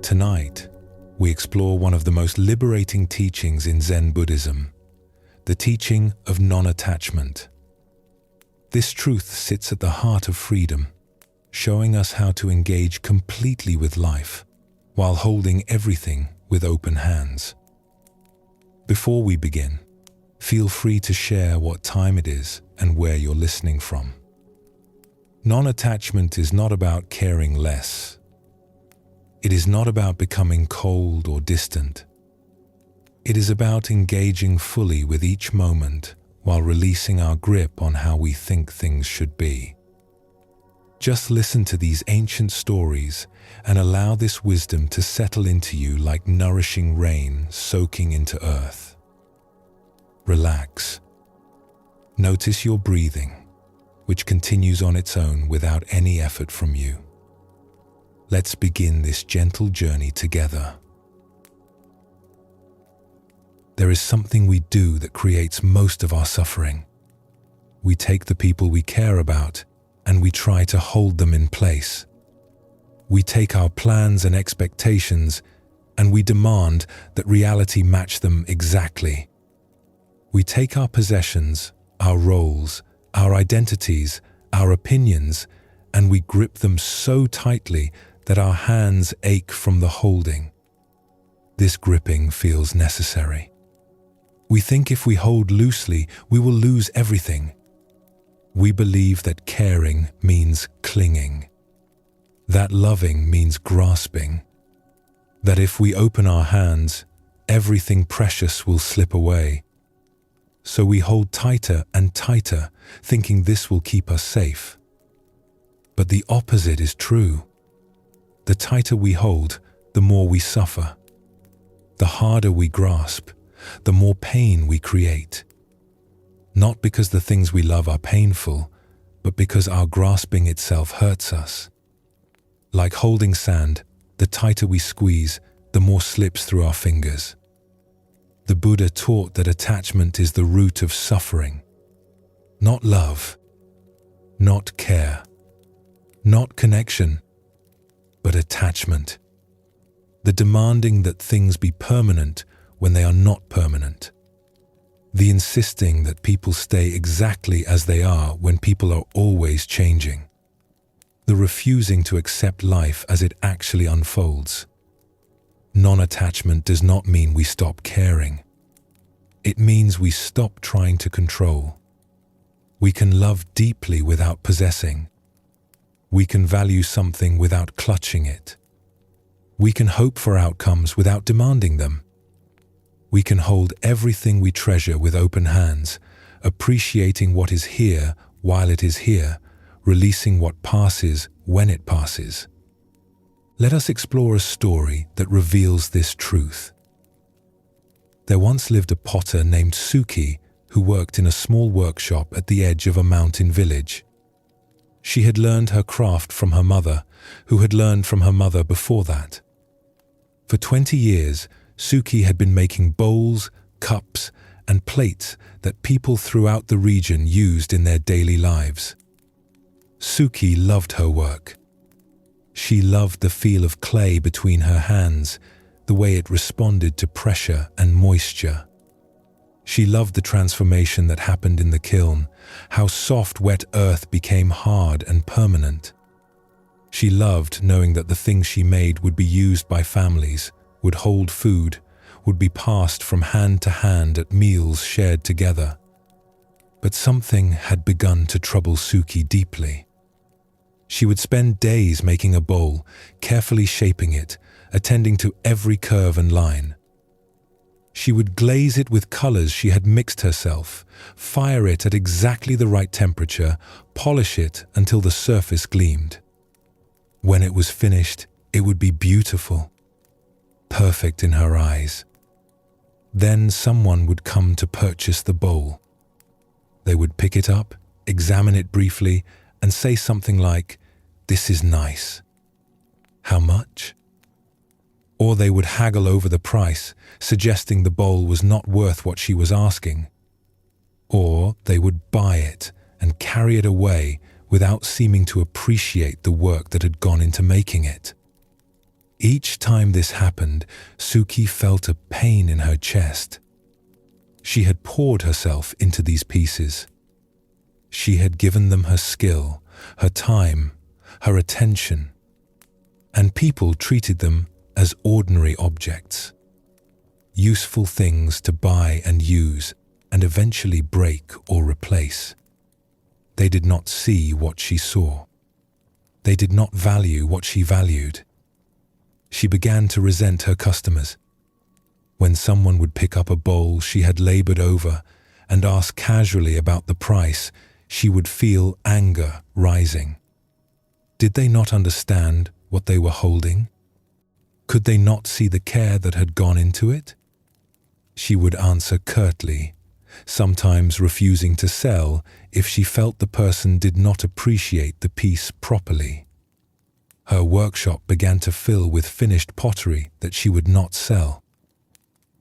Tonight, we explore one of the most liberating teachings in Zen Buddhism, the teaching of non-attachment. This truth sits at the heart of freedom, showing us how to engage completely with life while holding everything with open hands. Before we begin, feel free to share what time it is and where you're listening from. Non-attachment is not about caring less. It is not about becoming cold or distant. It is about engaging fully with each moment while releasing our grip on how we think things should be. Just listen to these ancient stories and allow this wisdom to settle into you like nourishing rain soaking into earth. Relax. Notice your breathing, which continues on its own without any effort from you. Let's begin this gentle journey together. There is something we do that creates most of our suffering. We take the people we care about and we try to hold them in place. We take our plans and expectations and we demand that reality match them exactly. We take our possessions, our roles, our identities, our opinions, and we grip them so tightly that our hands ache from the holding. This gripping feels necessary. We think if we hold loosely, we will lose everything. We believe that caring means clinging, that loving means grasping, that if we open our hands, everything precious will slip away. So we hold tighter and tighter, thinking this will keep us safe. But the opposite is true. The tighter we hold, the more we suffer. The harder we grasp, the more pain we create. Not because the things we love are painful, but because our grasping itself hurts us. Like holding sand, the tighter we squeeze, the more slips through our fingers. The Buddha taught that attachment is the root of suffering. Not love, not care, not connection, but attachment. The demanding that things be permanent when they are not permanent. The insisting that people stay exactly as they are when people are always changing. The refusing to accept life as it actually unfolds. Non-attachment does not mean we stop caring. It means we stop trying to control. We can love deeply without possessing. We can value something without clutching it. We can hope for outcomes without demanding them. We can hold everything we treasure with open hands, appreciating what is here while it is here, releasing what passes when it passes. Let us explore a story that reveals this truth. There once lived a potter named Suki who worked in a small workshop at the edge of a mountain village. She had learned her craft from her mother, who had learned from her mother before that. For 20 years, Suki had been making bowls, cups, and plates that people throughout the region used in their daily lives. Suki loved her work. She loved the feel of clay between her hands, the way it responded to pressure and moisture. She loved the transformation that happened in the kiln, how soft, wet earth became hard and permanent. She loved knowing that the things she made would be used by families, would hold food, would be passed from hand to hand at meals shared together. But something had begun to trouble Suki deeply. She would spend days making a bowl, carefully shaping it, attending to every curve and line. She would glaze it with colors she had mixed herself, fire it at exactly the right temperature, polish it until the surface gleamed. When it was finished, it would be beautiful, perfect in her eyes. Then someone would come to purchase the bowl. They would pick it up, examine it briefly, and say something like, "This is nice." How much? Or they would haggle over the price, suggesting the bowl was not worth what she was asking. Or they would buy it and carry it away without seeming to appreciate the work that had gone into making it. Each time this happened, Suki felt a pain in her chest. She had poured herself into these pieces. She had given them her skill, her time, her attention, and people treated them as ordinary objects, useful things to buy and use and eventually break or replace. They did not see what she saw. They did not value what she valued. She began to resent her customers. When someone would pick up a bowl she had labored over and ask casually about the price, she would feel anger rising. Did they not understand what they were holding? Could they not see the care that had gone into it? She would answer curtly, sometimes refusing to sell if she felt the person did not appreciate the piece properly. Her workshop began to fill with finished pottery that she would not sell.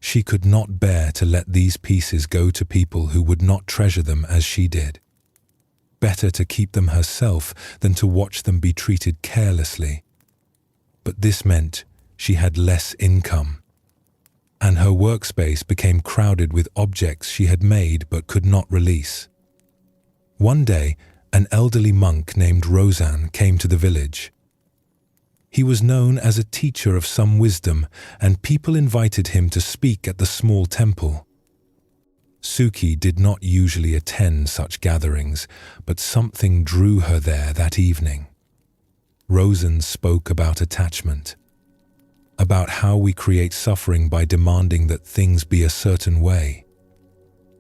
She could not bear to let these pieces go to people who would not treasure them as she did. Better to keep them herself than to watch them be treated carelessly. But this meant she had less income, and her workspace became crowded with objects she had made but could not release. One day, an elderly monk named Roseanne came to the village. He was known as a teacher of some wisdom, and people invited him to speak at the small temple. Suki did not usually attend such gatherings, but something drew her there that evening. Roseanne spoke about attachment, about how we create suffering by demanding that things be a certain way,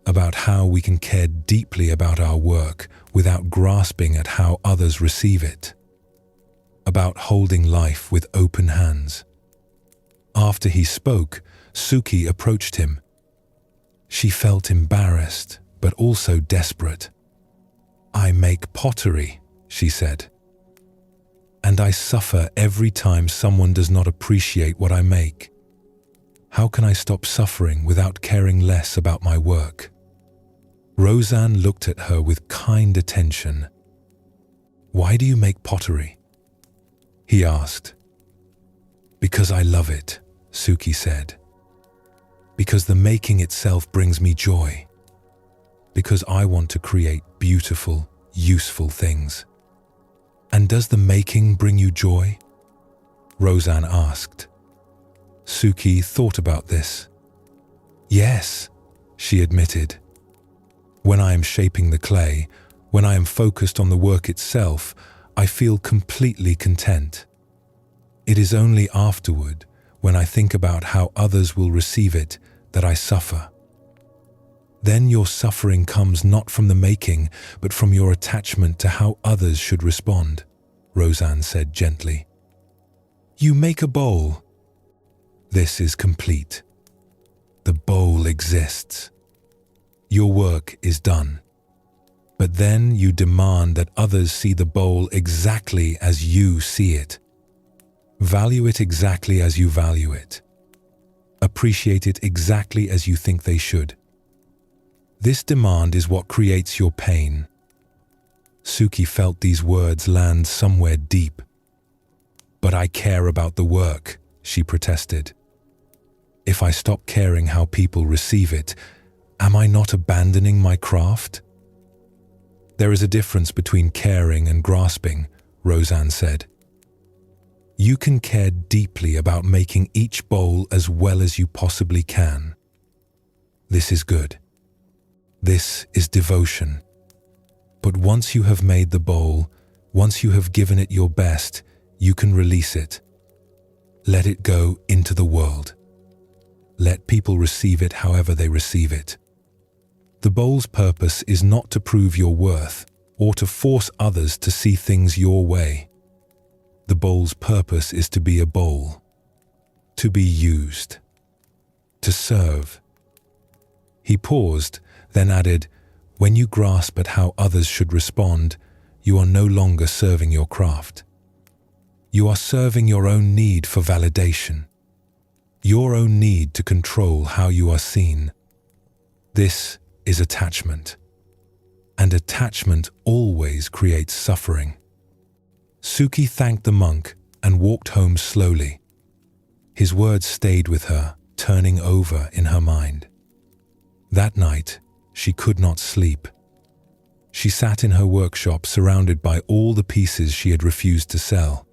about how we can care deeply about our work without grasping at how others receive it, about holding life with open hands. After he spoke, Suki approached him. She felt embarrassed, but also desperate. "I make pottery," she said, "and I suffer every time someone does not appreciate what I make. How can I stop suffering without caring less about my work?" Roseanne looked at her with kind attention. "Why do you make pottery?" he asked. "Because I love it," Suki said. "Because the making itself brings me joy. Because I want to create beautiful, useful things." "And does the making bring you joy?" Roseanne asked. Suki thought about this. "Yes," she admitted. "When I am shaping the clay, when I am focused on the work itself, I feel completely content. It is only afterward, when I think about how others will receive it, that I suffer." "Then your suffering comes not from the making, but from your attachment to how others should respond," Roseanne said gently. "You make a bowl. This is complete. The bowl exists. Your work is done. But then you demand that others see the bowl exactly as you see it. Value it exactly as you value it. Appreciate it exactly as you think they should. This demand is what creates your pain." Suki felt these words land somewhere deep. "But I care about the work," she protested. "If I stop caring how people receive it, am I not abandoning my craft?" "There is a difference between caring and grasping," Roseanne said. "You can care deeply about making each bowl as well as you possibly can. This is good. This is devotion. But once you have made the bowl, once you have given it your best, you can release it. Let it go into the world. Let people receive it however they receive it. The bowl's purpose is not to prove your worth or to force others to see things your way. The bowl's purpose is to be a bowl, to be used, to serve." He paused, then added, "When you grasp at how others should respond, you are no longer serving your craft. You are serving your own need for validation, your own need to control how you are seen. This is attachment, and attachment always creates suffering." Suki thanked the monk and walked home slowly, His words stayed with her, turning over in her mind. That night, she could not sleep. She sat in her workshop surrounded by all the pieces she had refused to sell.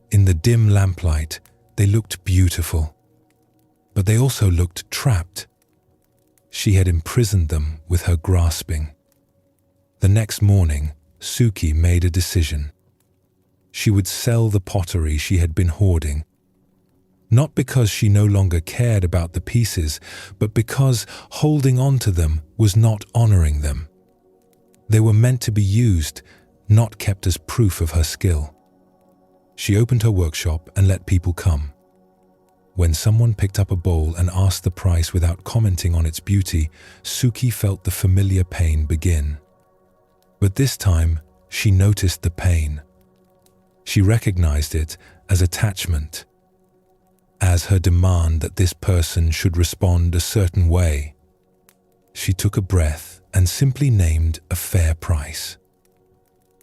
In the dim lamplight, they looked beautiful, but they also looked trapped. She had imprisoned them with her grasping. The next morning, Suki made a decision. She would sell the pottery she had been hoarding, not because she no longer cared about the pieces, but because holding on to them was not honoring them. They were meant to be used, not kept as proof of her skill. She opened her workshop and let people come. When someone picked up a bowl and asked the price without commenting on its beauty, Suki felt the familiar pain begin. But this time, she noticed the pain. She recognized it as attachment, as her demand that this person should respond a certain way. She took a breath and simply named a fair price.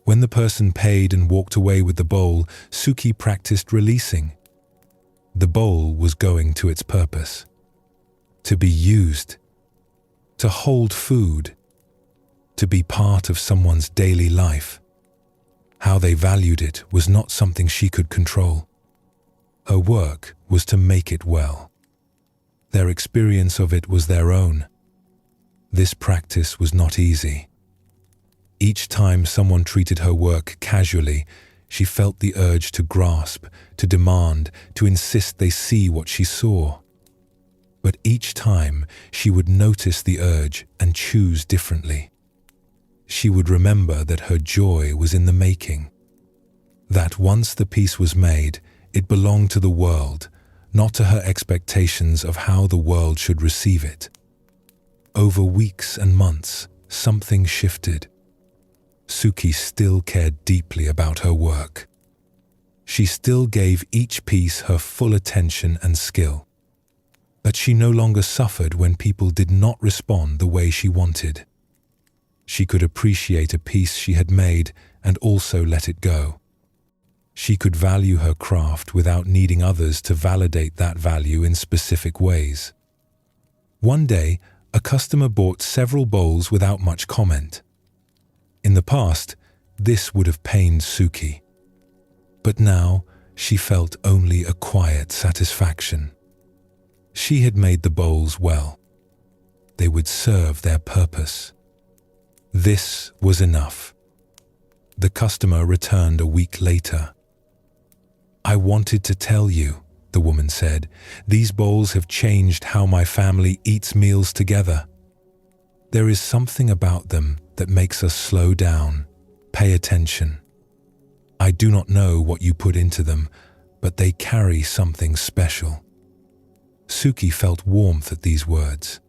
When the person paid and walked away with the bowl, Suki practiced releasing. The bowl was going to its purpose: to be used, to hold food, to be part of someone's daily life. How they valued it was not something she could control. Her work was to make it well. Their experience of it was their own. This practice was not easy. Each time someone treated her work casually, she felt the urge to grasp, to demand, to insist they see what she saw. But each time she would notice the urge and choose differently. She would remember that her joy was in the making. That once the piece was made, it belonged to the world, not to her expectations of how the world should receive it. Over weeks and months, something shifted. Suki still cared deeply about her work. She still gave each piece her full attention and skill. But she no longer suffered when people did not respond the way she wanted. She could appreciate a piece she had made and also let it go. She could value her craft without needing others to validate that value in specific ways. One day, a customer bought several bowls without much comment. In the past, this would have pained Suki. But now, she felt only a quiet satisfaction. She had made the bowls well. They would serve their purpose. This was enough. The customer returned a week later. "I wanted to tell you," the woman said, "these bowls have changed how my family eats meals together. There is something about them that makes us slow down, pay attention. I do not know what you put into them, but they carry something special." Suki felt warmth at these words.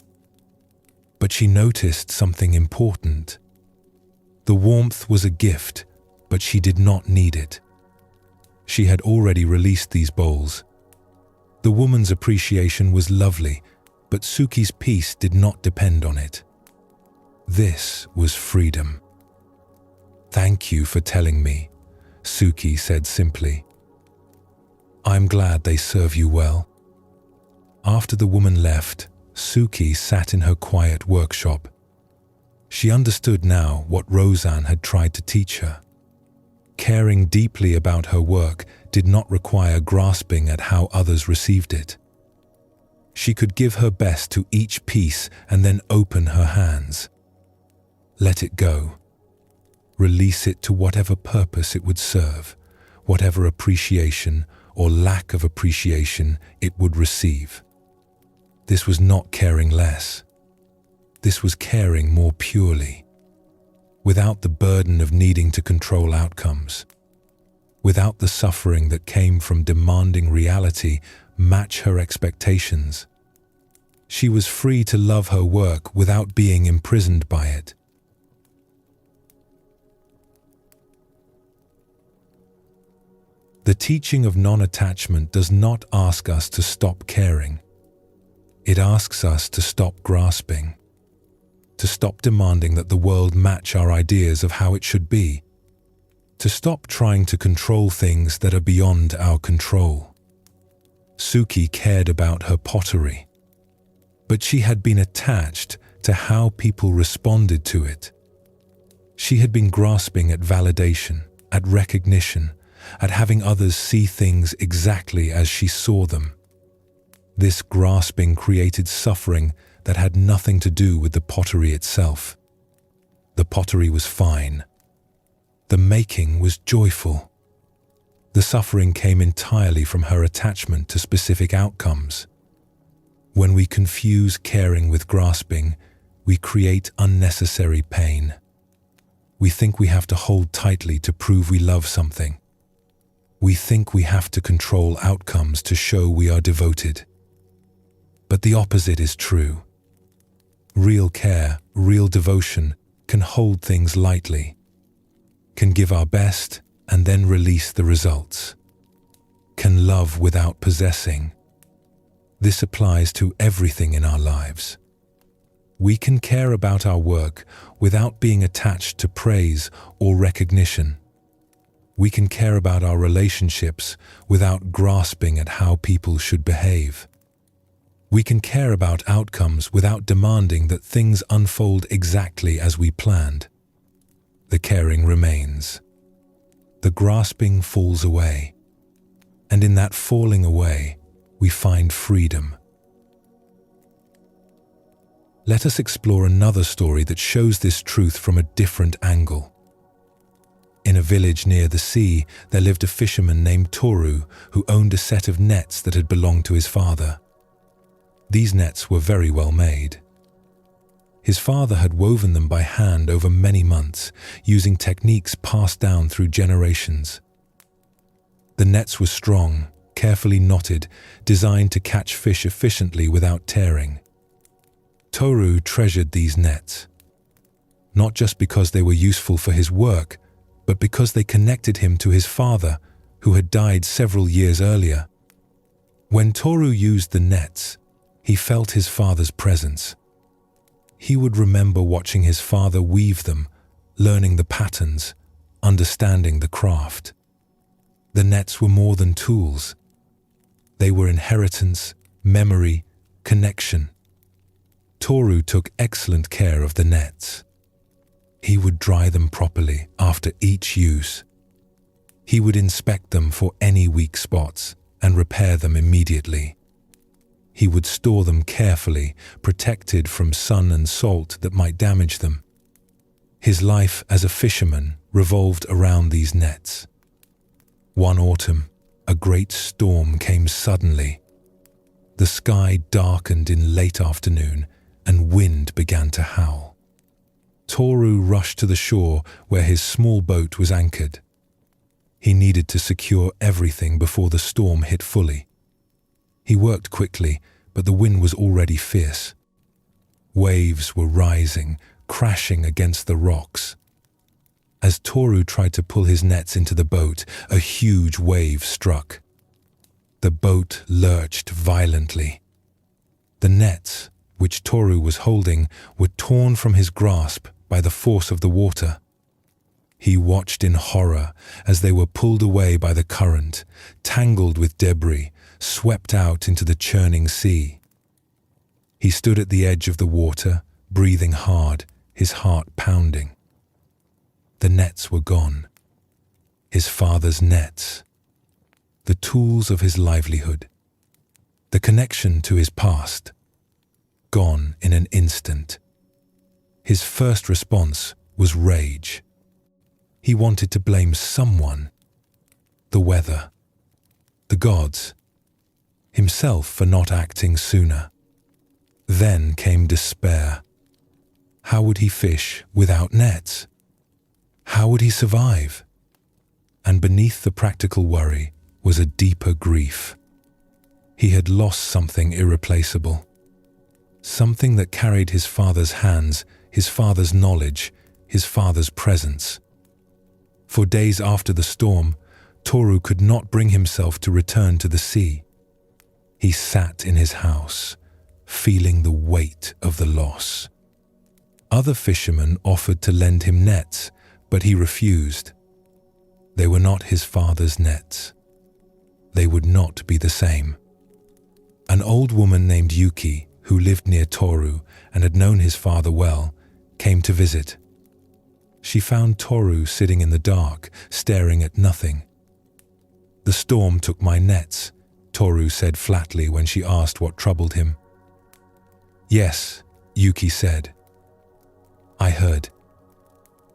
But she noticed something important. The warmth was a gift, but she did not need it. She had already released these bowls. The woman's appreciation was lovely, but Suki's peace did not depend on it. This was freedom. "Thank you for telling me," Suki said simply. "I'm glad they serve you well." After the woman left, Suki sat in her quiet workshop. She understood now what Roseanne had tried to teach her. Caring deeply about her work did not require grasping at how others received it. She could give her best to each piece and then open her hands. Let it go. Release it to whatever purpose it would serve, whatever appreciation or lack of appreciation it would receive. This was not caring less. This was caring more purely, without the burden of needing to control outcomes, without the suffering that came from demanding reality match her expectations. She was free to love her work without being imprisoned by it. The teaching of non-attachment does not ask us to stop caring. It asks us to stop grasping, to stop demanding that the world match our ideas of how it should be, to stop trying to control things that are beyond our control. Suki cared about her pottery, but she had been attached to how people responded to it. She had been grasping at validation, at recognition, at having others see things exactly as she saw them. This grasping created suffering that had nothing to do with the pottery itself. The pottery was fine. The making was joyful. The suffering came entirely from her attachment to specific outcomes. When we confuse caring with grasping, we create unnecessary pain. We think we have to hold tightly to prove we love something. We think we have to control outcomes to show we are devoted. But the opposite is true. Real care, real devotion can hold things lightly, can give our best and then release the results, can love without possessing. This applies to everything in our lives. We can care about our work without being attached to praise or recognition. We can care about our relationships without grasping at how people should behave. We can care about outcomes without demanding that things unfold exactly as we planned. The caring remains. The grasping falls away. And in that falling away, we find freedom. Let us explore another story that shows this truth from a different angle. In a village near the sea, there lived a fisherman named Toru who owned a set of nets that had belonged to his father. These nets were very well made. His father had woven them by hand over many months, using techniques passed down through generations. The nets were strong, carefully knotted, designed to catch fish efficiently without tearing. Toru treasured these nets, not just because they were useful for his work, but because they connected him to his father, who had died several years earlier. When Toru used the nets, he felt his father's presence. He would remember watching his father weave them, learning the patterns, understanding the craft. The nets were more than tools. They were inheritance, memory, connection. Toru took excellent care of the nets. He would dry them properly after each use. He would inspect them for any weak spots and repair them immediately. He would store them carefully, protected from sun and salt that might damage them. His life as a fisherman revolved around these nets. One autumn, a great storm came suddenly. The sky darkened in late afternoon, and wind began to howl. Toru rushed to the shore where his small boat was anchored. He needed to secure everything before the storm hit fully. He worked quickly, but the wind was already fierce. Waves were rising, crashing against the rocks. As Toru tried to pull his nets into the boat, a huge wave struck. The boat lurched violently. The nets, which Toru was holding, were torn from his grasp by the force of the water. He watched in horror as they were pulled away by the current, tangled with debris, swept out into the churning sea. He stood at the edge of the water, breathing hard, his heart pounding. The nets were gone. His father's nets. The tools of his livelihood. The connection to his past. Gone in an instant. His first response was rage. He wanted to blame someone. The weather. The gods. Himself for not acting sooner. Then came despair. How would he fish without nets? How would he survive? And beneath the practical worry was a deeper grief. He had lost something irreplaceable. Something that carried his father's hands, his father's knowledge, his father's presence. For days after the storm, Toru could not bring himself to return to the sea. He sat in his house, feeling the weight of the loss. Other fishermen offered to lend him nets, but he refused. They were not his father's nets. They would not be the same. An old woman named Yuki, who lived near Toru and had known his father well, came to visit. She found Toru sitting in the dark, staring at nothing. "The storm took my nets," Toru said flatly when she asked what troubled him. "Yes," Yuki said. "I heard.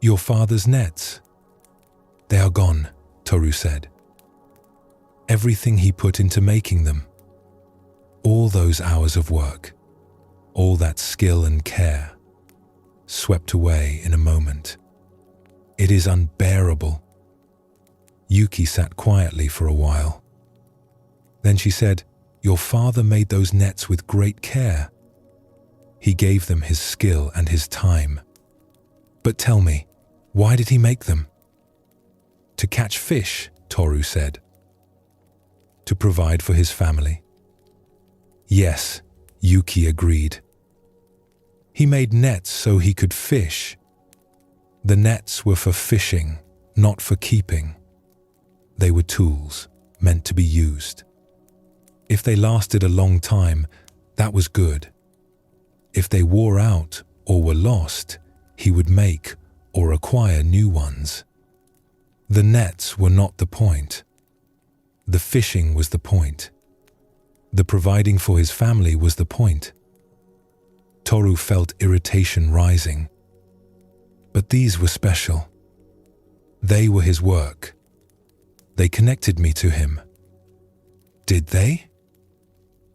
Your father's nets?" "They are gone," Toru said. "Everything he put into making them. All those hours of work, all that skill and care, swept away in a moment. It is unbearable." Yuki sat quietly for a while. Then she said, "Your father made those nets with great care. He gave them his skill and his time. But tell me, why did he make them?" "To catch fish," Toru said. "To provide for his family." "Yes," Yuki agreed. "He made nets so he could fish. The nets were for fishing, not for keeping. They were tools, meant to be used. If they lasted a long time, that was good. If they wore out or were lost, he would make or acquire new ones. The nets were not the point. The fishing was the point. The providing for his family was the point." Toru felt irritation rising. But these were special. They were his work. They connected me to him. "Did they?"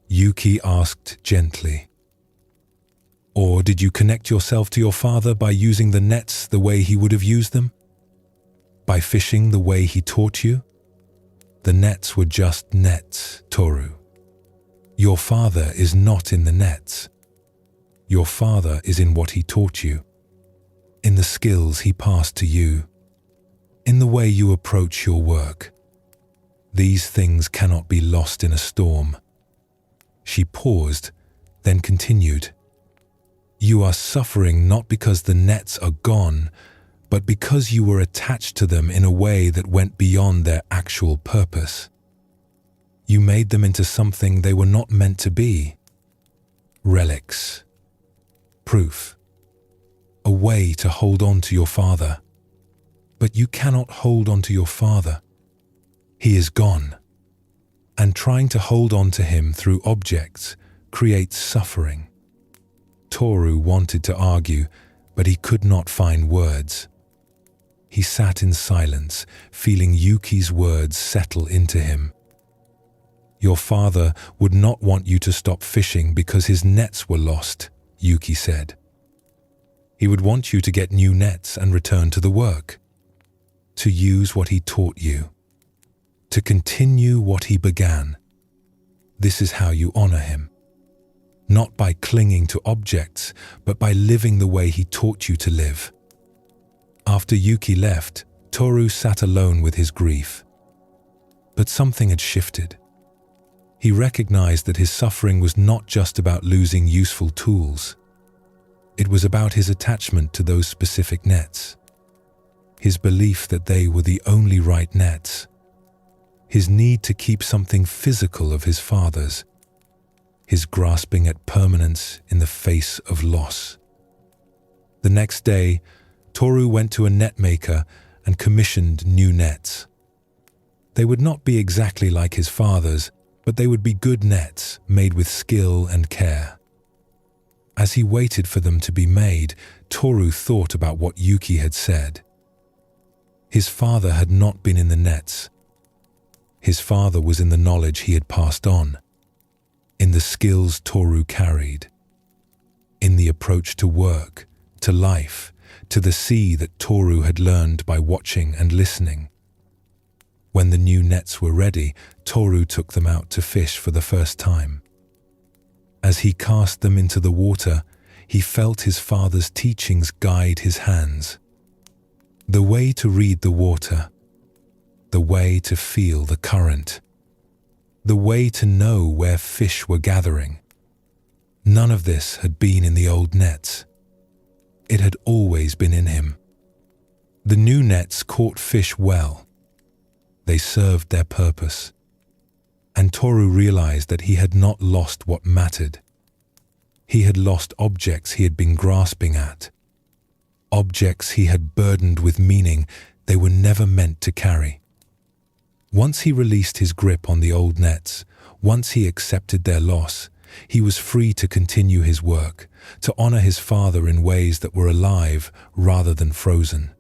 Yuki asked gently. "Or did you connect yourself to your father by using the nets the way he would have used them? By fishing the way he taught you?" "The nets were just nets, Toru. Your father is not in the nets. Your father is in what he taught you, in the skills he passed to you, in the way you approach your work. These things cannot be lost in a storm." She paused, then continued. "You are suffering not because the nets are gone, but because you were attached to them in a way that went beyond their actual purpose. You made them into something they were not meant to be. Relics. Proof. A way to hold on to your father. But you cannot hold on to your father. He is gone. And trying to hold on to him through objects creates suffering." Toru wanted to argue, but he could not find words. He sat in silence, feeling Yuki's words settle into him. "Your father would not want you to stop fishing because his nets were lost," Yuki said. "He would want you to get new nets and return to the work. To use what he taught you. To continue what he began. This is how you honor him. Not by clinging to objects, but by living the way he taught you to live." After Yuki left, Toru sat alone with his grief. But something had shifted. He recognized that his suffering was not just about losing useful tools. It was about his attachment to those specific nets. His belief that they were the only right nets. His need to keep something physical of his father's. His grasping at permanence in the face of loss. The next day, Toru went to a net maker and commissioned new nets. They would not be exactly like his father's, but they would be good nets made with skill and care. As he waited for them to be made, Toru thought about what Yuki had said. His father had not been in the nets. His father was in the knowledge he had passed on, in the skills Toru carried, in the approach to work, to life, to the sea that Toru had learned by watching and listening. When the new nets were ready, Toru took them out to fish for the first time. As he cast them into the water, he felt his father's teachings guide his hands. The way to read the water, the way to feel the current, the way to know where fish were gathering. None of this had been in the old nets. It had always been in him. The new nets caught fish well. They served their purpose. and Toru realized that he had not lost what mattered. He had lost objects he had been grasping at. Objects he had burdened with meaning they were never meant to carry. Once he released his grip on the old nets, once he accepted their loss, he was free to continue his work, to honor his father in ways that were alive rather than frozen.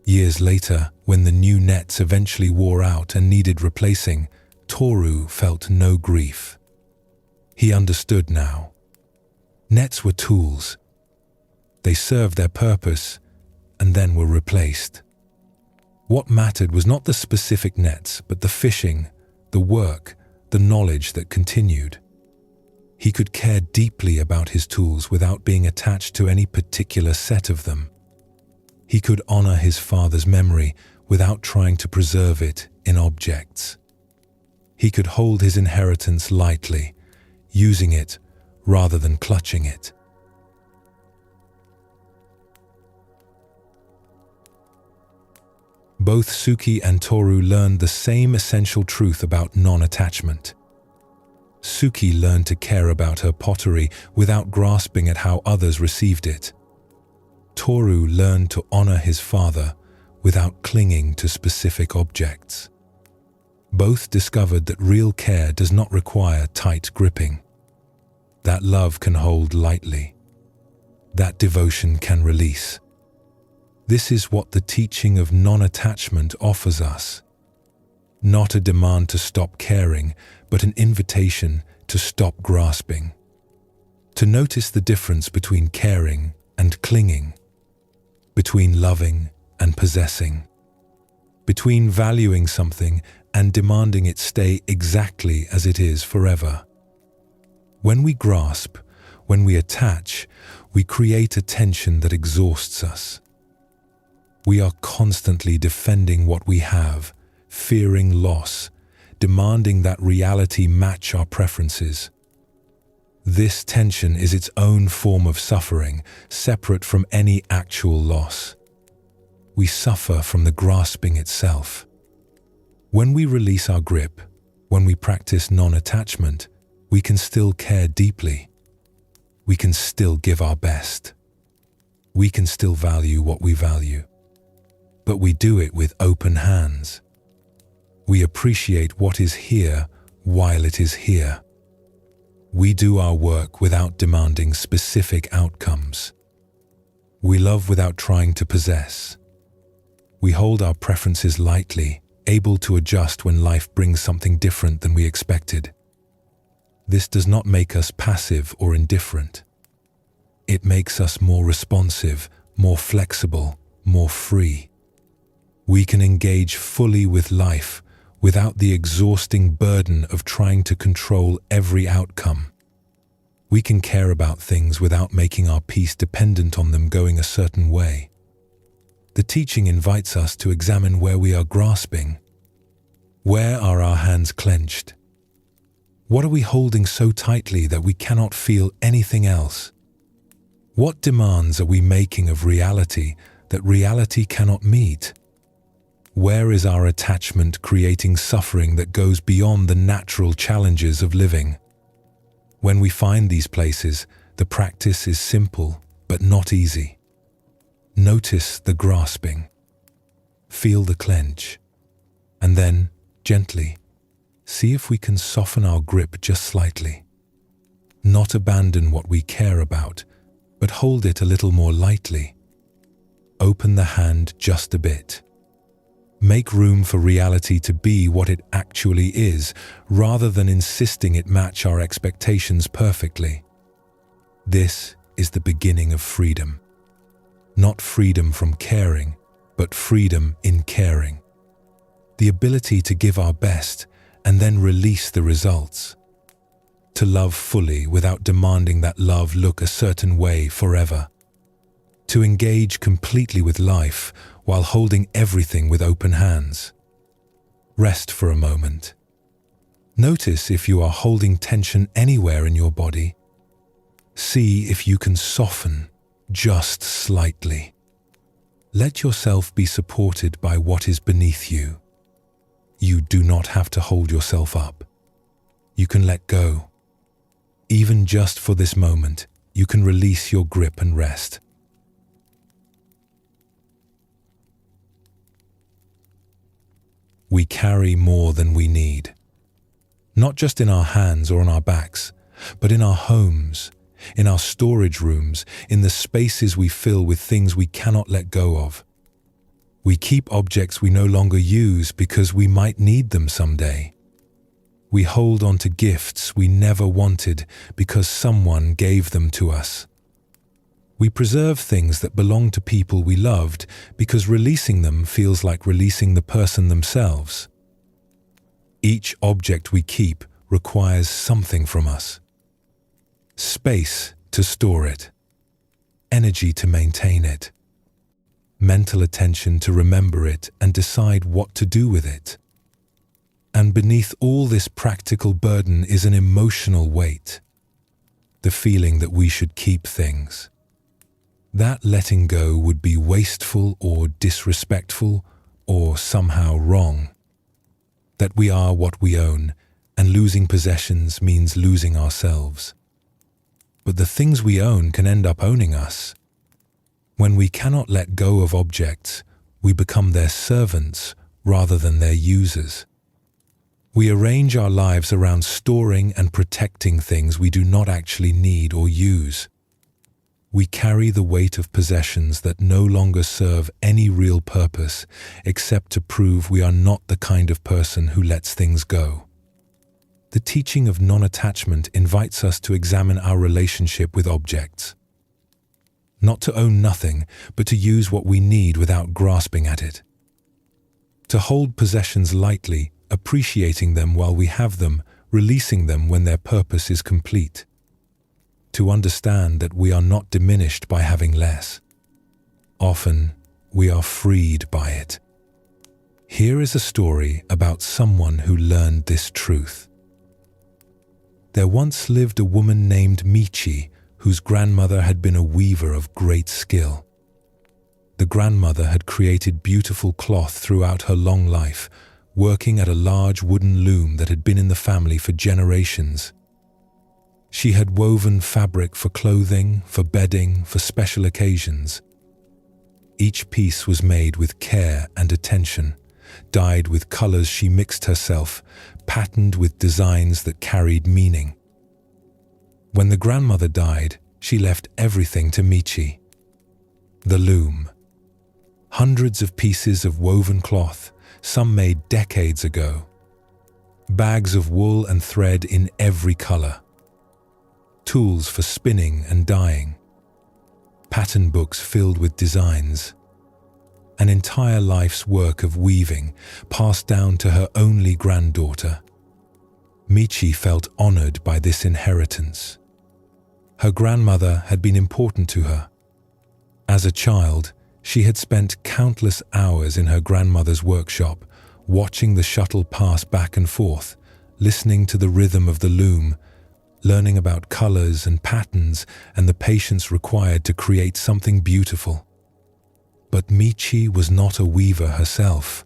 Years later, when the new nets eventually wore out and needed replacing, Toru felt no grief. He understood now. Nets were tools. They served their purpose and then were replaced. What mattered was not the specific nets, but the fishing, the work, the knowledge that continued. He could care deeply about his tools without being attached to any particular set of them. He could honor his father's memory without trying to preserve it in objects. He could hold his inheritance lightly, using it rather than clutching it. Both Suki and Toru learned the same essential truth about non-attachment. Suki learned to care about her pottery without grasping at how others received it. Toru learned to honor his father without clinging to specific objects. Both discovered that real care does not require tight gripping. That love can hold lightly. That devotion can release. This is what the teaching of non-attachment offers us. Not a demand to stop caring, but an invitation to stop grasping. To notice the difference between caring and clinging, between loving and possessing, between valuing something and demanding it stay exactly as it is forever. When we grasp, when we attach, we create a tension that exhausts us. We are constantly defending what we have, fearing loss, demanding that reality match our preferences. This tension is its own form of suffering, separate from any actual loss. We suffer from the grasping itself. When we release our grip, when we practice non-attachment, we can still care deeply. We can still give our best. We can still value what we value. But we do it with open hands. We appreciate what is here while it is here. We do our work without demanding specific outcomes. We love without trying to possess. We hold our preferences lightly, able to adjust when life brings something different than we expected. This does not make us passive or indifferent. It makes us more responsive, more flexible, more free. We can engage fully with life without the exhausting burden of trying to control every outcome. We can care about things without making our peace dependent on them going a certain way. The teaching invites us to examine where we are grasping. Where are our hands clenched? What are we holding so tightly that we cannot feel anything else? What demands are we making of reality that reality cannot meet? Where is our attachment creating suffering that goes beyond the natural challenges of living? When we find these places, the practice is simple but not easy. Notice the grasping. Feel the clench. And then, gently, see if we can soften our grip just slightly. Not abandon what we care about, but hold it a little more lightly. Open the hand just a bit. Make room for reality to be what it actually is, rather than insisting it match our expectations perfectly. This is the beginning of freedom. Not freedom from caring, but freedom in caring. The ability to give our best and then release the results. To love fully without demanding that love look a certain way forever. To engage completely with life while holding everything with open hands. Rest for a moment. Notice if you are holding tension anywhere in your body. See if you can soften just slightly. Let yourself be supported by what is beneath you. you do not have to hold yourself up. You can let go. Even just for this moment, you can release your grip and rest. We carry more than we need. Not just in our hands or on our backs, but in our homes, in our storage rooms, in the spaces we fill with things we cannot let go of. We keep objects we no longer use because we might need them someday. We hold on to gifts we never wanted because someone gave them to us. We preserve things that belong to people we loved because releasing them feels like releasing the person themselves. Each object we keep requires something from us. Space to store it, energy to maintain it, mental attention to remember it and decide what to do with it. And beneath all this practical burden is an emotional weight, the feeling that we should keep things. That letting go would be wasteful or disrespectful or somehow wrong. That we are what we own, and losing possessions means losing ourselves. But the things we own can end up owning us. When we cannot let go of objects, we become their servants rather than their users. We arrange our lives around storing and protecting things we do not actually need or use. We carry the weight of possessions that no longer serve any real purpose except to prove we are not the kind of person who lets things go. The teaching of non-attachment invites us to examine our relationship with objects. Not to own nothing, but to use what we need without grasping at it. To hold possessions lightly, appreciating them while we have them, releasing them when their purpose is complete. To understand that we are not diminished by having less. Often, we are freed by it. Here is a story about someone who learned this truth. There once lived a woman named Michi, whose grandmother had been a weaver of great skill. The grandmother had created beautiful cloth throughout her long life, working at a large wooden loom that had been in the family for generations. She had woven fabric for clothing, for bedding, for special occasions. Each piece was made with care and attention, dyed with colors she mixed herself, patterned with designs that carried meaning. When the grandmother died, she left everything to Michi. The loom. Hundreds of pieces of woven cloth, some made decades ago. Bags of wool and thread in every color. Tools for spinning and dyeing. Pattern books filled with designs. An entire life's work of weaving passed down to her only granddaughter. Michi felt honored by this inheritance. Her grandmother had been important to her. As a child, she had spent countless hours in her grandmother's workshop, watching the shuttle pass back and forth, listening to the rhythm of the loom, learning about colors and patterns and the patience required to create something beautiful. But Michi was not a weaver herself.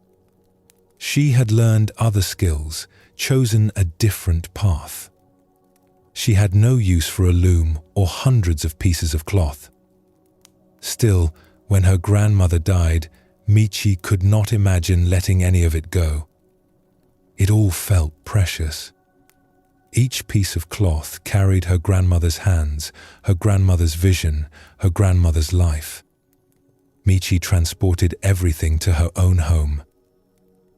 She had learned other skills, chosen a different path. She had no use for a loom or hundreds of pieces of cloth. Still, when her grandmother died, Michi could not imagine letting any of it go. It all felt precious. Each piece of cloth carried her grandmother's hands, her grandmother's vision, her grandmother's life. Michi transported everything to her own home.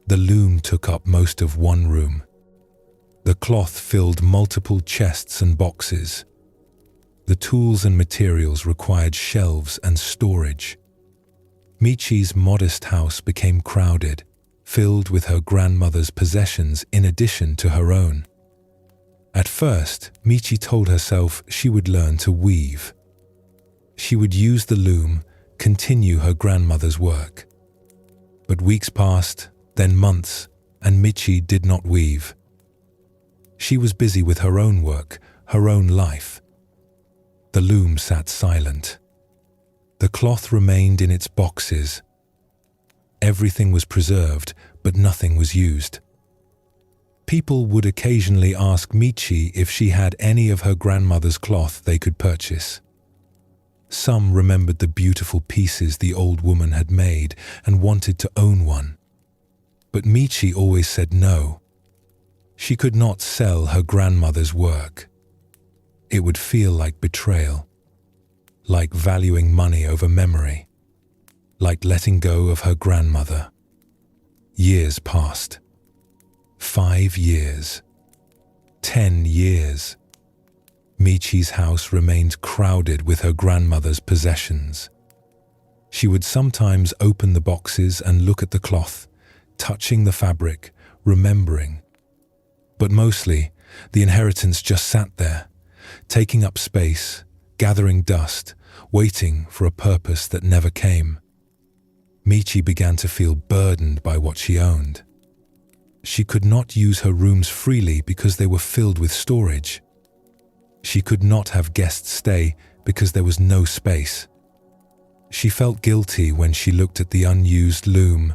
The loom took up most of one room. The cloth filled multiple chests and boxes. The tools and materials required shelves and storage. Michi's modest house became crowded, filled with her grandmother's possessions in addition to her own. At first, Michi told herself she would learn to weave. She would use the loom, continue her grandmother's work. But weeks passed, then months, and Michi did not weave. She was busy with her own work, her own life. The loom sat silent. The cloth remained in its boxes. Everything was preserved, but nothing was used. People would occasionally ask Michi if she had any of her grandmother's cloth they could purchase. Some remembered the beautiful pieces the old woman had made and wanted to own one. But Michi always said no. She could not sell her grandmother's work. It would feel like betrayal, like valuing money over memory, like letting go of her grandmother. Years passed. 5 years. 10 years. Michi's house remained crowded with her grandmother's possessions. She would sometimes open the boxes and look at the cloth, touching the fabric, remembering. But mostly, the inheritance just sat there, taking up space, gathering dust, waiting for a purpose that never came. Michi began to feel burdened by what she owned. She could not use her rooms freely because they were filled with storage. She could not have guests stay because there was no space. She felt guilty when she looked at the unused loom,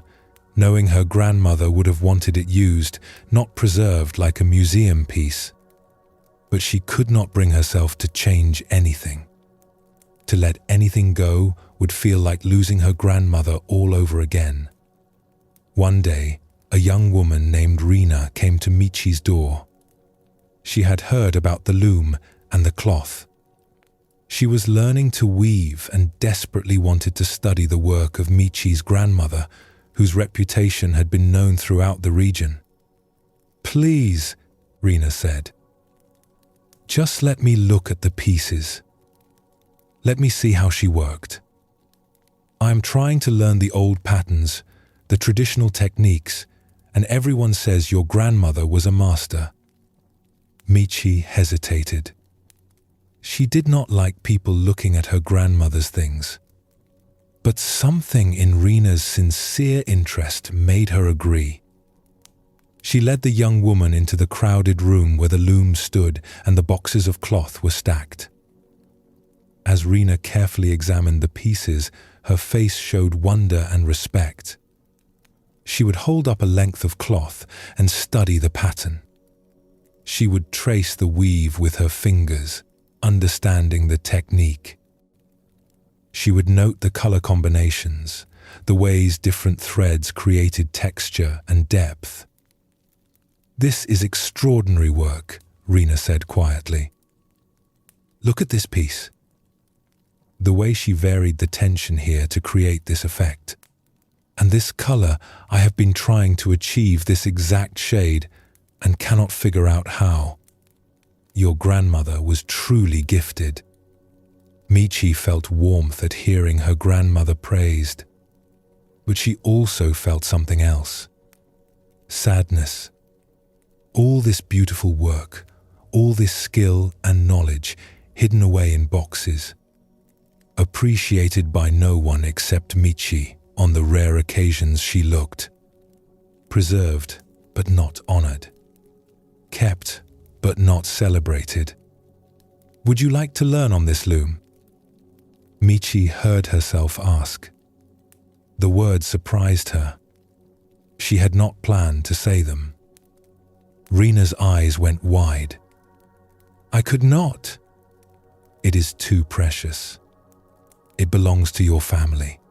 knowing her grandmother would have wanted it used, not preserved like a museum piece. But she could not bring herself to change anything. To let anything go would feel like losing her grandmother all over again. One day, a young woman named Rena came to Michi's door. She had heard about the loom and the cloth. She was learning to weave and desperately wanted to study the work of Michi's grandmother, whose reputation had been known throughout the region. "Please," Rena said, "just let me look at the pieces. Let me see how she worked. I am trying to learn the old patterns, the traditional techniques, and everyone says your grandmother was a master." Michi hesitated. She did not like people looking at her grandmother's things. But something in Rena's sincere interest made her agree. She led the young woman into the crowded room where the loom stood and the boxes of cloth were stacked. As Rena carefully examined the pieces, her face showed wonder and respect. She would hold up a length of cloth and study the pattern. She would trace the weave with her fingers, understanding the technique. She would note the color combinations, the ways different threads created texture and depth. "This is extraordinary work," Rena said quietly. "Look at this piece." The way she varied the tension here to create this effect. "And this color, I have been trying to achieve this exact shade and cannot figure out how. Your grandmother was truly gifted." Michi felt warmth at hearing her grandmother praised. But she also felt something else. Sadness. All this beautiful work, all this skill and knowledge hidden away in boxes, appreciated by no one except Michi on the rare occasions she looked. Preserved but not honored. Kept but not celebrated. "Would you like to learn on this loom?" Michi heard herself ask. The words surprised her. She had not planned to say them. Rena's eyes went wide. "I could not." "It is too precious. It belongs to your family."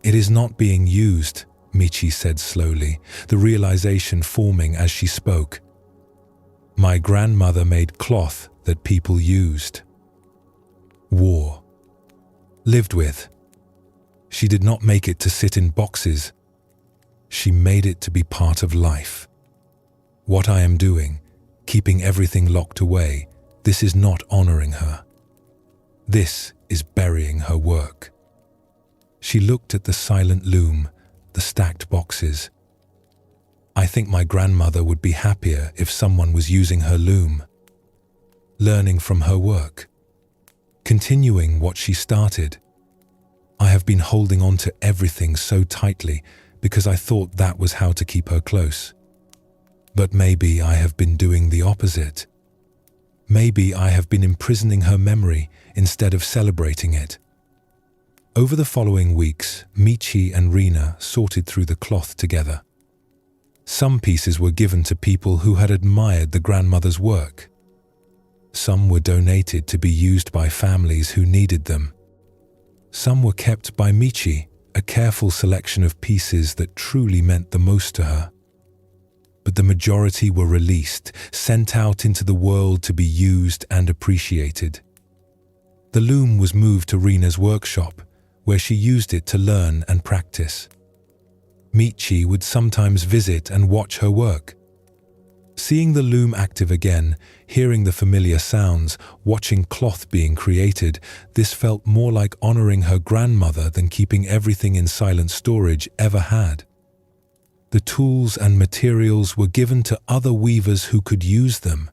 "It is not being used," Michi said slowly, the realization forming as she spoke. "My grandmother made cloth that people used. Wore. Lived with. She did not make it to sit in boxes. She made it to be part of life. What I am doing, keeping everything locked away, this is not honoring her. This is burying her work." She looked at the silent loom, the stacked boxes. "I think my grandmother would be happier if someone was using her loom, learning from her work, continuing what she started. I have been holding on to everything so tightly because I thought that was how to keep her close. But maybe I have been doing the opposite. Maybe I have been imprisoning her memory instead of celebrating it." Over the following weeks, Michi and Rena sorted through the cloth together. Some pieces were given to people who had admired the grandmother's work. Some were donated to be used by families who needed them. Some were kept by Michi, a careful selection of pieces that truly meant the most to her. But the majority were released, sent out into the world to be used and appreciated. The loom was moved to Rina's workshop, where she used it to learn and practice. Michi would sometimes visit and watch her work. Seeing the loom active again, hearing the familiar sounds, watching cloth being created, this felt more like honoring her grandmother than keeping everything in silent storage ever had. The tools and materials were given to other weavers who could use them.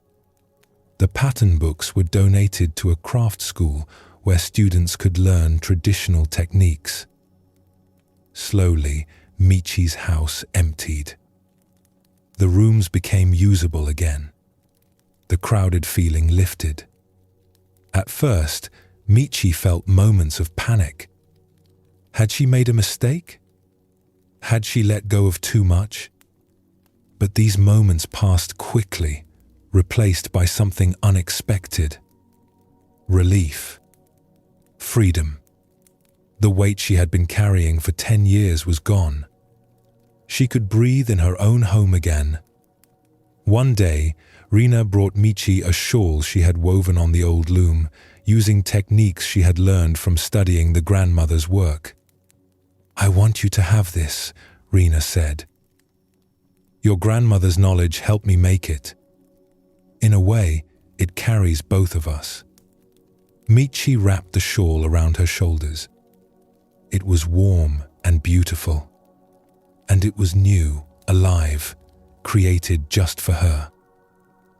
The pattern books were donated to a craft school where students could learn traditional techniques. Slowly, Michi's house emptied. The rooms became usable again. The crowded feeling lifted. At first, Michi felt moments of panic. Had she made a mistake? Had she let go of too much? But these moments passed quickly, replaced by something unexpected. Relief. Freedom. The weight she had been carrying for 10 years was gone. She could breathe in her own home again. One day, Rina brought Michi a shawl she had woven on the old loom, using techniques she had learned from studying the grandmother's work. "I want you to have this," Rina said. "Your grandmother's knowledge helped me make it. In a way, it carries both of us." Michi wrapped the shawl around her shoulders. It was warm and beautiful. And it was new, alive, created just for her.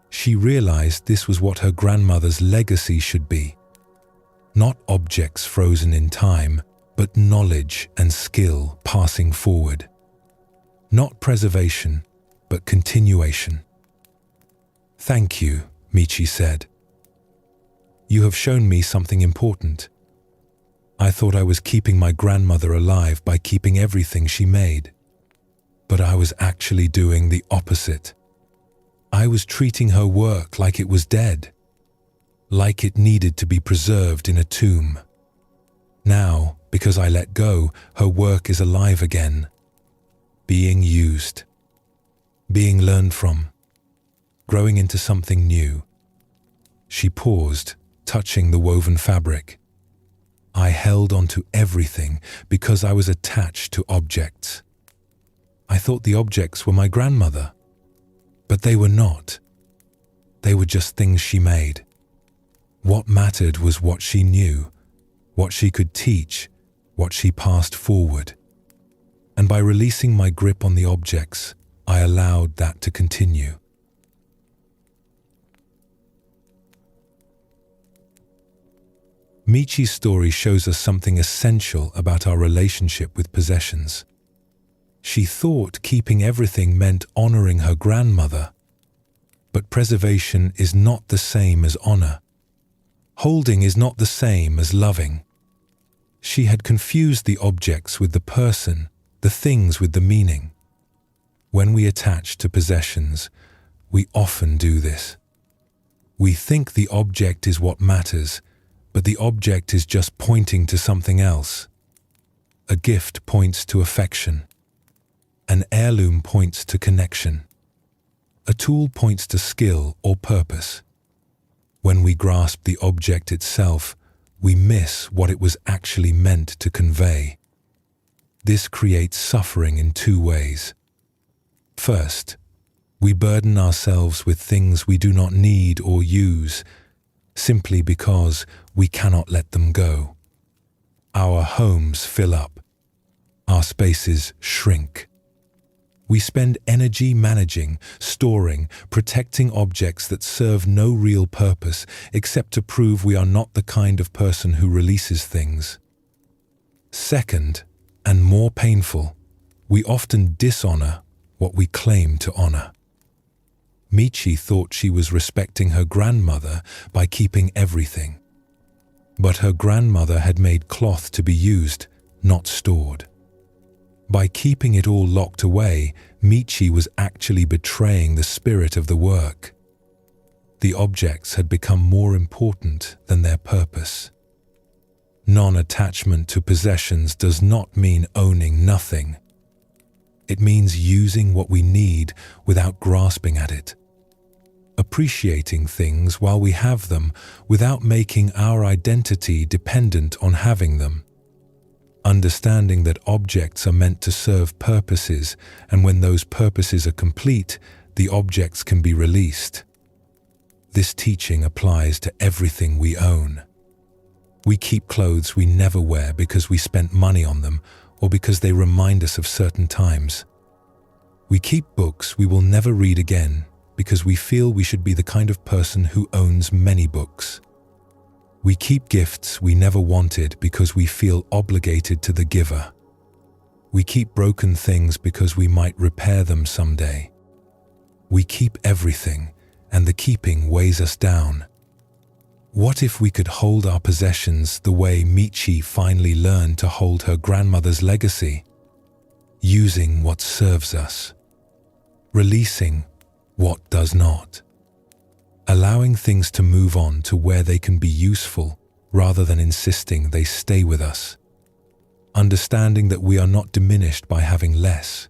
She realized this was what her grandmother's legacy should be. Not objects frozen in time, but knowledge and skill passing forward. Not preservation, but continuation. "Thank you," Michi said. "You have shown me something important. I thought I was keeping my grandmother alive by keeping everything she made. But I was actually doing the opposite. I was treating her work like it was dead, like it needed to be preserved in a tomb. Now, because I let go, her work is alive again, being used, being learned from, growing into something new." She paused, touching the woven fabric. "I held onto everything because I was attached to objects. I thought the objects were my grandmother, but they were not. They were just things she made. What mattered was what she knew, what she could teach, what she passed forward. And by releasing my grip on the objects, I allowed that to continue." Michi's story shows us something essential about our relationship with possessions. She thought keeping everything meant honoring her grandmother. But preservation is not the same as honor. Holding is not the same as loving. She had confused the objects with the person, the things with the meaning. When we attach to possessions, we often do this. We think the object is what matters, but the object is just pointing to something else. A gift points to affection. An heirloom points to connection. A tool points to skill or purpose. When we grasp the object itself, we miss what it was actually meant to convey. This creates suffering in two ways. First, we burden ourselves with things we do not need or use, simply because we cannot let them go. Our homes fill up. Our spaces shrink. We spend energy managing, storing, protecting objects that serve no real purpose except to prove we are not the kind of person who releases things. Second, and more painful, we often dishonor what we claim to honor. Michi thought she was respecting her grandmother by keeping everything. But her grandmother had made cloth to be used, not stored. By keeping it all locked away, Michi was actually betraying the spirit of the work. The objects had become more important than their purpose. Non-attachment to possessions does not mean owning nothing. It means using what we need without grasping at it. Appreciating things while we have them without making our identity dependent on having them. Understanding that objects are meant to serve purposes, and when those purposes are complete, the objects can be released. This teaching applies to everything we own. We keep clothes we never wear because we spent money on them or because they remind us of certain times. We keep books we will never read again because we feel we should be the kind of person who owns many books. We keep gifts we never wanted because we feel obligated to the giver. We keep broken things because we might repair them someday. We keep everything, and the keeping weighs us down. What if we could hold our possessions the way Michi finally learned to hold her grandmother's legacy? Using what serves us. Releasing what does not. Allowing things to move on to where they can be useful rather than insisting they stay with us. Understanding that we are not diminished by having less.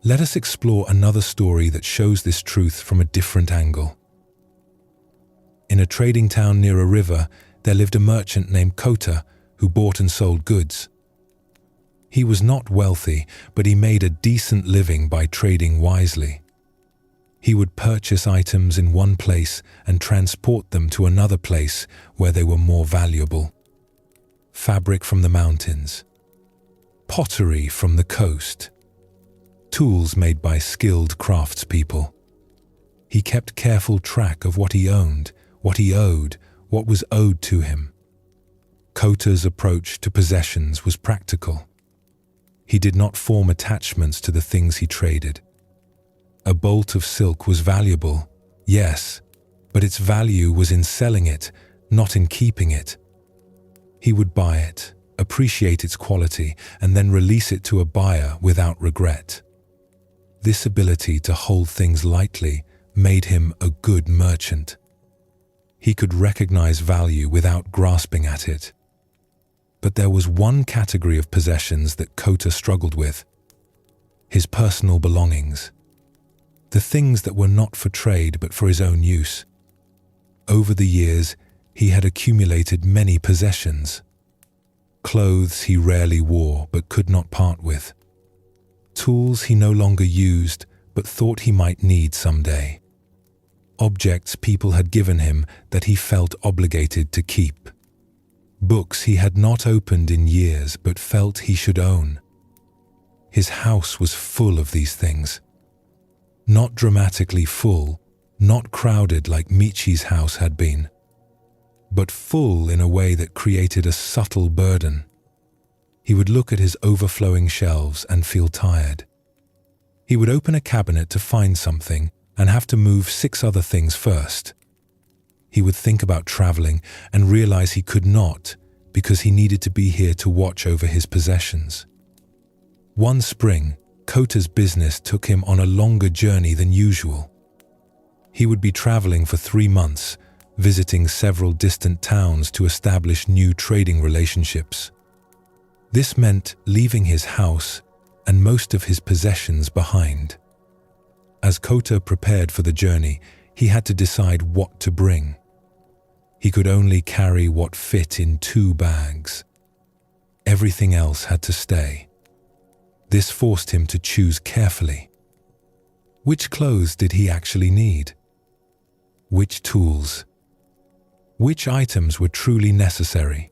Let us explore another story that shows this truth from a different angle. In a trading town near a river, there lived a merchant named Kota who bought and sold goods. He was not wealthy, but he made a decent living by trading wisely. He would purchase items in one place and transport them to another place where they were more valuable. Fabric from the mountains, pottery from the coast, tools made by skilled craftspeople. He kept careful track of what he owned, what he owed, what was owed to him. Kota's approach to possessions was practical. He did not form attachments to the things he traded. A bolt of silk was valuable, yes, but its value was in selling it, not in keeping it. He would buy it, appreciate its quality, and then release it to a buyer without regret. This ability to hold things lightly made him a good merchant. He could recognize value without grasping at it. But there was one category of possessions that Kota struggled with: his personal belongings. The things that were not for trade but for his own use. Over the years, he had accumulated many possessions. Clothes he rarely wore but could not part with. Tools he no longer used but thought he might need someday. Objects people had given him that he felt obligated to keep. Books he had not opened in years but felt he should own. His house was full of these things. Not dramatically full, not crowded like Michi's house had been, but full in a way that created a subtle burden. He would look at his overflowing shelves and feel tired. He would open a cabinet to find something and have to move 6 other things first. He would think about traveling and realize he could not because he needed to be here to watch over his possessions. One spring, Kota's business took him on a longer journey than usual. He would be traveling for 3 months, visiting several distant towns to establish new trading relationships. This meant leaving his house and most of his possessions behind. As Kota prepared for the journey, he had to decide what to bring. He could only carry what fit in 2 bags. Everything else had to stay. This forced him to choose carefully. Which clothes did he actually need? Which tools? Which items were truly necessary?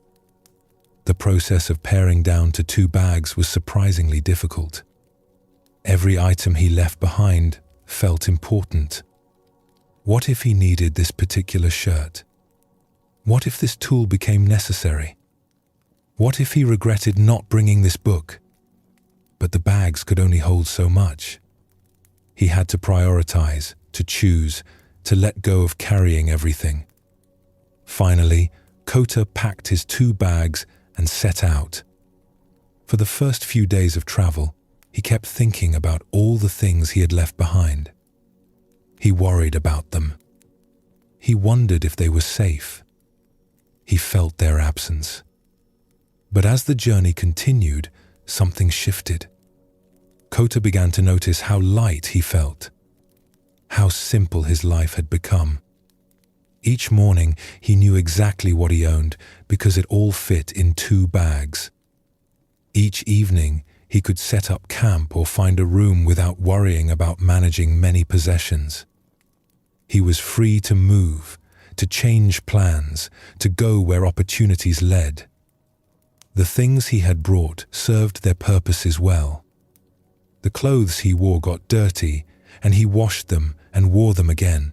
The process of paring down to 2 bags was surprisingly difficult. Every item he left behind felt important. What if he needed this particular shirt? What if this tool became necessary? What if he regretted not bringing this book? But the bags could only hold so much. He had to prioritize, to choose, to let go of carrying everything. Finally, Kota packed his 2 bags and set out. For the first few days of travel, He kept thinking about all the things he had left behind. He worried about them. He wondered if they were safe. He felt their absence. But as the journey continued, something shifted. Kota began to notice how light he felt, how simple his life had become. Each morning, he knew exactly what he owned because it all fit in 2 bags. Each evening, he could set up camp or find a room without worrying about managing many possessions. He was free to move, to change plans, to go where opportunities led. The things he had brought served their purposes well. The clothes he wore got dirty, and he washed them and wore them again.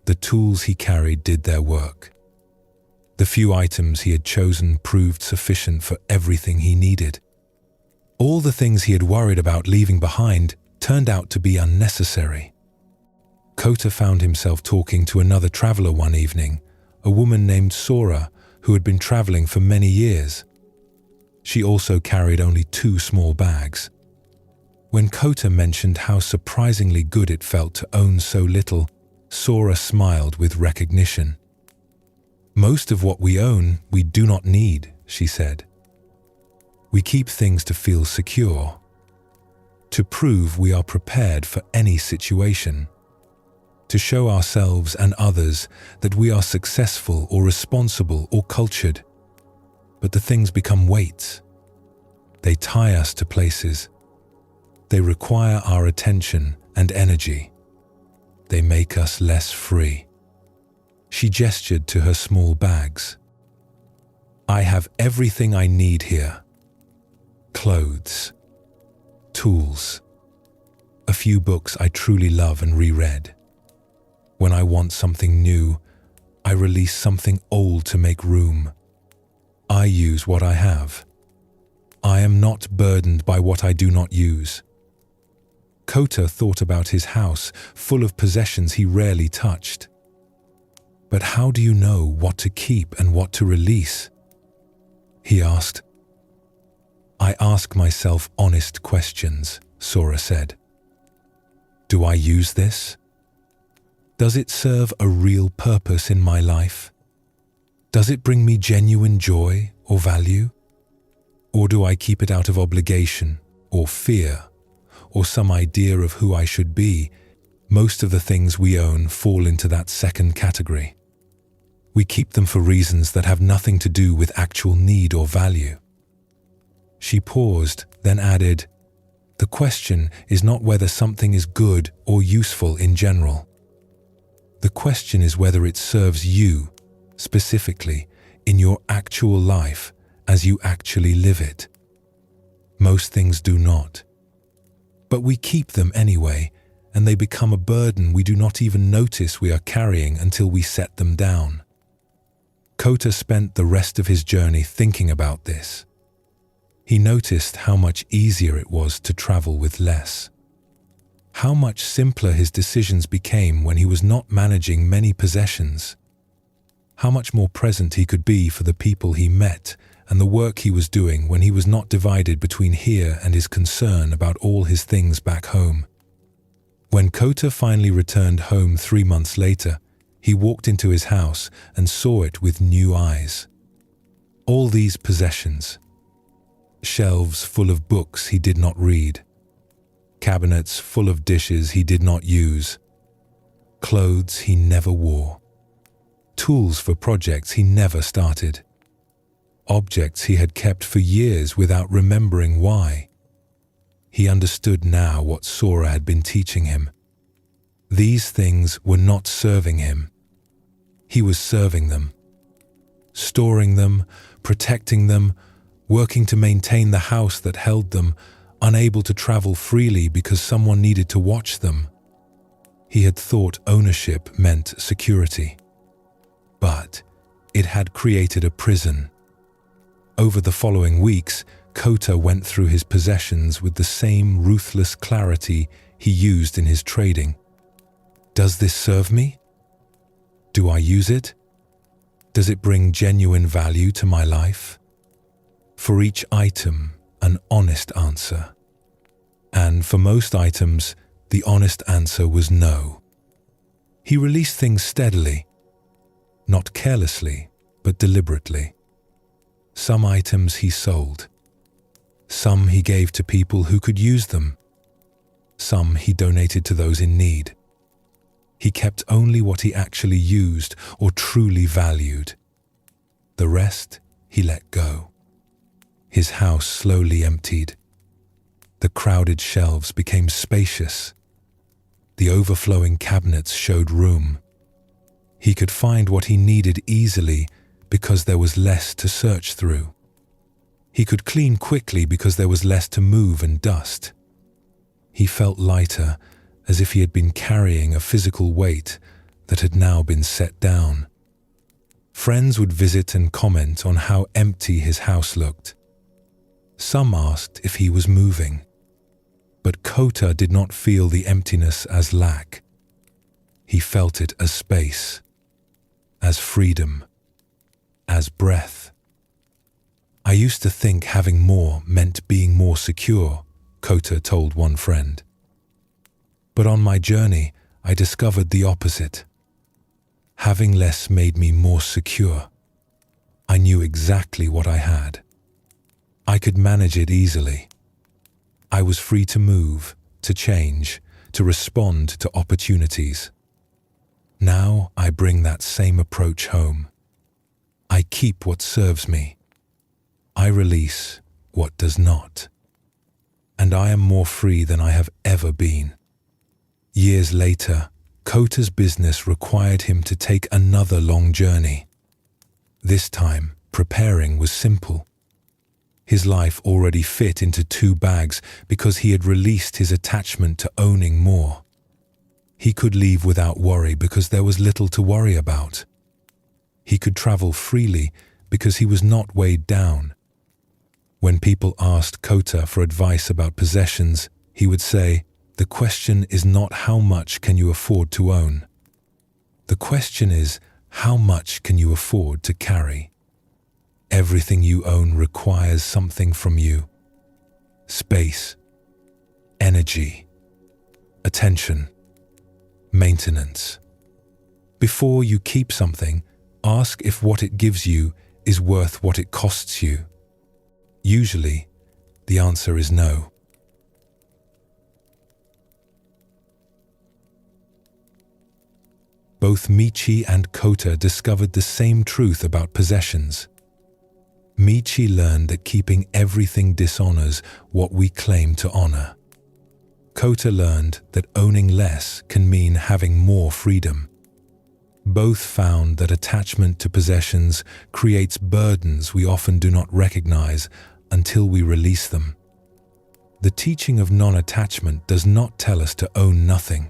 The tools he carried did their work. The few items he had chosen proved sufficient for everything he needed. All the things he had worried about leaving behind turned out to be unnecessary. Kota found himself talking to another traveler one evening, a woman named Sora, who had been traveling for many years. She also carried only 2 small bags. When Kota mentioned how surprisingly good it felt to own so little, Sora smiled with recognition. "Most of what we own, we do not need," she said. "We keep things to feel secure, to prove we are prepared for any situation, to show ourselves and others that we are successful or responsible or cultured. But the things become weights. They tie us to places. They require our attention and energy. They make us less free." She gestured to her small bags. "I have everything I need here. Clothes, tools, a few books I truly love and reread. When I want something new, I release something old to make room. I use what I have. I am not burdened by what I do not use." Kota thought about his house, full of possessions he rarely touched. "But how do you know what to keep and what to release?" he asked. "I ask myself honest questions," Sora said. "Do I use this? Does it serve a real purpose in my life? Does it bring me genuine joy or value? Or do I keep it out of obligation or fear or some idea of who I should be?" Most of the things we own fall into that second category. We keep them for reasons that have nothing to do with actual need or value. She paused, then added, "The question is not whether something is good or useful in general. The question is whether it serves you, specifically, in your actual life as you actually live it. Most things do not. But we keep them anyway, and they become a burden we do not even notice we are carrying until we set them down." Kota spent the rest of his journey thinking about this. He noticed how much easier it was to travel with less. How much simpler his decisions became when he was not managing many possessions. How much more present he could be for the people he met and the work he was doing when he was not divided between here and his concern about all his things back home. When Kota finally returned home 3 months later, he walked into his house and saw it with new eyes. All these possessions, shelves full of books he did not read, cabinets full of dishes he did not use, clothes he never wore, tools for projects he never started, objects he had kept for years without remembering why. He understood now what Sora had been teaching him. These things were not serving him. He was serving them, storing them, protecting them, working to maintain the house that held them, unable to travel freely because someone needed to watch them. He had thought ownership meant security, but it had created a prison. Over the following weeks, Kota went through his possessions with the same ruthless clarity he used in his trading. Does this serve me? Do I use it? Does it bring genuine value to my life? For each item, an honest answer. And for most items, the honest answer was no. He released things steadily, not carelessly, but deliberately. Some items he sold. Some he gave to people who could use them. Some he donated to those in need. He kept only what he actually used or truly valued. The rest he let go. His house slowly emptied. The crowded shelves became spacious. The overflowing cabinets showed room. He could find what he needed easily because there was less to search through. He could clean quickly because there was less to move and dust. He felt lighter, as if he had been carrying a physical weight that had now been set down. Friends would visit and comment on how empty his house looked. Some asked if he was moving. But Kota did not feel the emptiness as lack. He felt it as space, as freedom, as breath. I used to think having more meant being more secure, Kota told one friend. But on my journey, I discovered the opposite. Having less made me more secure. I knew exactly what I had. I could manage it easily. I was free to move, to change, to respond to opportunities. Now I bring that same approach home. I keep what serves me. I release what does not. And I am more free than I have ever been. Years later, Kota's business required him to take another long journey. This time, preparing was simple. His life already fit into 2 bags because he had released his attachment to owning more. He could leave without worry because there was little to worry about. He could travel freely because he was not weighed down. When people asked Kota for advice about possessions, he would say, "The question is not how much can you afford to own. The question is, how much can you afford to carry? Everything you own requires something from you. Space, energy, attention, maintenance. Before you keep something, ask if what it gives you is worth what it costs you. Usually, the answer is no." Both Michi and Kota discovered the same truth about possessions. Michi learned that keeping everything dishonors what we claim to honor. Kota learned that owning less can mean having more freedom. Both found that attachment to possessions creates burdens we often do not recognize until we release them. The teaching of non-attachment does not tell us to own nothing.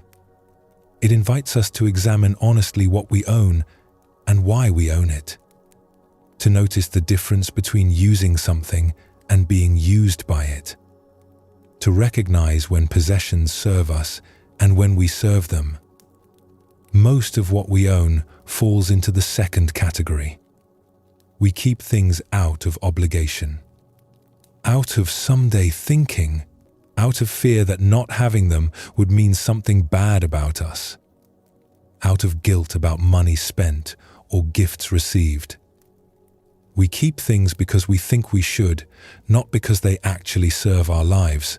It invites us to examine honestly what we own and why we own it. To notice the difference between using something and being used by it. To recognize when possessions serve us and when we serve them. Most of what we own falls into the second category. We keep things out of obligation, out of someday thinking, out of fear that not having them would mean something bad about us, out of guilt about money spent or gifts received. We keep things because we think we should, not because they actually serve our lives.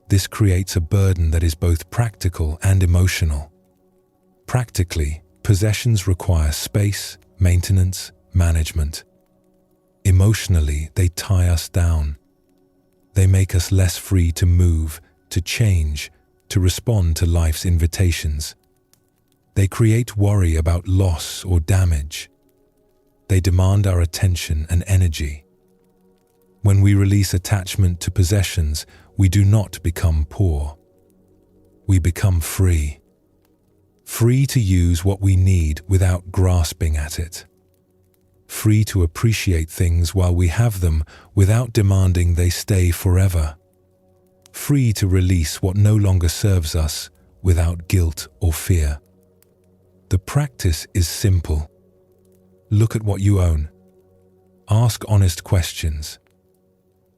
This creates a burden that is both practical and emotional. Practically, possessions require space, maintenance, management. Emotionally, they tie us down. They make us less free to move, to change, to respond to life's invitations. They create worry about loss or damage. They demand our attention and energy. When we release attachment to possessions, we do not become poor. We become free. Free to use what we need without grasping at it. Free to appreciate things while we have them without demanding they stay forever. Free to release what no longer serves us without guilt or fear. The practice is simple. Look at what you own. Ask honest questions.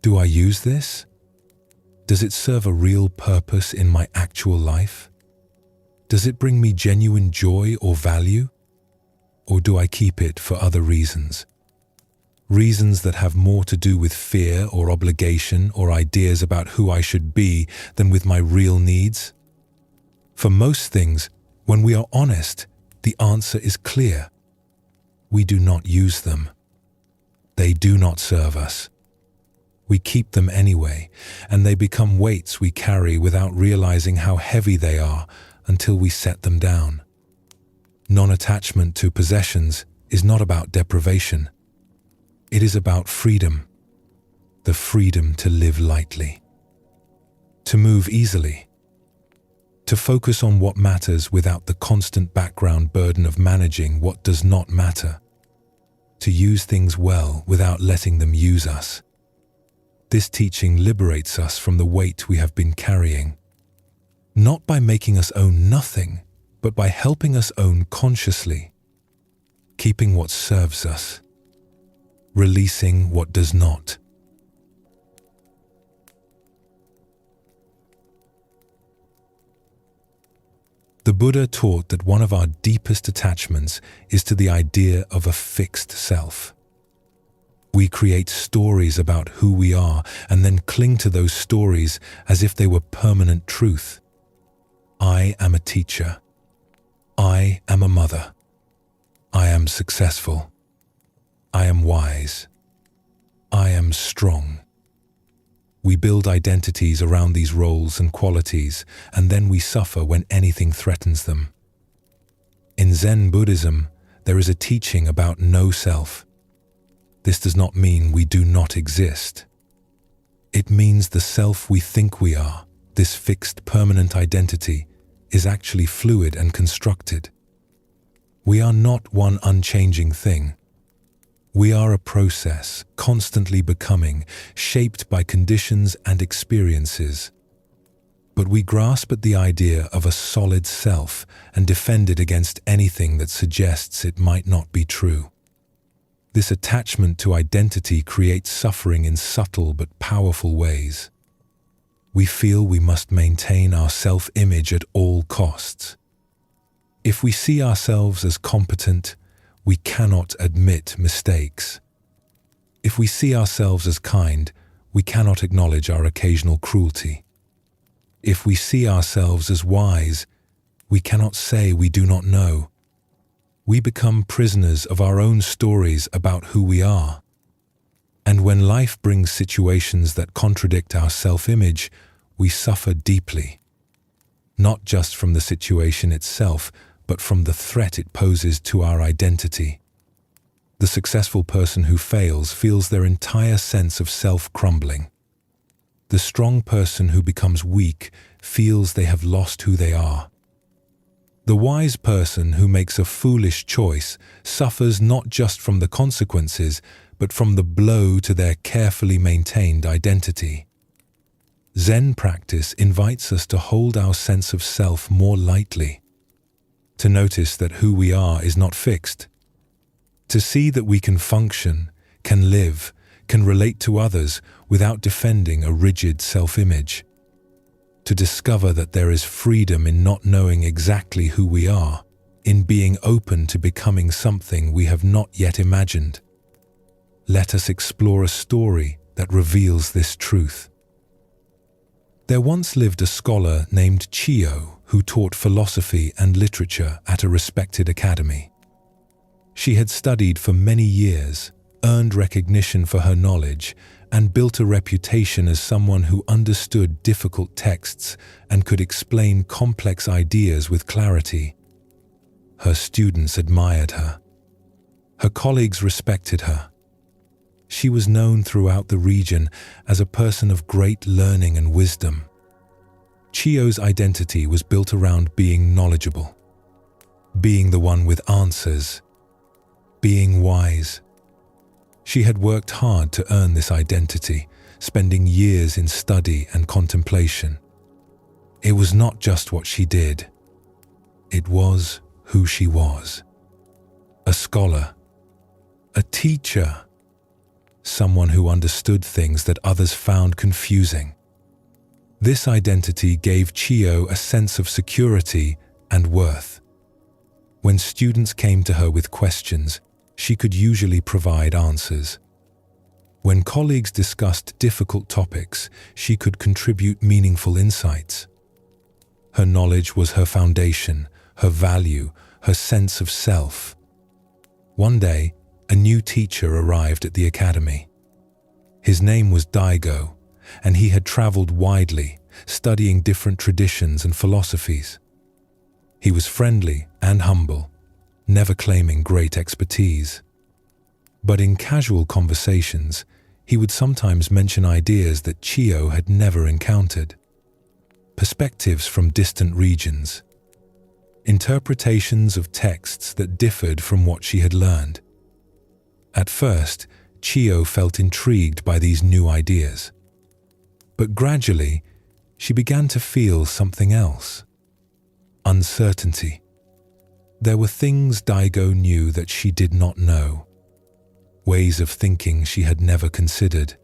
Do I use this? Does it serve a real purpose in my actual life? Does it bring me genuine joy or value? Or do I keep it for other reasons? Reasons that have more to do with fear or obligation or ideas about who I should be than with my real needs? For most things, when we are honest, the answer is clear. We do not use them. They do not serve us. We keep them anyway, and they become weights we carry without realizing how heavy they are until we set them down. Non-attachment to possessions is not about deprivation. It is about freedom. The freedom to live lightly, to move easily, to focus on what matters without the constant background burden of managing what does not matter, to use things well without letting them use us. This teaching liberates us from the weight we have been carrying, not by making us own nothing, but by helping us own consciously, keeping what serves us, releasing what does not. The Buddha taught that one of our deepest attachments is to the idea of a fixed self. We create stories about who we are and then cling to those stories as if they were permanent truth. I am a teacher. I am a mother. I am successful. I am wise. I am strong. We build identities around these roles and qualities, and then we suffer when anything threatens them. In Zen Buddhism, there is a teaching about no self. This does not mean we do not exist. It means the self we think we are, this fixed permanent identity, is actually fluid and constructed. We are not one unchanging thing. We are a process, constantly becoming, shaped by conditions and experiences. But we grasp at the idea of a solid self and defend it against anything that suggests it might not be true. This attachment to identity creates suffering in subtle but powerful ways. We feel we must maintain our self-image at all costs. If we see ourselves as competent, we cannot admit mistakes. If we see ourselves as kind, we cannot acknowledge our occasional cruelty. If we see ourselves as wise, we cannot say we do not know. We become prisoners of our own stories about who we are. And when life brings situations that contradict our self-image, we suffer deeply. Not just from the situation itself, but from the threat it poses to our identity. The successful person who fails feels their entire sense of self crumbling. The strong person who becomes weak feels they have lost who they are. The wise person who makes a foolish choice suffers not just from the consequences, but from the blow to their carefully maintained identity. Zen practice invites us to hold our sense of self more lightly, to notice that who we are is not fixed, to see that we can function, can live, can relate to others without defending a rigid self-image, to discover that there is freedom in not knowing exactly who we are, in being open to becoming something we have not yet imagined. Let us explore a story that reveals this truth. There once lived a scholar named Chiyo who taught philosophy and literature at a respected academy. She had studied for many years, earned recognition for her knowledge, and built a reputation as someone who understood difficult texts and could explain complex ideas with clarity. Her students admired her. Her colleagues respected her. She was known throughout the region as a person of great learning and wisdom. Chiyo's identity was built around being knowledgeable, being the one with answers, being wise. She had worked hard to earn this identity, spending years in study and contemplation. It was not just what she did. It was who she was. A scholar, a teacher, someone who understood things that others found confusing. This identity gave Chio a sense of security and worth. When students came to her with questions, she could usually provide answers. When colleagues discussed difficult topics, she could contribute meaningful insights. Her knowledge was her foundation, her value, her sense of self. One day, a new teacher arrived at the academy. His name was Daigo, and he had traveled widely, studying different traditions and philosophies. He was friendly and humble, never claiming great expertise. But in casual conversations, he would sometimes mention ideas that Chio had never encountered. Perspectives from distant regions. Interpretations of texts that differed from what she had learned. At first, Chio felt intrigued by these new ideas. But gradually, she began to feel something else. Uncertainty. There were things Daigo knew that she did not know. Ways of thinking she had never considered.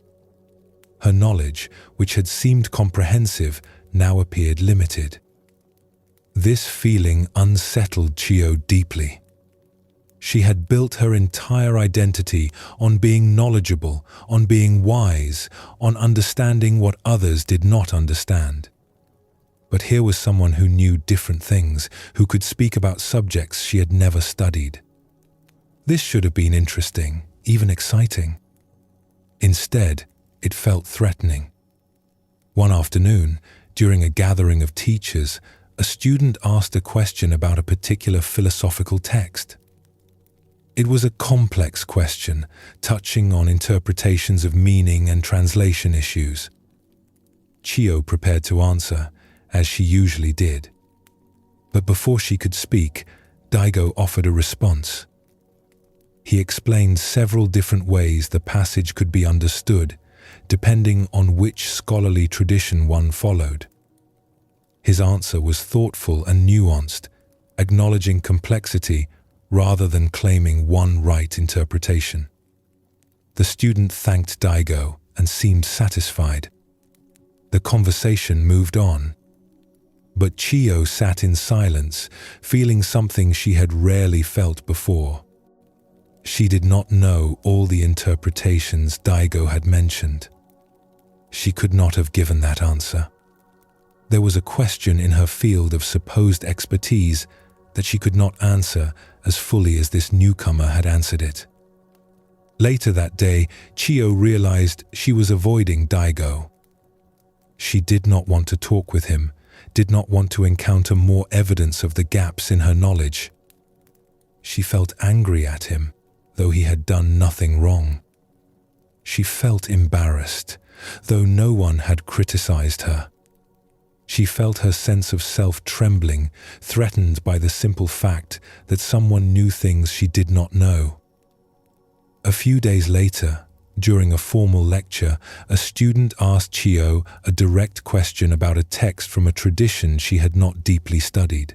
Her knowledge, which had seemed comprehensive, now appeared limited. This feeling unsettled Chio deeply. She had built her entire identity on being knowledgeable, on being wise, on understanding what others did not understand. But here was someone who knew different things, who could speak about subjects she had never studied. This should have been interesting, even exciting. Instead, it felt threatening. One afternoon, during a gathering of teachers, a student asked a question about a particular philosophical text. It was a complex question, touching on interpretations of meaning and translation issues. Chio prepared to answer, as she usually did. But before she could speak, Daigo offered a response. He explained several different ways the passage could be understood, depending on which scholarly tradition one followed. His answer was thoughtful and nuanced, acknowledging complexity rather than claiming one right interpretation. The student thanked Daigo and seemed satisfied. The conversation moved on. But Chio sat in silence, feeling something she had rarely felt before. She did not know all the interpretations Daigo had mentioned. She could not have given that answer. There was a question in her field of supposed expertise that she could not answer as fully as this newcomer had answered it. Later that day, Chio realized she was avoiding Daigo. She did not want to talk with him, did not want to encounter more evidence of the gaps in her knowledge. She felt angry at him, though he had done nothing wrong. She felt embarrassed, though no one had criticized her. She felt her sense of self trembling, threatened by the simple fact that someone knew things she did not know. A few days later, during a formal lecture, a student asked Chio a direct question about a text from a tradition she had not deeply studied.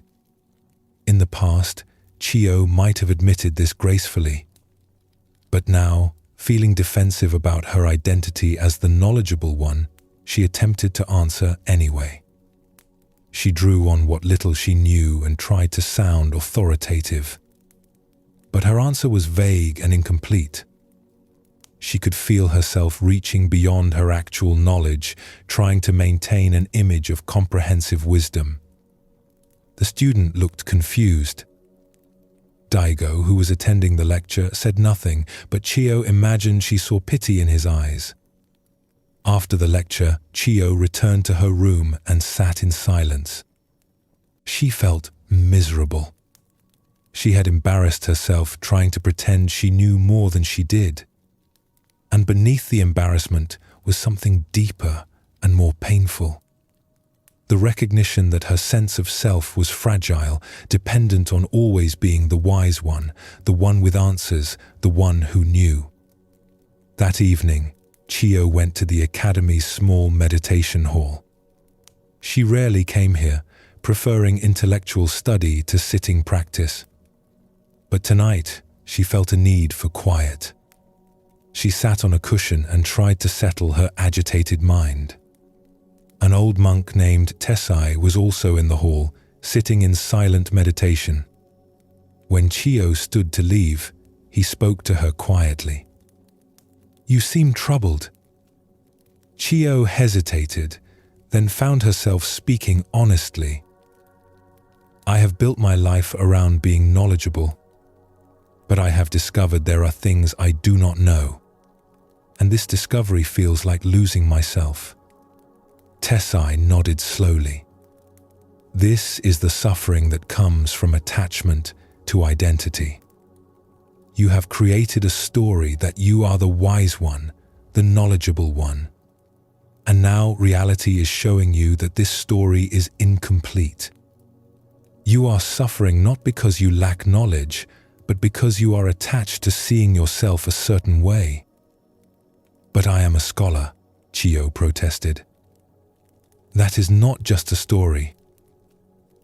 In the past, Chio might have admitted this gracefully. But now, feeling defensive about her identity as the knowledgeable one, she attempted to answer anyway. She drew on what little she knew and tried to sound authoritative. But her answer was vague and incomplete. She could feel herself reaching beyond her actual knowledge, trying to maintain an image of comprehensive wisdom. The student looked confused. Daigo, who was attending the lecture, said nothing, but Chio imagined she saw pity in his eyes. After the lecture, Chio returned to her room and sat in silence. She felt miserable. She had embarrassed herself trying to pretend she knew more than she did. And beneath the embarrassment was something deeper and more painful. The recognition that her sense of self was fragile, dependent on always being the wise one, the one with answers, the one who knew. That evening, Chio went to the academy's small meditation hall. She rarely came here, preferring intellectual study to sitting practice. But tonight, she felt a need for quiet. She sat on a cushion and tried to settle her agitated mind. An old monk named Tesai was also in the hall, sitting in silent meditation. When Chiyo stood to leave, he spoke to her quietly. "You seem troubled." Chiyo hesitated, then found herself speaking honestly. "I have built my life around being knowledgeable, but I have discovered there are things I do not know, and this discovery feels like losing myself." Tesai nodded slowly. This is the suffering that comes from attachment to identity. You have created a story that you are the wise one, the knowledgeable one. And now reality is showing you that this story is incomplete. You are suffering not because you lack knowledge, but because you are attached to seeing yourself a certain way. "But I am a scholar," Chiyo protested. "That is not just a story.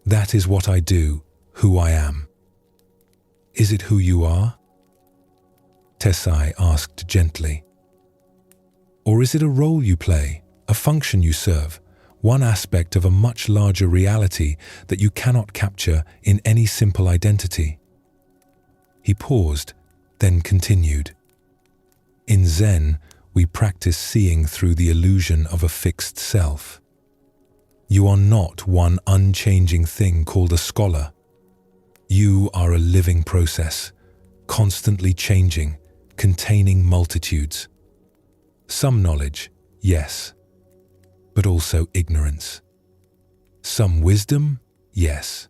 That is what I do, who I am." "Is it who you are?" Tesai asked gently. "Or is it a role you play, a function you serve, one aspect of a much larger reality that you cannot capture in any simple identity?" He paused, then continued. "In Zen, we practice seeing through the illusion of a fixed self. You are not one unchanging thing called a scholar. You are a living process, constantly changing, containing multitudes. Some knowledge, yes, but also ignorance. Some wisdom, yes,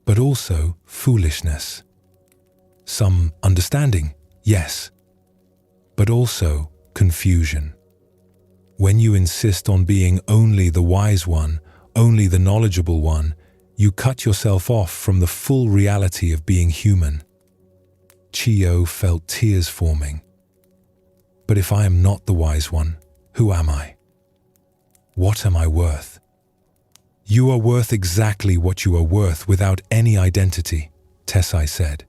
but also foolishness. Some understanding, yes, but also confusion. When you insist on being only the wise one, only the knowledgeable one, you cut yourself off from the full reality of being human." Chiyo felt tears forming. "But if I am not the wise one, who am I? What am I worth?" "You are worth exactly what you are worth without any identity," Tesai said.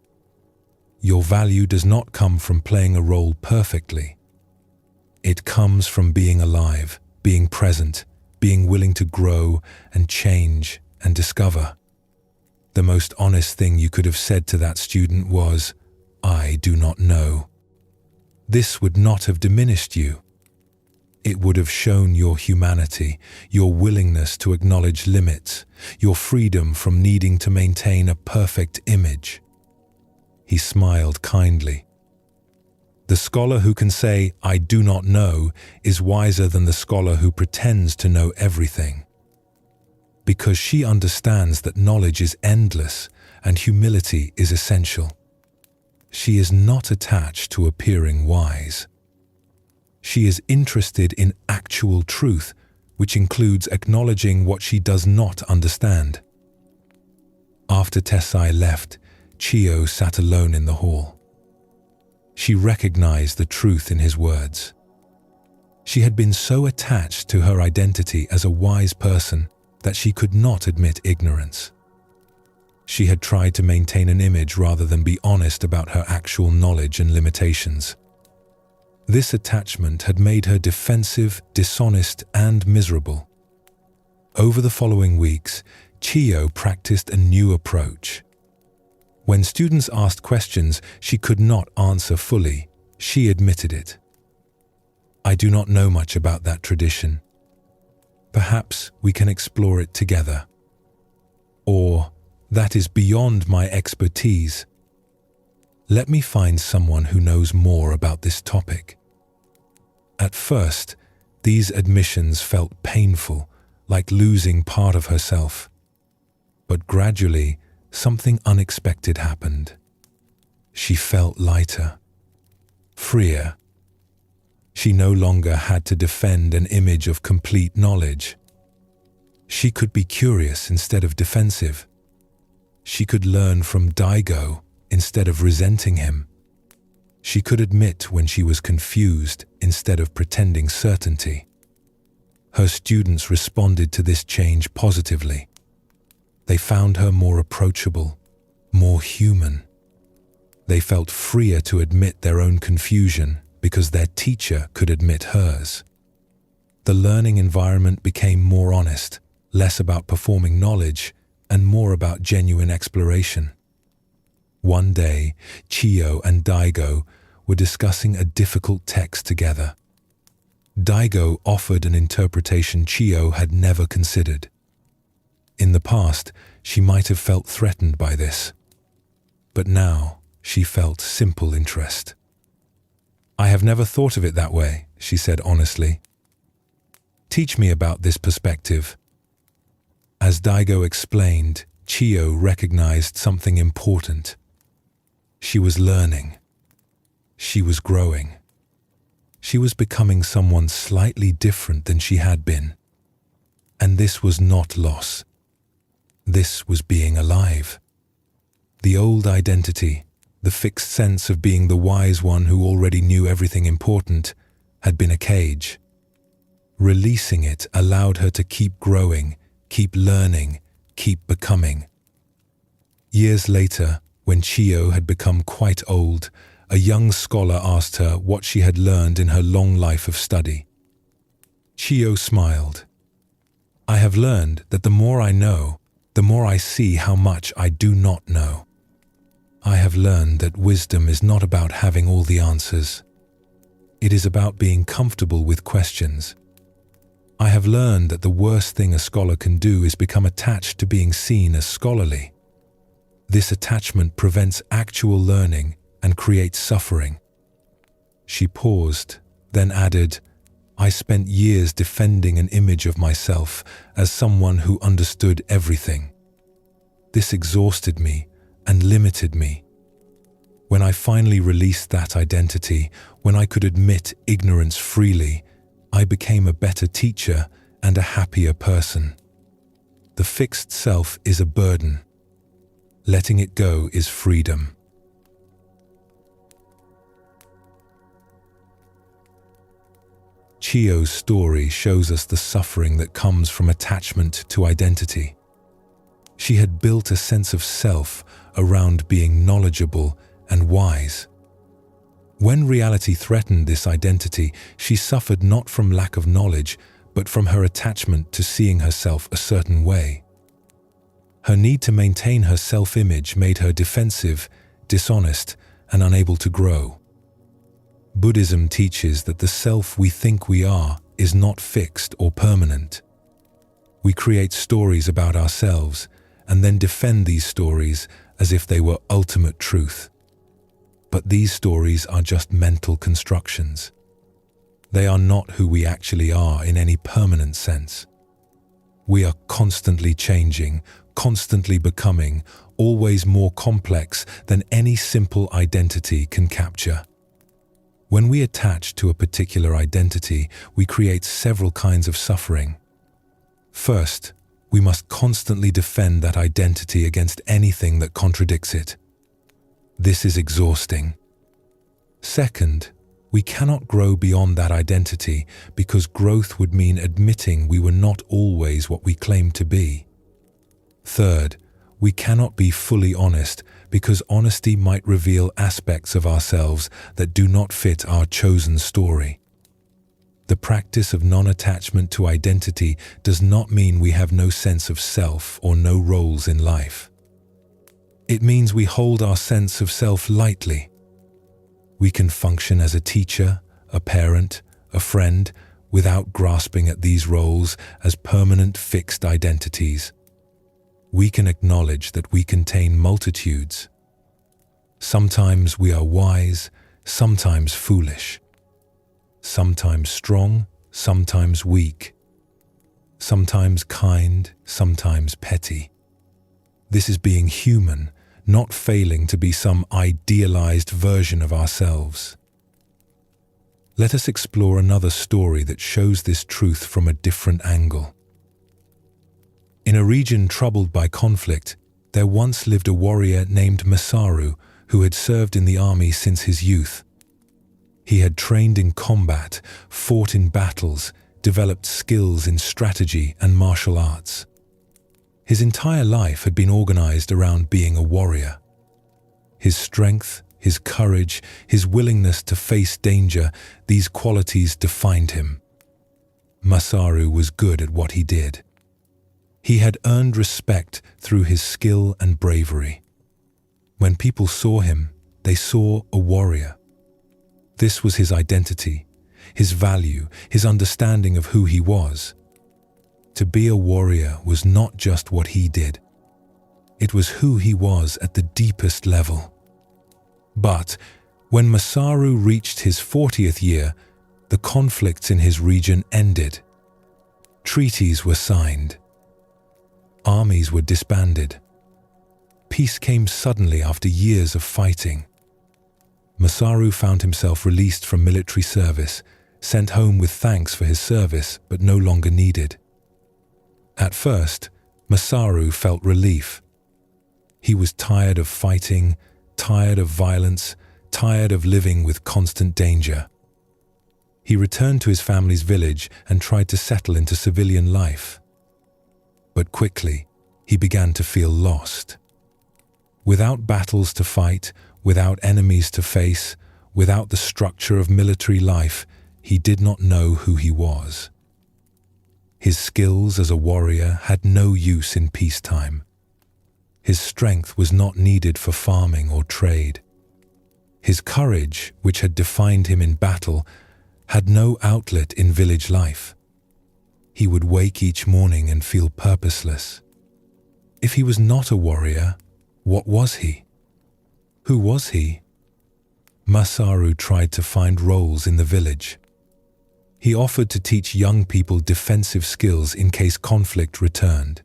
"Your value does not come from playing a role perfectly. It comes from being alive, being present, being willing to grow and change and discover." The most honest thing you could have said to that student was, "I do not know." This would not have diminished you. It would have shown your humanity, your willingness to acknowledge limits, your freedom from needing to maintain a perfect image. He smiled kindly. The scholar who can say, "I do not know," is wiser than the scholar who pretends to know everything. Because she understands that knowledge is endless and humility is essential. She is not attached to appearing wise. She is interested in actual truth, which includes acknowledging what she does not understand. After Tesai left, Chiyo sat alone in the hall. She recognized the truth in his words. She had been so attached to her identity as a wise person that she could not admit ignorance. She had tried to maintain an image rather than be honest about her actual knowledge and limitations. This attachment had made her defensive, dishonest, and miserable. Over the following weeks, Chiyo practiced a new approach. When students asked questions she could not answer fully, she admitted it. "I do not know much about that tradition. Perhaps we can explore it together." Or, "That is beyond my expertise. Let me find someone who knows more about this topic." At first, these admissions felt painful, like losing part of herself. But gradually, something unexpected happened. She felt lighter, freer. She no longer had to defend an image of complete knowledge. She could be curious instead of defensive. She could learn from Daigo instead of resenting him. She could admit when she was confused instead of pretending certainty. Her students responded to this change positively. They found her more approachable, more human. They felt freer to admit their own confusion because their teacher could admit hers. The learning environment became more honest, less about performing knowledge and more about genuine exploration. One day, Chiyo and Daigo were discussing a difficult text together. Daigo offered an interpretation Chiyo had never considered. In the past, she might have felt threatened by this, but now she felt simple interest. "I have never thought of it that way," she said honestly. "Teach me about this perspective." As Daigo explained, Chiyo recognized something important. She was learning. She was growing. She was becoming someone slightly different than she had been. And this was not loss. This was being alive. The old identity, the fixed sense of being the wise one who already knew everything important, had been a cage. Releasing it allowed her to keep growing, keep learning, keep becoming. Years later, when Chiyo had become quite old, a young scholar asked her what she had learned in her long life of study. Chiyo smiled. "I have learned that the more I know, the more I see how much I do not know. I have learned that wisdom is not about having all the answers. It is about being comfortable with questions. I have learned that the worst thing a scholar can do is become attached to being seen as scholarly. This attachment prevents actual learning and creates suffering." She paused, then added, "I spent years defending an image of myself as someone who understood everything. This exhausted me and limited me. When I finally released that identity, when I could admit ignorance freely, I became a better teacher and a happier person. The fixed self is a burden. Letting it go is freedom." Chiyo's story shows us the suffering that comes from attachment to identity. She had built a sense of self around being knowledgeable and wise. When reality threatened this identity, she suffered not from lack of knowledge, but from her attachment to seeing herself a certain way. Her need to maintain her self-image made her defensive, dishonest, and unable to grow. Buddhism teaches that the self we think we are is not fixed or permanent. We create stories about ourselves and then defend these stories as if they were ultimate truth. But these stories are just mental constructions. They are not who we actually are in any permanent sense. We are constantly changing, constantly becoming, always more complex than any simple identity can capture. When we attach to a particular identity, we create several kinds of suffering. First, we must constantly defend that identity against anything that contradicts it. This is exhausting. Second, we cannot grow beyond that identity because growth would mean admitting we were not always what we claimed to be. Third, we cannot be fully honest because honesty might reveal aspects of ourselves that do not fit our chosen story. The practice of non-attachment to identity does not mean we have no sense of self or no roles in life. It means we hold our sense of self lightly. We can function as a teacher, a parent, a friend, without grasping at these roles as permanent fixed identities. We can acknowledge that we contain multitudes. Sometimes we are wise, sometimes foolish. Sometimes strong, sometimes weak. Sometimes kind, sometimes petty. This is being human, not failing to be some idealized version of ourselves. Let us explore another story that shows this truth from a different angle. In a region troubled by conflict, there once lived a warrior named Masaru who had served in the army since his youth. He had trained in combat, fought in battles, developed skills in strategy and martial arts. His entire life had been organized around being a warrior. His strength, his courage, his willingness to face danger, these qualities defined him. Masaru was good at what he did. He had earned respect through his skill and bravery. When people saw him, they saw a warrior. This was his identity, his value, his understanding of who he was. To be a warrior was not just what he did. It was who he was at the deepest level. But when Masaru reached his 40th year, the conflicts in his region ended. Treaties were signed. Armies were disbanded. Peace came suddenly after years of fighting. Masaru found himself released from military service, sent home with thanks for his service, but no longer needed. At first, Masaru felt relief. He was tired of fighting, tired of violence, tired of living with constant danger. He returned to his family's village and tried to settle into civilian life. But quickly, he began to feel lost. Without battles to fight, without enemies to face, without the structure of military life, he did not know who he was. His skills as a warrior had no use in peacetime. His strength was not needed for farming or trade. His courage, which had defined him in battle, had no outlet in village life. He would wake each morning and feel purposeless. If he was not a warrior, what was he? Who was he? Masaru tried to find roles in the village. He offered to teach young people defensive skills in case conflict returned.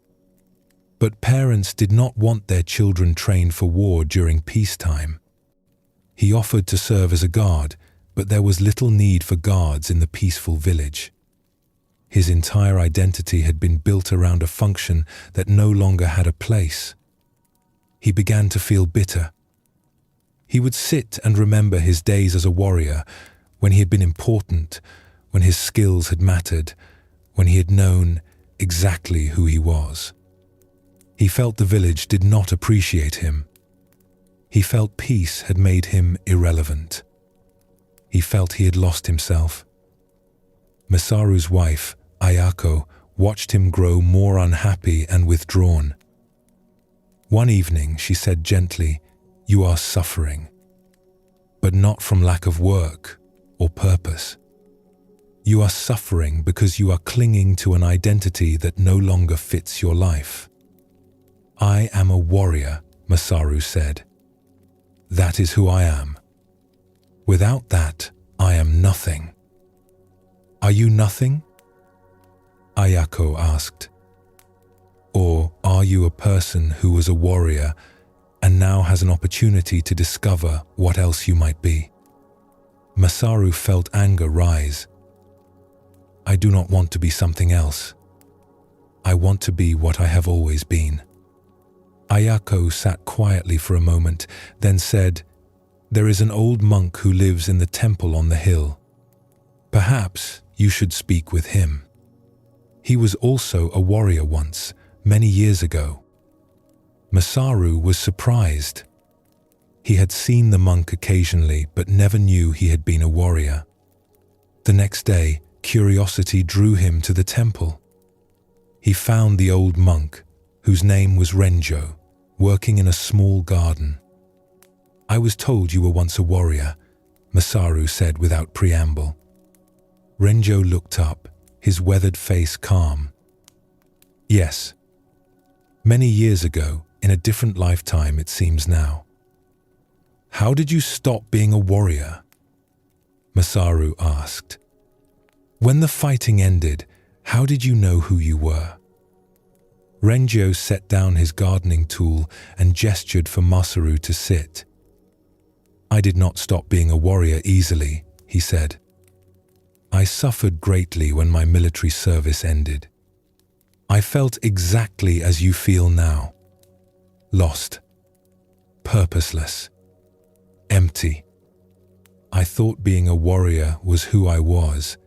But parents did not want their children trained for war during peacetime. He offered to serve as a guard, but there was little need for guards in the peaceful village. His entire identity had been built around a function that no longer had a place. He began to feel bitter. He would sit and remember his days as a warrior, when he had been important, when his skills had mattered, when he had known exactly who he was. He felt the village did not appreciate him. He felt peace had made him irrelevant. He felt he had lost himself. Masaru's wife, Ayako, watched him grow more unhappy and withdrawn. One evening, she said gently, "You are suffering, but not from lack of work or purpose. You are suffering because you are clinging to an identity that no longer fits your life." "I am a warrior," Masaru said. "That is who I am. Without that, I am nothing." "Are you nothing?" Ayako asked. "Or are you a person who was a warrior and now has an opportunity to discover what else you might be?" Masaru felt anger rise. "I do not want to be something else. I want to be what I have always been." Ayako sat quietly for a moment, then said, "There is an old monk who lives in the temple on the hill. Perhaps you should speak with him. He was also a warrior once, many years ago." Masaru was surprised. He had seen the monk occasionally, but never knew he had been a warrior. The next day, curiosity drew him to the temple. He found the old monk, whose name was Renjo, working in a small garden. "I was told you were once a warrior," Masaru said without preamble. Renjo looked up, his weathered face calm. "Yes. Many years ago, in a different lifetime it seems now." "How did you stop being a warrior?" Masaru asked. "When the fighting ended, how did you know who you were?" Renjo set down his gardening tool and gestured for Masaru to sit. "I did not stop being a warrior easily," he said. "I suffered greatly when my military service ended. I felt exactly as you feel now. Lost. Purposeless. Empty. I thought being a warrior was who I was,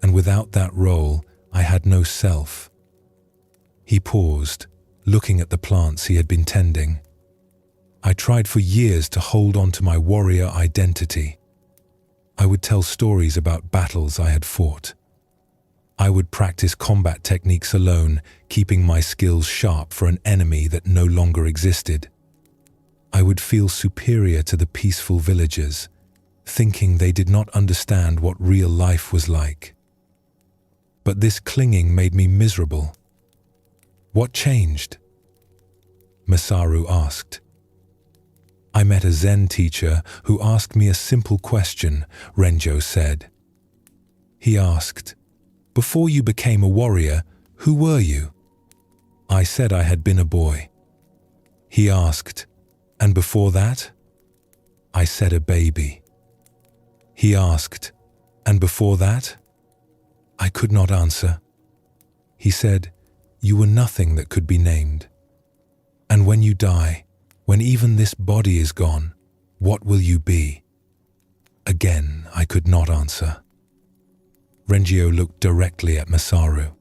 and without that role, I had no self." He paused, looking at the plants he had been tending. "I tried for years to hold on to my warrior identity. I would tell stories about battles I had fought. I would practice combat techniques alone, keeping my skills sharp for an enemy that no longer existed. I would feel superior to the peaceful villagers, thinking they did not understand what real life was like. But this clinging made me miserable. What changed? Masaru asked. I met a Zen teacher who asked me a simple question, Renjo said. He asked, "Before you became a warrior, who were you?" I said I had been a boy. He asked, "And before that?" I said a baby. He asked, "And before that?" I could not answer. He said, "You were nothing that could be named. And when you die, when even this body is gone, what will you be?" Again, I could not answer. Renjio looked directly at Masaru.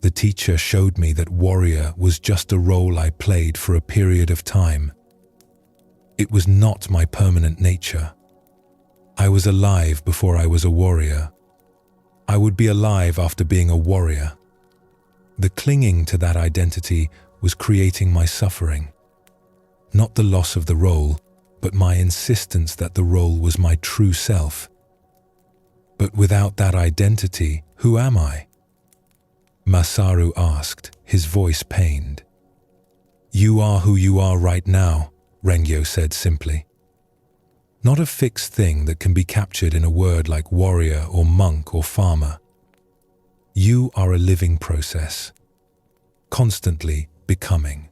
The teacher showed me that warrior was just a role I played for a period of time. It was not my permanent nature. I was alive before I was a warrior. I would be alive after being a warrior. The clinging to that identity was creating my suffering. Not the loss of the role, but my insistence that the role was my true self. But without that identity, who am I? Masaru asked, his voice pained. You are who you are right now, Rengyo said simply. Not a fixed thing that can be captured in a word like warrior or monk or farmer. You are a living process, constantly becoming.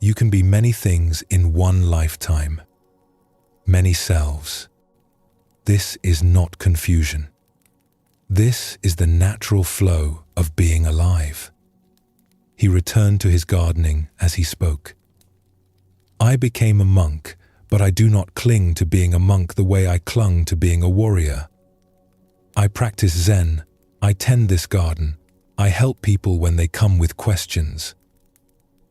You can be many things in one lifetime, many selves. This is not confusion. This is the natural flow of being alive. He returned to his gardening as he spoke. I became a monk, but I do not cling to being a monk the way I clung to being a warrior. I practice Zen. I tend this garden. I help people when they come with questions.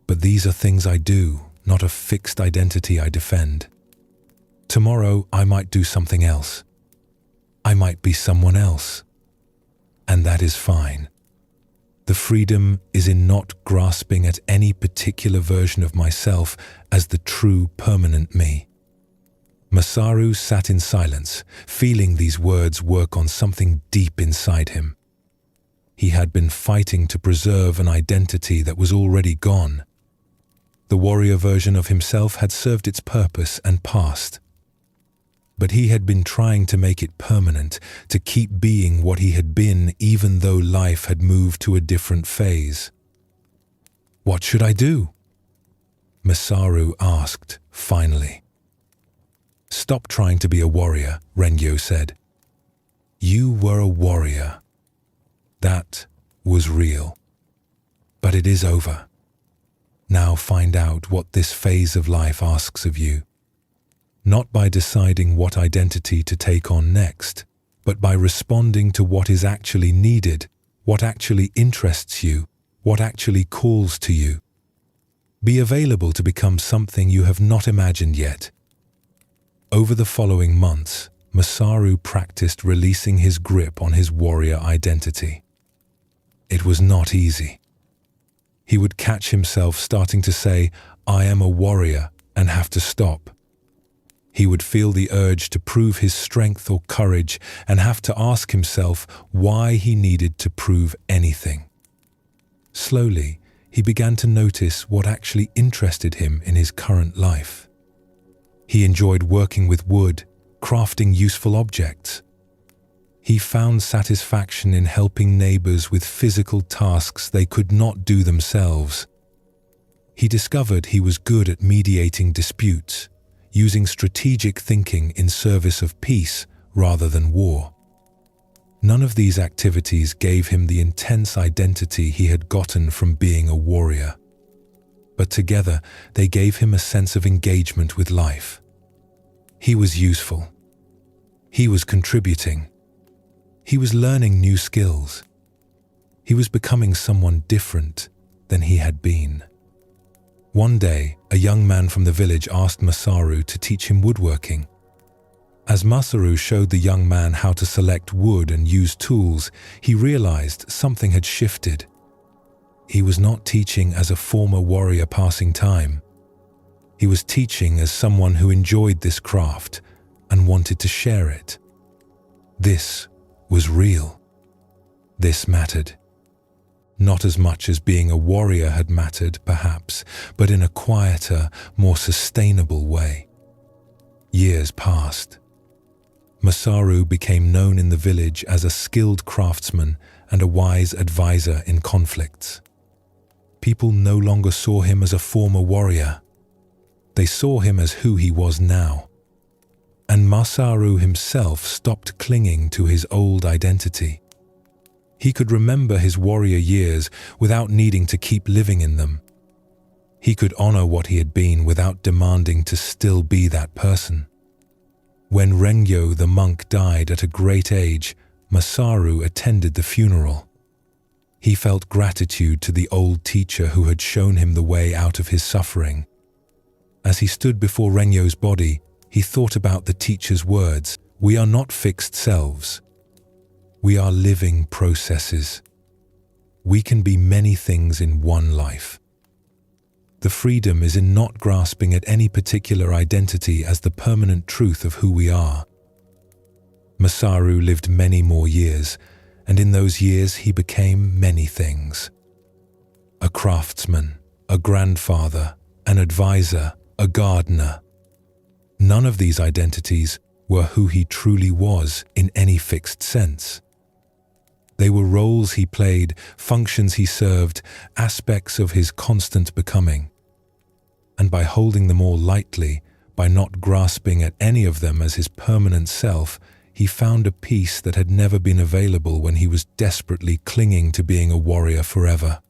But these are things I do, not a fixed identity I defend. Tomorrow I might do something else. I might be someone else. And that is fine. The freedom is in not grasping at any particular version of myself as the true permanent me. Masaru sat in silence, feeling these words work on something deep inside him. He had been fighting to preserve an identity that was already gone. The warrior version of himself had served its purpose and passed. But he had been trying to make it permanent, to keep being what he had been even though life had moved to a different phase. What should I do? Masaru asked, finally. Stop trying to be a warrior, Rengyo said. You were a warrior. That was real. But it is over. Now find out what this phase of life asks of you. Not by deciding what identity to take on next, but by responding to what is actually needed, what actually interests you, what actually calls to you. Be available to become something you have not imagined yet. Over the following months, Masaru practiced releasing his grip on his warrior identity. It was not easy. He would catch himself starting to say, I am a warrior, and have to stop. He would feel the urge to prove his strength or courage and have to ask himself why he needed to prove anything. Slowly, he began to notice what actually interested him in his current life. He enjoyed working with wood, crafting useful objects. He found satisfaction in helping neighbors with physical tasks they could not do themselves. He discovered he was good at mediating disputes, using strategic thinking in service of peace rather than war. None of these activities gave him the intense identity he had gotten from being a warrior. But together, they gave him a sense of engagement with life. He was useful. He was contributing. He was learning new skills. He was becoming someone different than he had been. One day, a young man from the village asked Masaru to teach him woodworking. As Masaru showed the young man how to select wood and use tools, he realized something had shifted. He was not teaching as a former warrior passing time. He was teaching as someone who enjoyed this craft and wanted to share it. This was real. This mattered. Not as much as being a warrior had mattered, perhaps, but in a quieter, more sustainable way. Years passed. Masaru became known in the village as a skilled craftsman and a wise advisor in conflicts. People no longer saw him as a former warrior. They saw him as who he was now. And Masaru himself stopped clinging to his old identity. He could remember his warrior years without needing to keep living in them. He could honor what he had been without demanding to still be that person. When Rengyo the monk died at a great age, Masaru attended the funeral. He felt gratitude to the old teacher who had shown him the way out of his suffering. As he stood before Rengyo's body, he thought about the teacher's words, "We are not fixed selves. We are living processes. We can be many things in one life." The freedom is in not grasping at any particular identity as the permanent truth of who we are. Masaru lived many more years, and in those years he became many things. A craftsman, a grandfather, an advisor, a gardener. None of these identities were who he truly was in any fixed sense. They were roles he played, functions he served, aspects of his constant becoming. And by holding them all lightly, by not grasping at any of them as his permanent self, he found a peace that had never been available when he was desperately clinging to being a warrior forever.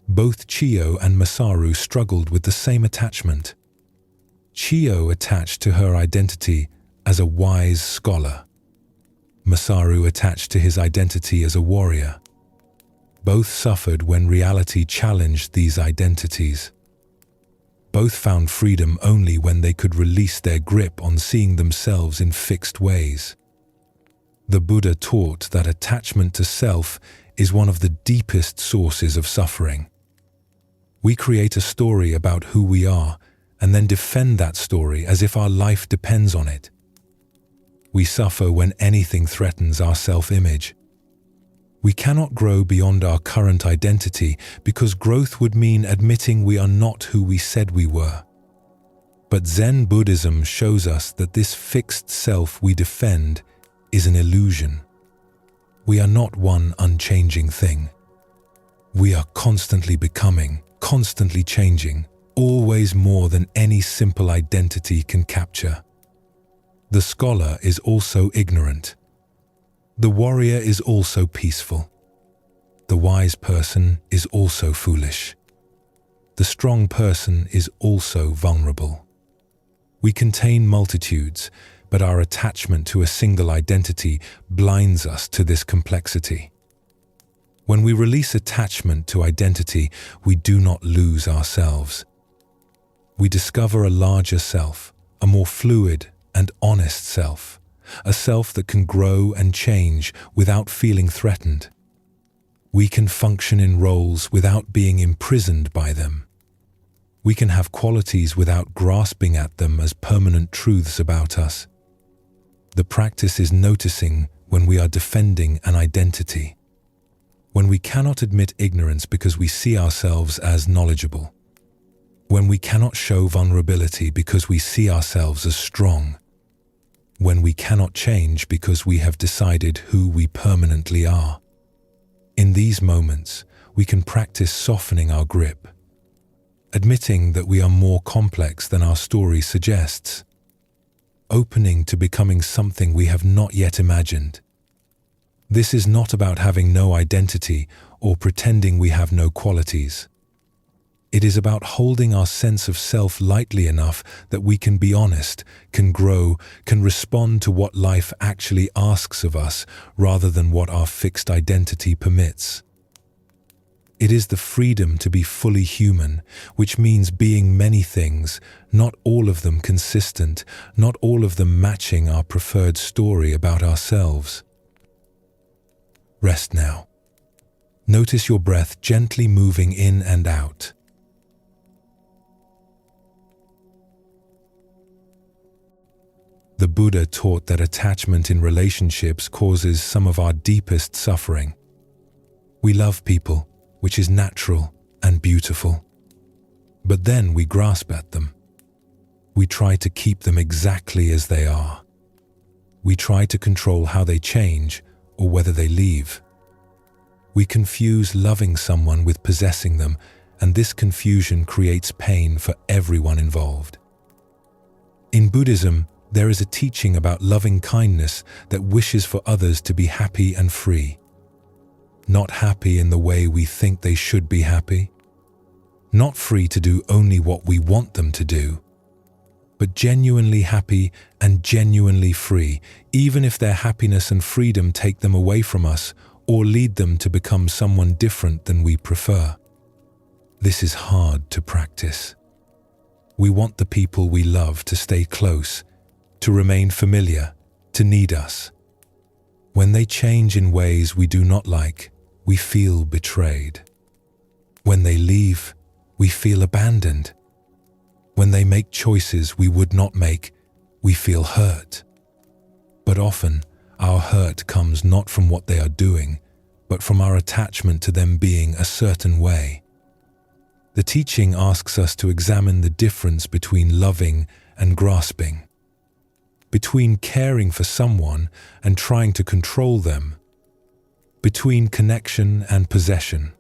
Both Chiyo and Masaru struggled with the same attachment. Chiyo attached to her identity as a wise scholar. Masaru attached to his identity as a warrior. Both suffered when reality challenged these identities. Both found freedom only when they could release their grip on seeing themselves in fixed ways. The Buddha taught that attachment to self is one of the deepest sources of suffering. We create a story about who we are and then defend that story as if our life depends on it. We suffer when anything threatens our self-image. We cannot grow beyond our current identity because growth would mean admitting we are not who we said we were. But Zen Buddhism shows us that this fixed self we defend is an illusion. We are not one unchanging thing. We are constantly becoming, constantly changing, always more than any simple identity can capture. The scholar is also ignorant. The warrior is also peaceful. The wise person is also foolish. The strong person is also vulnerable. We contain multitudes, but our attachment to a single identity blinds us to this complexity. When we release attachment to identity, we do not lose ourselves. We discover a larger self, a more fluid and honest self, a self that can grow and change without feeling threatened. We can function in roles without being imprisoned by them. We can have qualities without grasping at them as permanent truths about us. The practice is noticing when we are defending an identity, when we cannot admit ignorance because we see ourselves as knowledgeable, when we cannot show vulnerability because we see ourselves as strong, when we cannot change because we have decided who we permanently are. In these moments, we can practice softening our grip, admitting that we are more complex than our story suggests, opening to becoming something we have not yet imagined. This is not about having no identity or pretending we have no qualities. It is about holding our sense of self lightly enough that we can be honest, can grow, can respond to what life actually asks of us rather than what our fixed identity permits. It is the freedom to be fully human, which means being many things, not all of them consistent, not all of them matching our preferred story about ourselves. Rest now. Notice your breath gently moving in and out. The Buddha taught that attachment in relationships causes some of our deepest suffering. We love people, which is natural and beautiful. But then we grasp at them. We try to keep them exactly as they are. We try to control how they change or whether they leave. We confuse loving someone with possessing them, and this confusion creates pain for everyone involved. In Buddhism, there is a teaching about loving kindness that wishes for others to be happy and free. Not happy in the way we think they should be happy. Not free to do only what we want them to do, but genuinely happy and genuinely free, even if their happiness and freedom take them away from us or lead them to become someone different than we prefer. This is hard to practice. We want the people we love to stay close, to remain familiar, to need us. When they change in ways we do not like, we feel betrayed. When they leave, we feel abandoned. When they make choices we would not make, we feel hurt. But often, our hurt comes not from what they are doing, but from our attachment to them being a certain way. The teaching asks us to examine the difference between loving and grasping, between caring for someone and trying to control them, between connection and possession.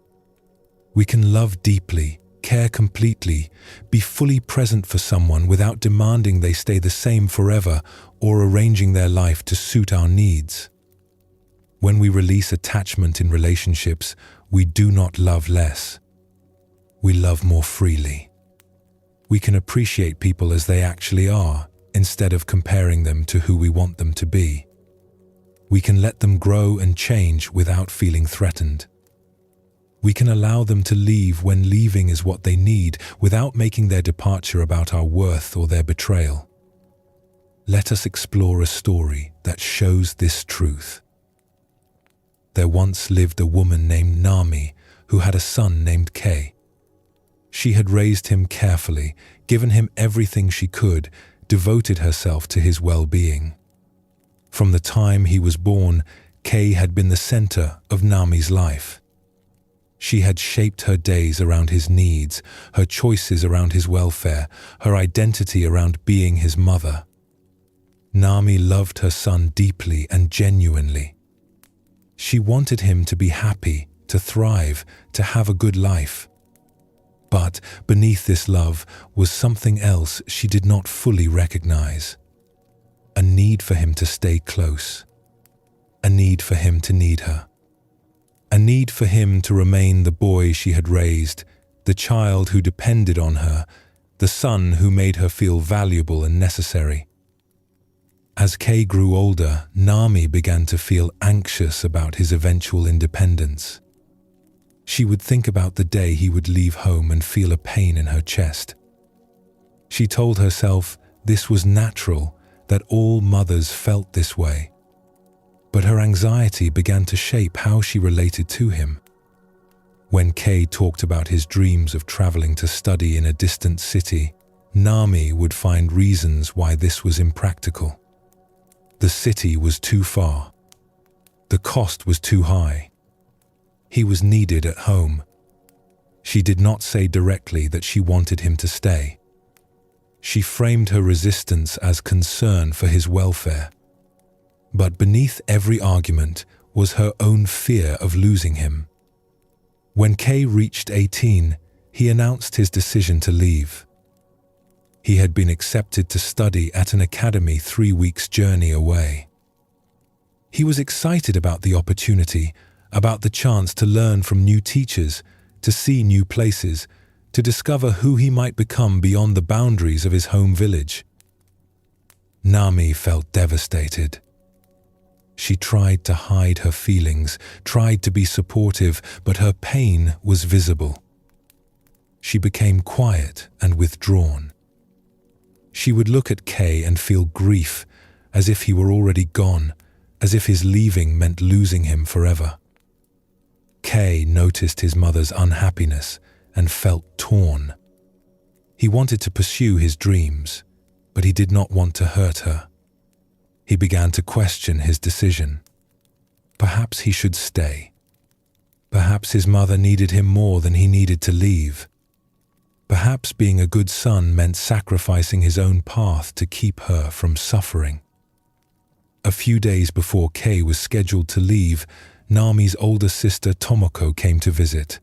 We can love deeply, care completely, be fully present for someone without demanding they stay the same forever or arranging their life to suit our needs. When we release attachment in relationships, we do not love less. We love more freely. We can appreciate people as they actually are, instead of comparing them to who we want them to be. We can let them grow and change without feeling threatened. We can allow them to leave when leaving is what they need, without making their departure about our worth or their betrayal. Let us explore a story that shows this truth. There once lived a woman named Nami who had a son named Kei. She had raised him carefully, given him everything she could, devoted herself to his well-being. From the time he was born, Kei had been the center of Nami's life. She had shaped her days around his needs, her choices around his welfare, her identity around being his mother. Nami loved her son deeply and genuinely. She wanted him to be happy, to thrive, to have a good life. But beneath this love was something else she did not fully recognize. A need for him to stay close. A need for him to need her. A need for him to remain the boy she had raised, the child who depended on her, the son who made her feel valuable and necessary. As Kei grew older, Nami began to feel anxious about his eventual independence. She would think about the day he would leave home and feel a pain in her chest. She told herself this was natural, that all mothers felt this way. But her anxiety began to shape how she related to him. When Kei talked about his dreams of traveling to study in a distant city, Nami would find reasons why this was impractical. The city was too far. The cost was too high. He was needed at home. She did not say directly that she wanted him to stay. She framed her resistance as concern for his welfare. But beneath every argument was her own fear of losing him. When Kei reached 18, he announced his decision to leave. He had been accepted to study at an academy 3 weeks' journey away. He was excited about the opportunity, about the chance to learn from new teachers, to see new places, to discover who he might become beyond the boundaries of his home village. Nami felt devastated. She She tried to hide her feelings, tried to be supportive, but her pain was visible. She became quiet and withdrawn. She would look at Kay and feel grief, as if he were already gone, as if his leaving meant losing him forever. Kay noticed his mother's unhappiness and felt torn. He wanted to pursue his dreams, but he did not want to hurt her. He began to question his decision. Perhaps he should stay. Perhaps his mother needed him more than he needed to leave. Perhaps being a good son meant sacrificing his own path to keep her from suffering. A few days before Kay was scheduled to leave, Nami's older sister Tomoko came to visit.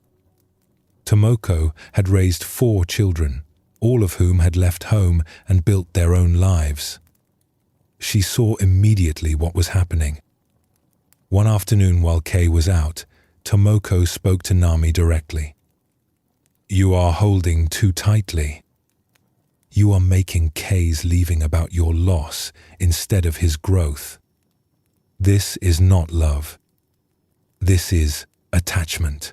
Tomoko had raised 4 children, all of whom had left home and built their own lives. She saw immediately what was happening. One afternoon while Kay was out, Tomoko spoke to Nami directly. "You are holding too tightly. You are making Kay's leaving about your loss instead of his growth. This is not love. This is attachment."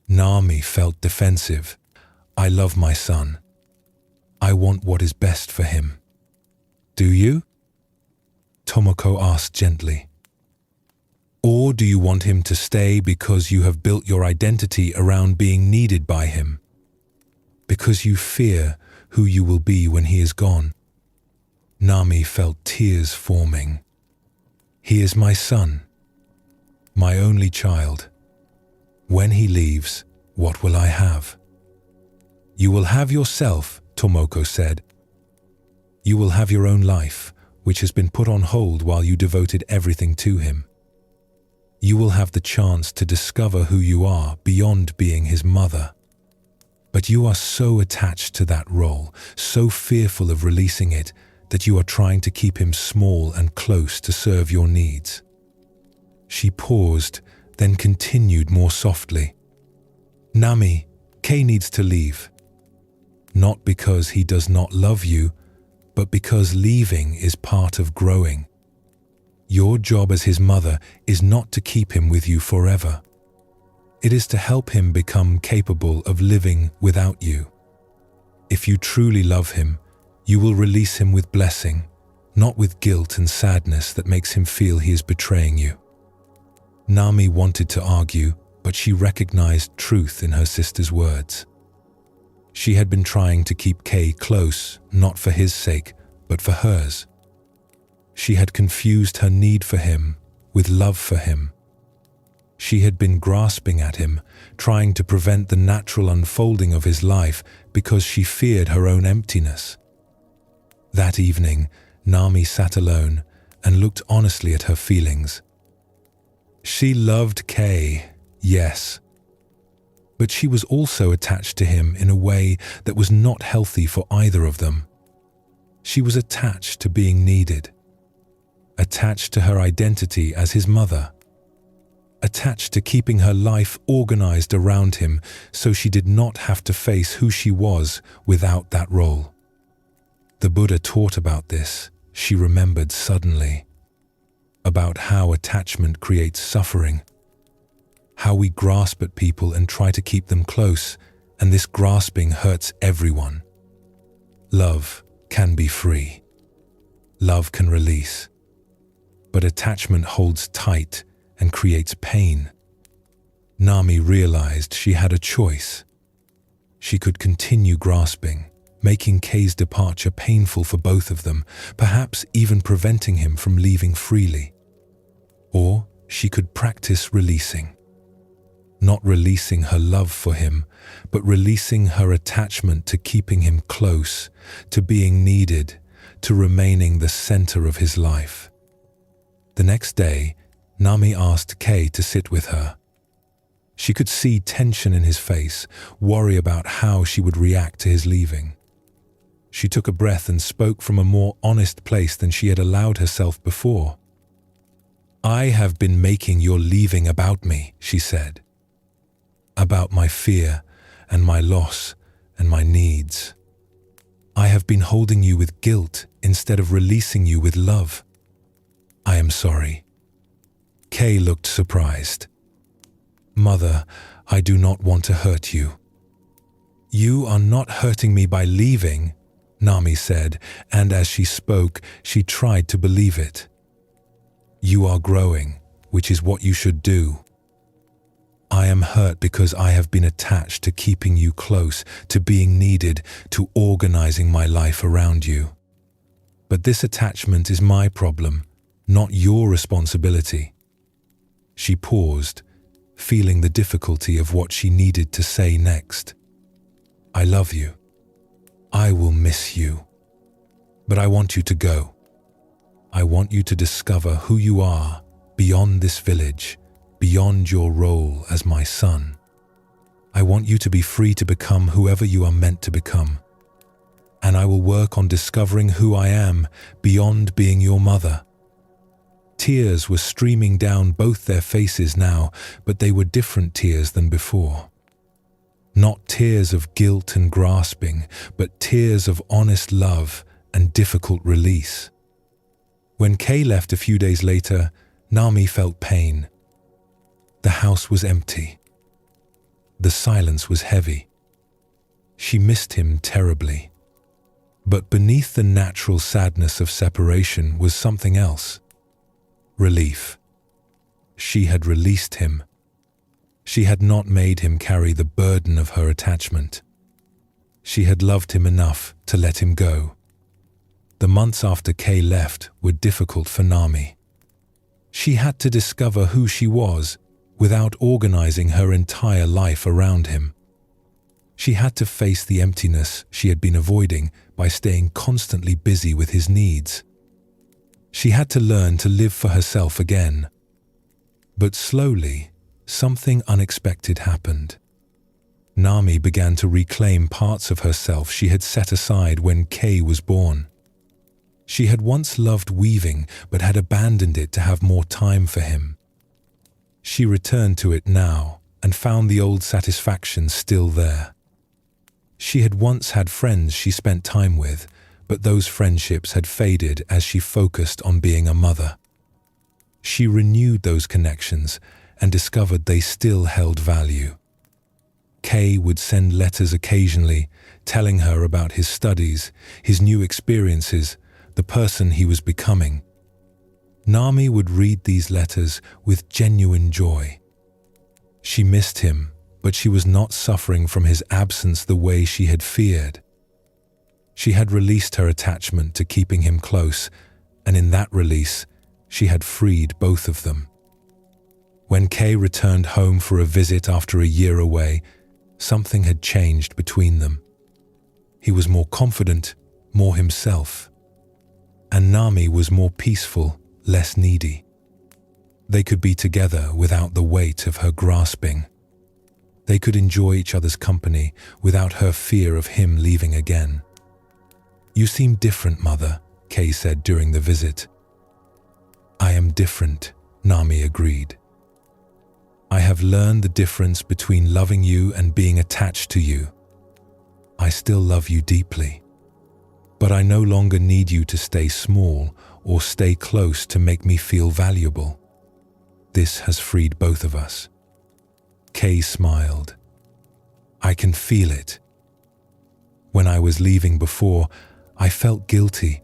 Nami felt defensive. "I love my son. I want what is best for him." "Do you?" Tomoko asked gently. "Or do you want him to stay because you have built your identity around being needed by him? Because you fear who you will be when he is gone?" Nami felt tears forming. "He is my son, my only child. When he leaves, what will I have?" "You will have yourself," Tomoko said. "You will have your own life, which has been put on hold while you devoted everything to him. You will have the chance to discover who you are beyond being his mother. But you are so attached to that role, so fearful of releasing it, that you are trying to keep him small and close to serve your needs." She paused, then continued more softly. "Nami, Kay needs to leave. Not because he does not love you, but because leaving is part of growing. Your job as his mother is not to keep him with you forever. It is to help him become capable of living without you. If you truly love him, you will release him with blessing, not with guilt and sadness that makes him feel he is betraying you." Nami wanted to argue, but she recognized truth in her sister's words. She had been trying to keep Kay close, not for his sake, but for hers. She had confused her need for him with love for him. She had been grasping at him, trying to prevent the natural unfolding of his life because she feared her own emptiness. That evening, Nami sat alone and looked honestly at her feelings. She loved Kay, yes, but she was also attached to him in a way that was not healthy for either of them. She was attached to being needed, attached to her identity as his mother, attached to keeping her life organized around him so she did not have to face who she was without that role. The Buddha taught about this, she remembered suddenly, about how attachment creates suffering, how we grasp at people and try to keep them close, and this grasping hurts everyone. Love can be free. Love can release. But attachment holds tight and creates pain. Nami realized she had a choice. She could continue grasping, making Kay's departure painful for both of them, perhaps even preventing him from leaving freely. Or she could practice releasing. Not releasing her love for him, but releasing her attachment to keeping him close, to being needed, to remaining the center of his life. The next day, Nami asked Kay to sit with her. She could see tension in his face, worry about how she would react to his leaving. She took a breath and spoke from a more honest place than she had allowed herself before. "I have been making your leaving about me," she said. "About my fear and my loss and my needs. I have been holding you with guilt instead of releasing you with love. I am sorry. Kay looked surprised. "Mother, I do not want to hurt you." "You are not hurting me by leaving," Nami said, and as she spoke, she tried to believe it. "You are growing, which is what you should do. I am hurt because I have been attached to keeping you close, to being needed, to organizing my life around you. But this attachment is my problem, not your responsibility." She paused, feeling the difficulty of what she needed to say next. "I love you. I will miss you. But I want you to go. I want you to discover who you are beyond this village, beyond your role as my son. I want you to be free to become whoever you are meant to become. And I will work on discovering who I am beyond being your mother." Tears were streaming down both their faces now, but they were different tears than before. Not tears of guilt and grasping, but tears of honest love and difficult release. When Kay left a few days later, Nami felt pain. The house was empty. The silence was heavy. She missed him terribly. But beneath the natural sadness of separation was something else. Relief. She had released him. She had not made him carry the burden of her attachment. She had loved him enough to let him go. The months after Kay left were difficult for Nami. She had to discover who she was without organizing her entire life around him. She had to face the emptiness she had been avoiding by staying constantly busy with his needs. She had to learn to live for herself again. But slowly, something unexpected happened. Nami began to reclaim parts of herself she had set aside when Kay was born. She had once loved weaving, but had abandoned it to have more time for him. She returned to it now and found the old satisfaction still there. She had once had friends she spent time with, but those friendships had faded as she focused on being a mother. She renewed those connections and discovered they still held value. Kay would send letters occasionally, telling her about his studies, his new experiences, the person he was becoming. Nami would read these letters with genuine joy. She missed him, but she was not suffering from his absence the way she had feared. She had released her attachment to keeping him close, and in that release, she had freed both of them. When Kay returned home for a visit after a year away, something had changed between them. He was more confident, more himself. And Nami was more peaceful, less needy. They could be together without the weight of her grasping. They could enjoy each other's company without her fear of him leaving again. "You seem different, Mother," Kay said during the visit. "I am different," Nami agreed. "I have learned the difference between loving you and being attached to you. I still love you deeply. But I no longer need you to stay small or stay close to make me feel valuable. This has freed both of us." Kay smiled. "I can feel it. When I was leaving before, I felt guilty,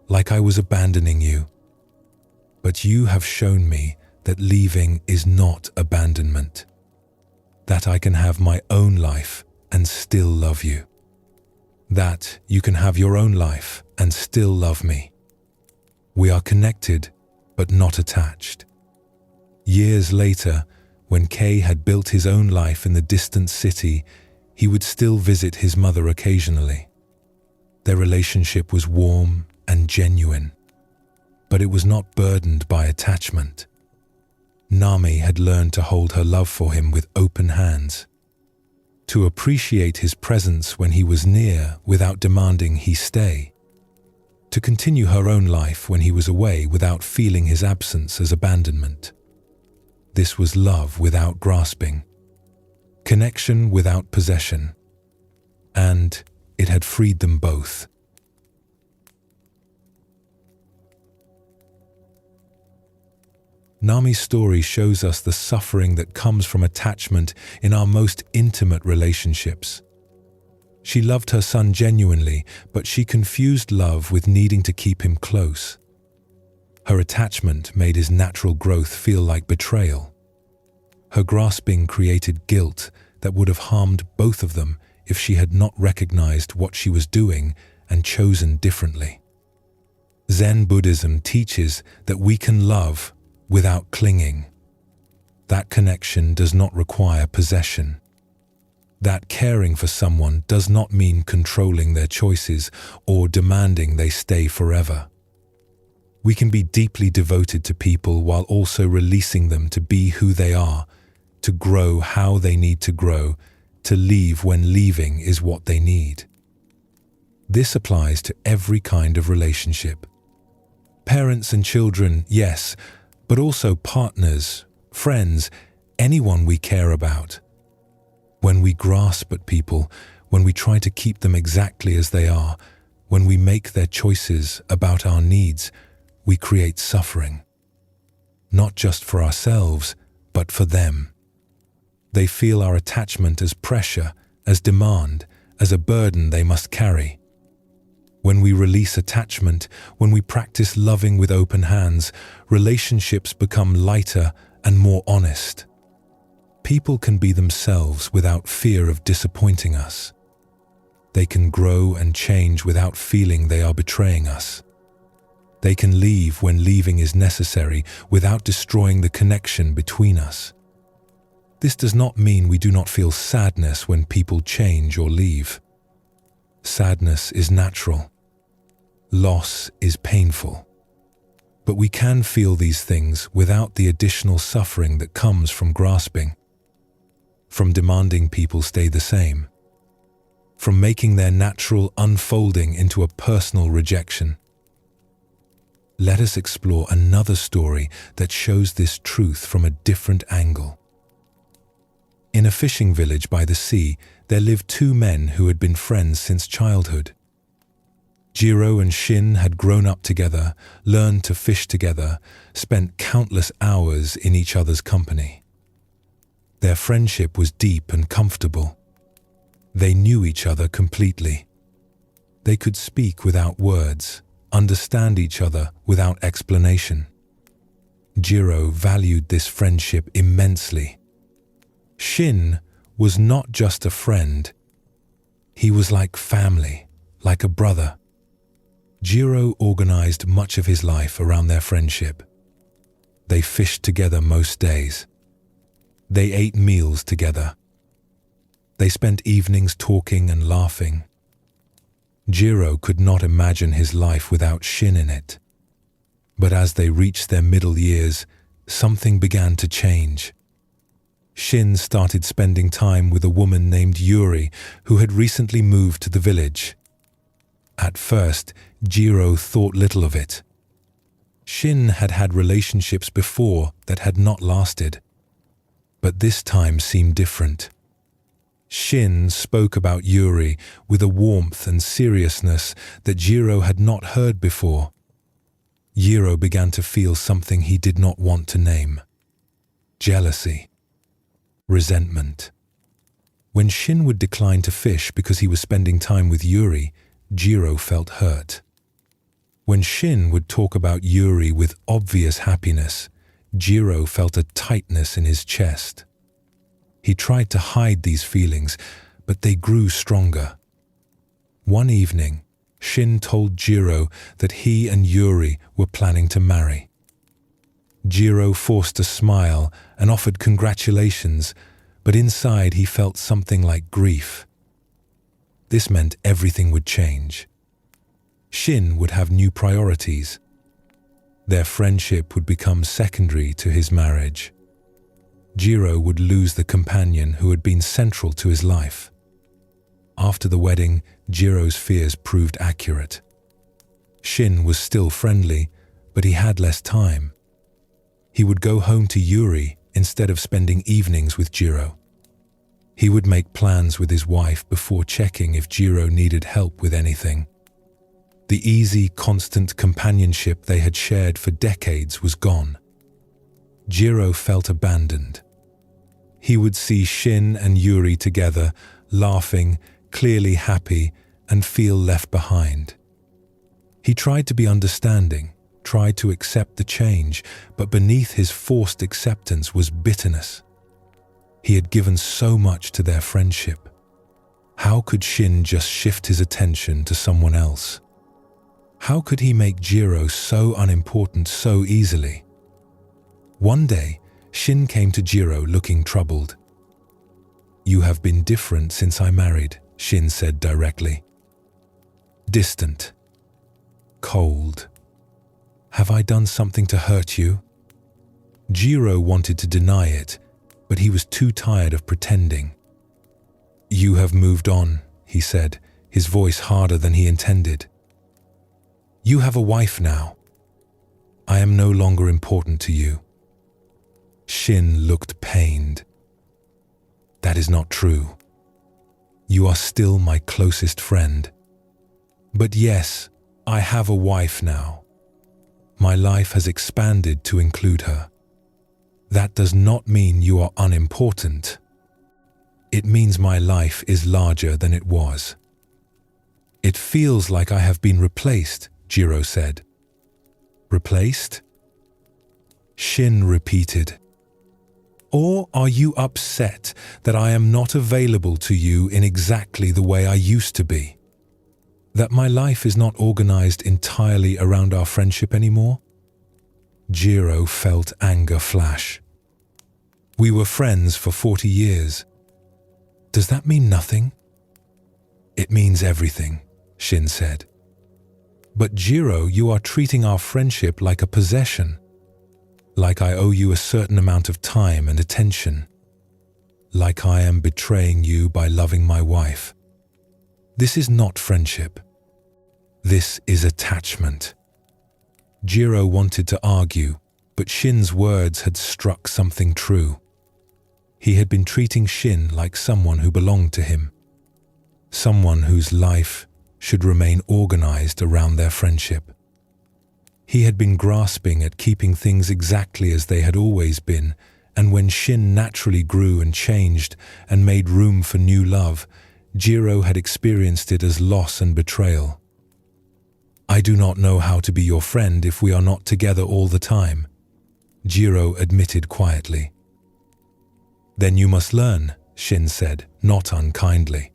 like I was abandoning you. But you have shown me that leaving is not abandonment, that I can have my own life and still love you, that you can have your own life and still love me. We are connected, but not attached." Years later, when Kay had built his own life in the distant city, he would still visit his mother occasionally. Their relationship was warm and genuine, but it was not burdened by attachment. Nami had learned to hold her love for him with open hands, to appreciate his presence when he was near without demanding he stay, to continue her own life when he was away without feeling his absence as abandonment. This was love without grasping, connection without possession, and it had freed them both. Nami's story shows us the suffering that comes from attachment in our most intimate relationships. She loved her son genuinely, but she confused love with needing to keep him close. Her attachment made his natural growth feel like betrayal. Her grasping created guilt that would have harmed both of them if she had not recognized what she was doing and chosen differently. Zen Buddhism teaches that we can love without clinging. That connection does not require possession. That caring for someone does not mean controlling their choices or demanding they stay forever. We can be deeply devoted to people while also releasing them to be who they are, to grow how they need to grow, to leave when leaving is what they need. This applies to every kind of relationship. Parents and children, yes, but also partners, friends, anyone we care about. When we grasp at people, when we try to keep them exactly as they are, when we make their choices about our needs, we create suffering. Not just for ourselves, but for them. They feel our attachment as pressure, as demand, as a burden they must carry. When we release attachment, when we practice loving with open hands, relationships become lighter and more honest. People can be themselves without fear of disappointing us. They can grow and change without feeling they are betraying us. They can leave when leaving is necessary without destroying the connection between us. This does not mean we do not feel sadness when people change or leave. Sadness is natural. Loss is painful. But we can feel these things without the additional suffering that comes from grasping, from demanding people stay the same, from making their natural unfolding into a personal rejection. Let us explore another story that shows this truth from a different angle. In a fishing village by the sea, there lived two men who had been friends since childhood. Jiro and Shin had grown up together, learned to fish together, spent countless hours in each other's company. Their friendship was deep and comfortable. They knew each other completely. They could speak without words, understand each other without explanation. Jiro valued this friendship immensely. Shin was not just a friend. He was like family, like a brother. Jiro organized much of his life around their friendship. They fished together most days. They ate meals together. They spent evenings talking and laughing. Jiro could not imagine his life without Shin in it. But as they reached their middle years, something began to change. Shin started spending time with a woman named Yuri, who had recently moved to the village. At first, Jiro thought little of it. Shin had had relationships before that had not lasted. But this time seemed different. Shin spoke about Yuri with a warmth and seriousness that Jiro had not heard before. Jiro began to feel something he did not want to name. Jealousy. Resentment. When Shin would decline to fish because he was spending time with Yuri, Jiro felt hurt. When Shin would talk about Yuri with obvious happiness, Jiro felt a tightness in his chest. He tried to hide these feelings, but they grew stronger. One evening, Shin told Jiro that he and Yuri were planning to marry. Jiro forced a smile and offered congratulations, but inside he felt something like grief. This meant everything would change. Shin would have new priorities. Their friendship would become secondary to his marriage. Jiro would lose the companion who had been central to his life. After the wedding, Jiro's fears proved accurate. Shin was still friendly, but he had less time. He would go home to Yuri instead of spending evenings with Jiro. He would make plans with his wife before checking if Jiro needed help with anything. The easy, constant companionship they had shared for decades was gone. Jiro felt abandoned. He would see Shin and Yuri together, laughing, clearly happy, and feel left behind. He tried to be understanding, tried to accept the change, but beneath his forced acceptance was bitterness. He had given so much to their friendship. How could Shin just shift his attention to someone else? How could he make Jiro so unimportant so easily? One day, Shin came to Jiro looking troubled. "You have been different since I married," Shin said directly. "Distant. Cold. Have I done something to hurt you?" Jiro wanted to deny it, but he was too tired of pretending. "You have moved on," he said, his voice harder than he intended. "You have a wife now. I am no longer important to you." Shin looked pained. "That is not true. You are still my closest friend. But yes, I have a wife now. My life has expanded to include her. That does not mean you are unimportant. It means my life is larger than it was." "It feels like I have been replaced," Jiro said. "Replaced?" Shin repeated. "Or are you upset that I am not available to you in exactly the way I used to be? That my life is not organized entirely around our friendship anymore?" Jiro felt anger flash. "We were friends for 40 years. Does that mean nothing?" "It means everything," Shin said. "But Jiro, you are treating our friendship like a possession. Like I owe you a certain amount of time and attention. Like I am betraying you by loving my wife. This is not friendship. This is attachment." Jiro wanted to argue, but Shin's words had struck something true. He had been treating Shin like someone who belonged to him. Someone whose life should remain organized around their friendship. He had been grasping at keeping things exactly as they had always been, and when Shin naturally grew and changed and made room for new love, Jiro had experienced it as loss and betrayal. "I do not know how to be your friend if we are not together all the time," Jiro admitted quietly. "Then you must learn," Shin said, not unkindly.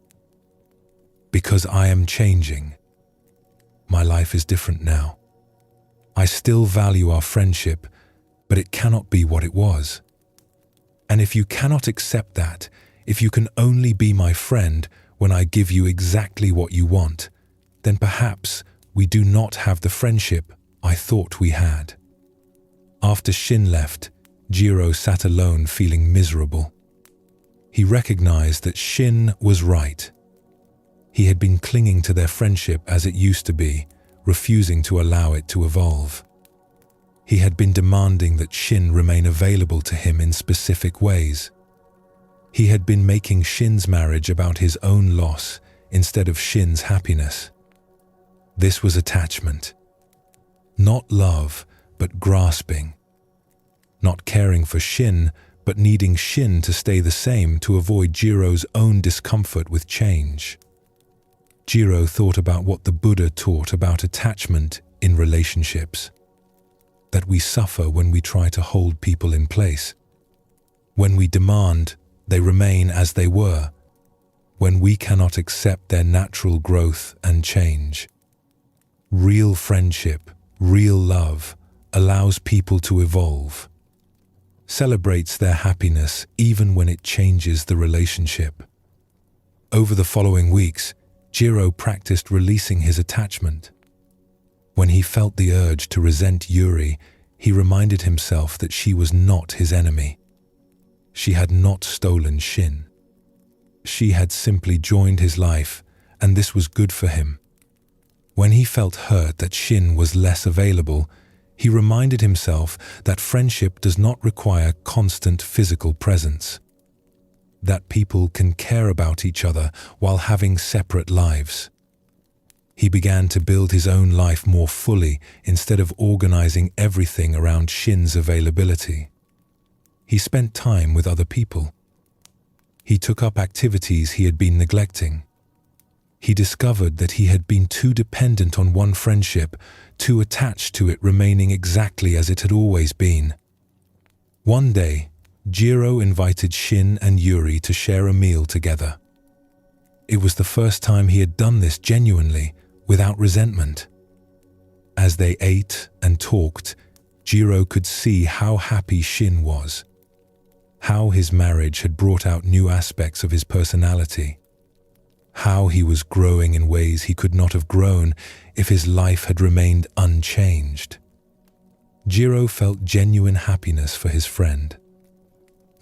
"Because I am changing. My life is different now. I still value our friendship, but it cannot be what it was. And if you cannot accept that, if you can only be my friend when I give you exactly what you want, then perhaps we do not have the friendship I thought we had." After Shin left, Jiro sat alone feeling miserable. He recognized that Shin was right. He had been clinging to their friendship as it used to be, refusing to allow it to evolve. He had been demanding that Shin remain available to him in specific ways. He had been making Shin's marriage about his own loss instead of Shin's happiness. This was attachment. Not love, but grasping. Not caring for Shin, but needing Shin to stay the same to avoid Jiro's own discomfort with change. Jiro thought about what the Buddha taught about attachment in relationships. That we suffer when we try to hold people in place. When we demand, they remain as they were. When we cannot accept their natural growth and change. Real friendship, real love, allows people to evolve. Celebrates their happiness even when it changes the relationship. Over the following weeks, Jiro practiced releasing his attachment. When he felt the urge to resent Yuri, he reminded himself that she was not his enemy. She had not stolen Shin. She had simply joined his life, and this was good for him. When he felt hurt that Shin was less available, he reminded himself that friendship does not require constant physical presence. That people can care about each other while having separate lives. He began to build his own life more fully instead of organizing everything around Shin's availability. He spent time with other people. He took up activities he had been neglecting. He discovered that he had been too dependent on one friendship, too attached to it remaining exactly as it had always been. One day, Jiro invited Shin and Yuri to share a meal together. It was the first time he had done this genuinely, without resentment. As they ate and talked, Jiro could see how happy Shin was, how his marriage had brought out new aspects of his personality, how he was growing in ways he could not have grown if his life had remained unchanged. Jiro felt genuine happiness for his friend.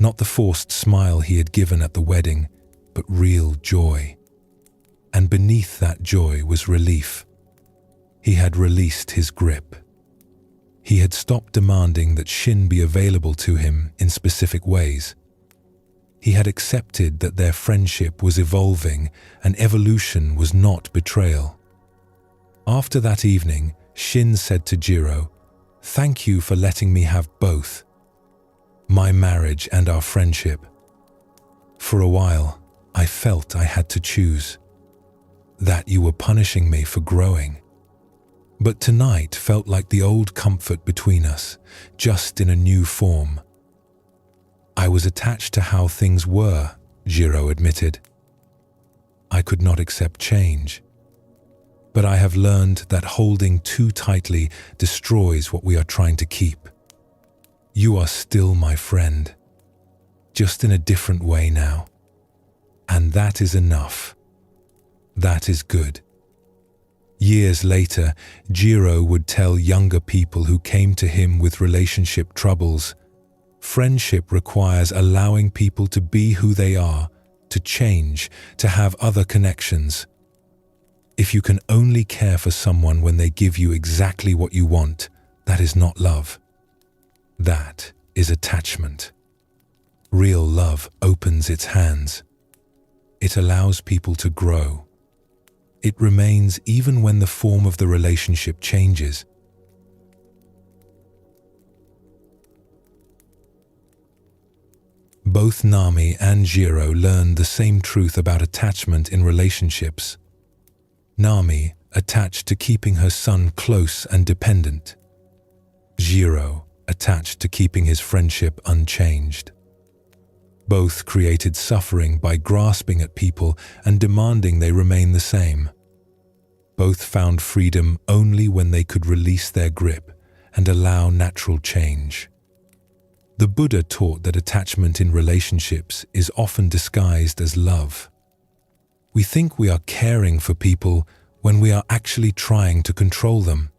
Not the forced smile he had given at the wedding, but real joy. And beneath that joy was relief. He had released his grip. He had stopped demanding that Shin be available to him in specific ways. He had accepted that their friendship was evolving and evolution was not betrayal. After that evening, Shin said to Jiro, "Thank you for letting me have both, my marriage and our friendship. For a while, I felt I had to choose, that you were punishing me for growing. But tonight felt like the old comfort between us, just in a new form." "I was attached to how things were," Jiro admitted. "I could not accept change. But I have learned that holding too tightly destroys what we are trying to keep. You are still my friend, just in a different way now. And that is enough. That is good." Years later, Jiro would tell younger people who came to him with relationship troubles, "Friendship requires allowing people to be who they are, to change, to have other connections. If you can only care for someone when they give you exactly what you want, that is not love. That is attachment. Real love opens its hands. It allows people to grow. It remains even when the form of the relationship changes." Both Nami and Jiro learned the same truth about attachment in relationships. Nami attached to keeping her son close and dependent. Jiro attached to keeping his friendship unchanged. Both created suffering by grasping at people and demanding they remain the same. Both found freedom only when they could release their grip and allow natural change. The Buddha taught that attachment in relationships is often disguised as love. We think we are caring for people when we are actually trying to control them.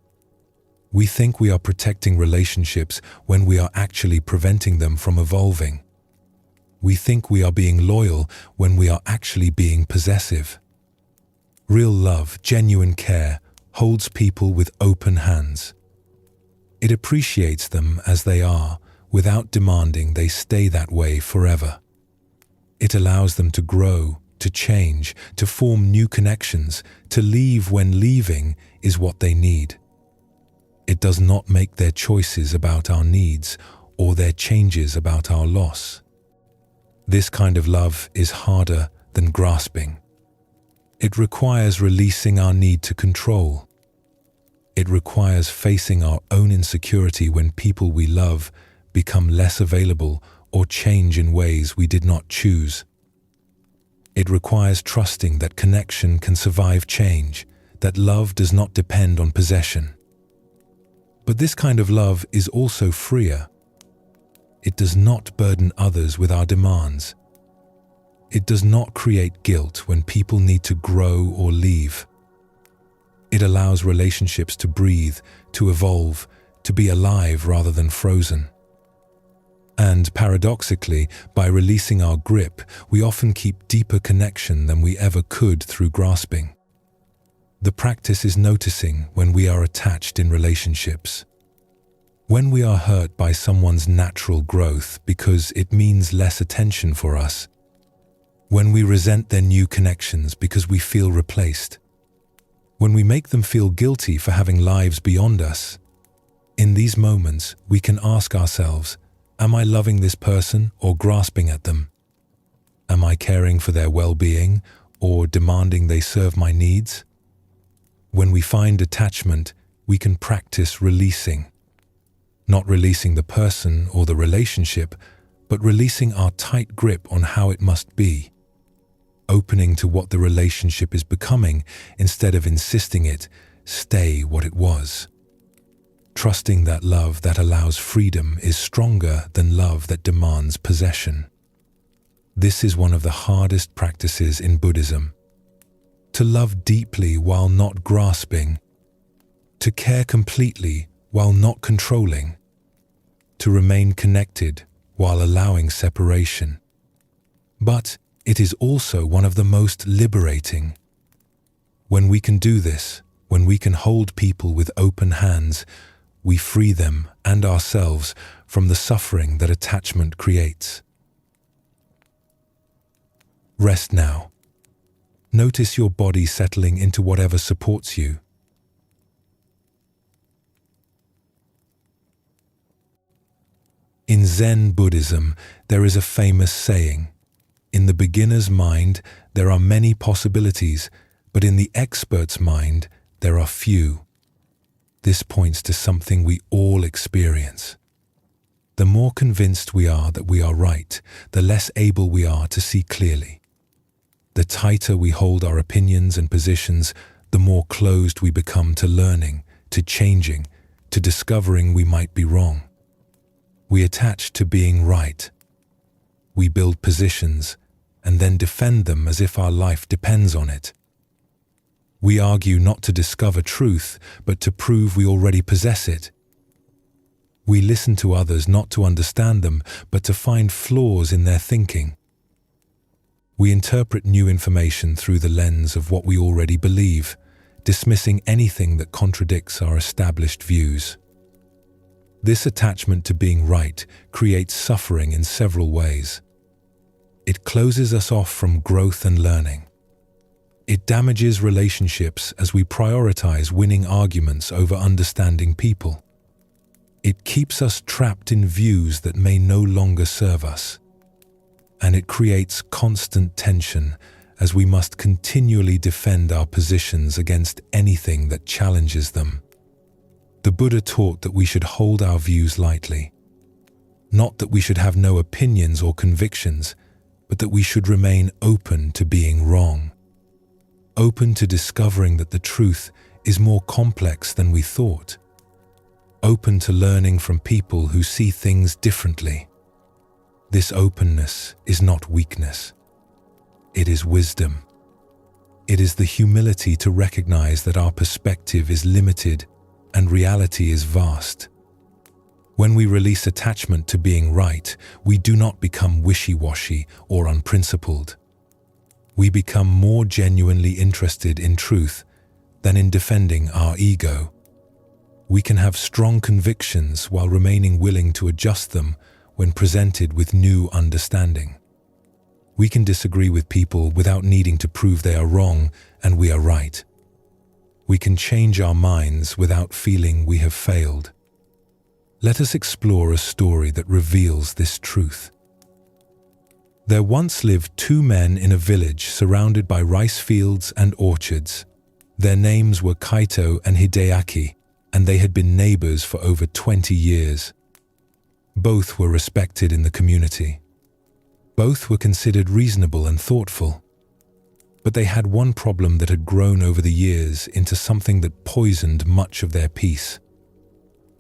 We think we are protecting relationships when we are actually preventing them from evolving. We think we are being loyal when we are actually being possessive. Real love, genuine care, holds people with open hands. It appreciates them as they are, without demanding they stay that way forever. It allows them to grow, to change, to form new connections, to leave when leaving is what they need. It does not make their choices about our needs or their changes about our loss. This kind of love is harder than grasping. It requires releasing our need to control. It requires facing our own insecurity when people we love become less available or change in ways we did not choose. It requires trusting that connection can survive change, that love does not depend on possession. But this kind of love is also freer. It does not burden others with our demands. It does not create guilt when people need to grow or leave. It allows relationships to breathe, to evolve, to be alive rather than frozen. And paradoxically, by releasing our grip, we often keep deeper connection than we ever could through grasping. The practice is noticing when we are attached in relationships. When we are hurt by someone's natural growth because it means less attention for us. When we resent their new connections because we feel replaced. When we make them feel guilty for having lives beyond us. In these moments, we can ask ourselves, Am I loving this person or grasping at them? Am I caring for their well-being or demanding they serve my needs? When we find attachment, we can practice releasing. Not releasing the person or the relationship, but releasing our tight grip on how it must be. Opening to what the relationship is becoming instead of insisting it stay what it was. Trusting that love that allows freedom is stronger than love that demands possession. This is one of the hardest practices in Buddhism. To love deeply while not grasping. To care completely while not controlling. To remain connected while allowing separation. But it is also one of the most liberating. When we can do this, when we can hold people with open hands, we free them and ourselves from the suffering that attachment creates. Rest now. Notice your body settling into whatever supports you. In Zen Buddhism, there is a famous saying, "In the beginner's mind, there are many possibilities, but in the expert's mind, there are few." This points to something we all experience. The more convinced we are that we are right, the less able we are to see clearly. The tighter we hold our opinions and positions, the more closed we become to learning, to changing, to discovering we might be wrong. We attach to being right. We build positions and then defend them as if our life depends on it. We argue not to discover truth, but to prove we already possess it. We listen to others not to understand them, but to find flaws in their thinking. We interpret new information through the lens of what we already believe, dismissing anything that contradicts our established views. This attachment to being right creates suffering in several ways. It closes us off from growth and learning. It damages relationships as we prioritize winning arguments over understanding people. It keeps us trapped in views that may no longer serve us. And it creates constant tension as we must continually defend our positions against anything that challenges them. The Buddha taught that we should hold our views lightly. Not that we should have no opinions or convictions, but that we should remain open to being wrong. Open to discovering that the truth is more complex than we thought. Open to learning from people who see things differently. This openness is not weakness. It is wisdom. It is the humility to recognize that our perspective is limited and reality is vast. When we release attachment to being right, we do not become wishy-washy or unprincipled. We become more genuinely interested in truth than in defending our ego. We can have strong convictions while remaining willing to adjust them when presented with new understanding. We can disagree with people without needing to prove they are wrong and we are right. We can change our minds without feeling we have failed. Let us explore a story that reveals this truth. There once lived two men in a village surrounded by rice fields and orchards. Their names were Kaito and Hideaki, and they had been neighbors for over 20 years. Both were respected in the community. Both were considered reasonable and thoughtful. But they had one problem that had grown over the years into something that poisoned much of their peace.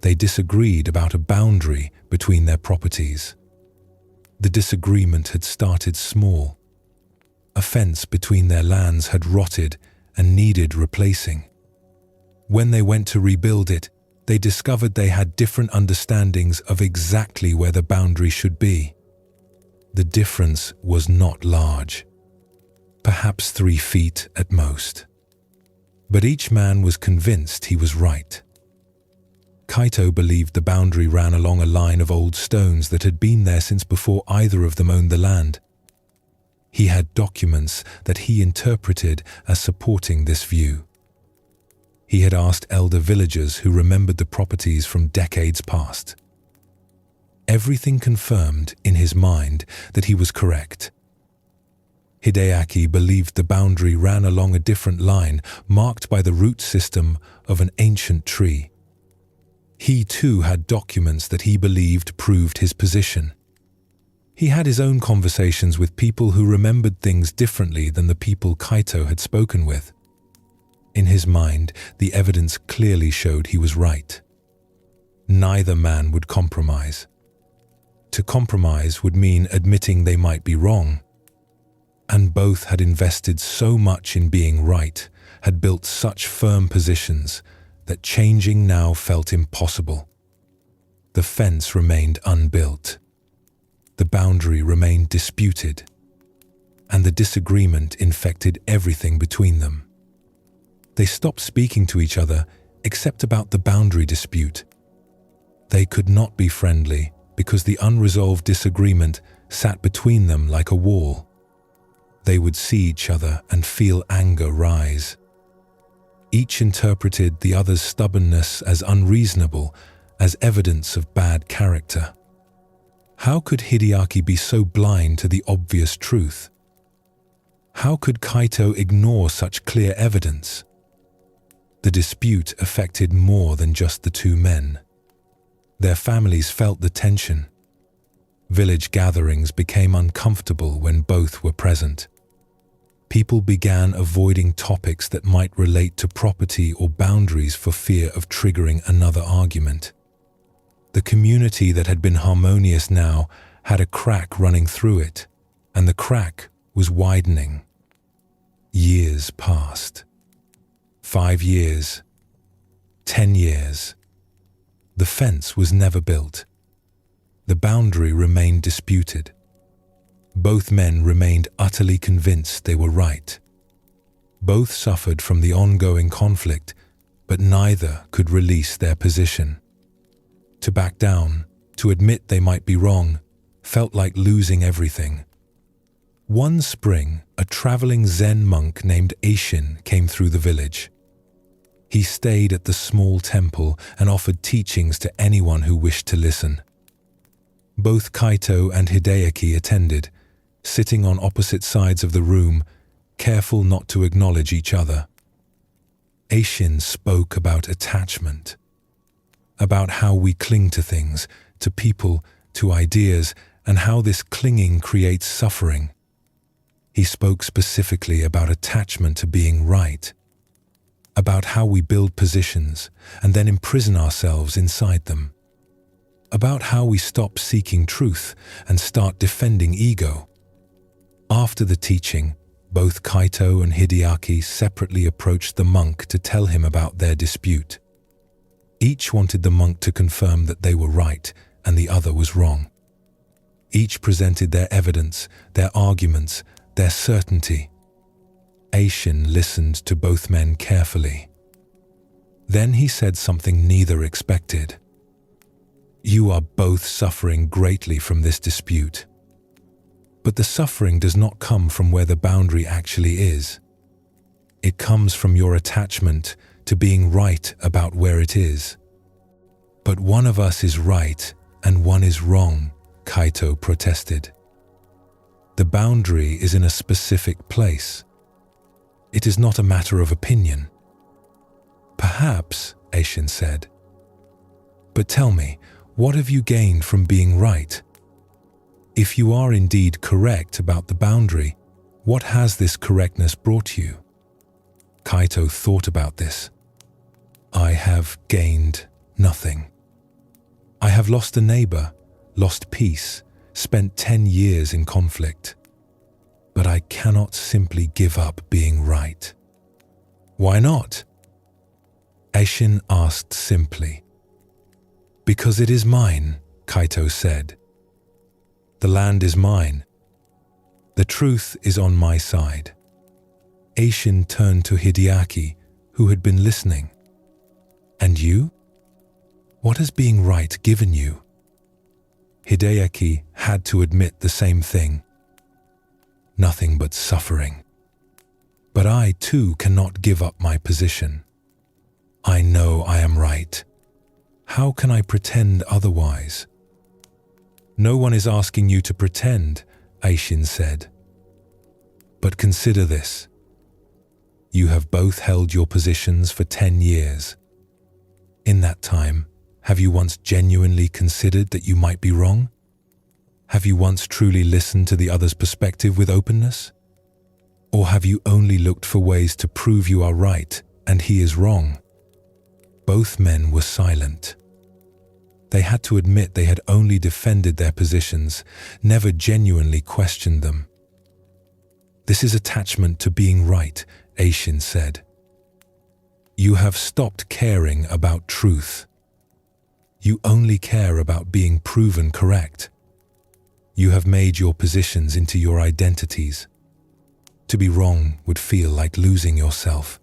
They disagreed about a boundary between their properties. The disagreement had started small. A fence between their lands had rotted and needed replacing. When they went to rebuild it, they discovered they had different understandings of exactly where the boundary should be. The difference was not large. Perhaps 3 feet at most. But each man was convinced he was right. Kaito believed the boundary ran along a line of old stones that had been there since before either of them owned the land. He had documents that he interpreted as supporting this view. He had asked elder villagers who remembered the properties from decades past. Everything confirmed in his mind that he was correct. Hideaki believed the boundary ran along a different line, marked by the root system of an ancient tree. He too had documents that he believed proved his position. He had his own conversations with people who remembered things differently than the people Kaito had spoken with. In his mind, the evidence clearly showed he was right. Neither man would compromise. To compromise would mean admitting they might be wrong. And both had invested so much in being right, had built such firm positions, that changing now felt impossible. The fence remained unbuilt. The boundary remained disputed. And the disagreement infected everything between them. They stopped speaking to each other except about the boundary dispute. They could not be friendly because the unresolved disagreement sat between them like a wall. They would see each other and feel anger rise. Each interpreted the other's stubbornness as unreasonable, as evidence of bad character. How could Hideaki be so blind to the obvious truth? How could Kaito ignore such clear evidence? The dispute affected more than just the two men. Their families felt the tension. Village gatherings became uncomfortable when both were present. People began avoiding topics that might relate to property or boundaries for fear of triggering another argument. The community that had been harmonious now had a crack running through it, and the crack was widening. Years passed. 5 years. 10 years. The fence was never built. The boundary remained disputed. Both men remained utterly convinced they were right. Both suffered from the ongoing conflict, but neither could release their position. To back down, to admit they might be wrong, felt like losing everything. One spring, a traveling Zen monk named Eishin came through the village. He stayed at the small temple and offered teachings to anyone who wished to listen. Both Kaito and Hideaki attended, sitting on opposite sides of the room, careful not to acknowledge each other. Eishin spoke about attachment, about how we cling to things, to people, to ideas, and how this clinging creates suffering. He spoke specifically about attachment to being right, about how we build positions and then imprison ourselves inside them, about how we stop seeking truth and start defending ego. After the teaching, both Kaito and Hideaki separately approached the monk to tell him about their dispute. Each wanted the monk to confirm that they were right and the other was wrong. Each presented their evidence, their arguments, their certainty. Eishin listened to both men carefully. Then he said something neither expected. "You are both suffering greatly from this dispute. But the suffering does not come from where the boundary actually is. It comes from your attachment to being right about where it is." "But one of us is right and one is wrong," Kaito protested. "The boundary is in a specific place. It is not a matter of opinion." "Perhaps," Eishin said. "But tell me, what have you gained from being right? If you are indeed correct about the boundary, what has this correctness brought you?" Kaito thought about this. "I have gained nothing. I have lost a neighbor, lost peace, spent 10 years in conflict. But I cannot simply give up being right." "Why not?" Eishin asked simply. "Because it is mine," Kaito said. "The land is mine. The truth is on my side." Eishin turned to Hideaki, who had been listening. "And you? What has being right given you?" Hideaki had to admit the same thing. "Nothing but suffering. But I too cannot give up my position. I know I am right. How can I pretend otherwise?" No one is asking you to pretend, Aishin said. But consider this. You have both held your positions for 10 years. In that time, have you once genuinely considered that you might be wrong? Have you once truly listened to the other's perspective with openness? Or have you only looked for ways to prove you are right and he is wrong? Both men were silent. They had to admit they had only defended their positions, never genuinely questioned them. This is attachment to being right, Aishin said. You have stopped caring about truth. You only care about being proven correct. You have made your positions into your identities. To be wrong would feel like losing yourself.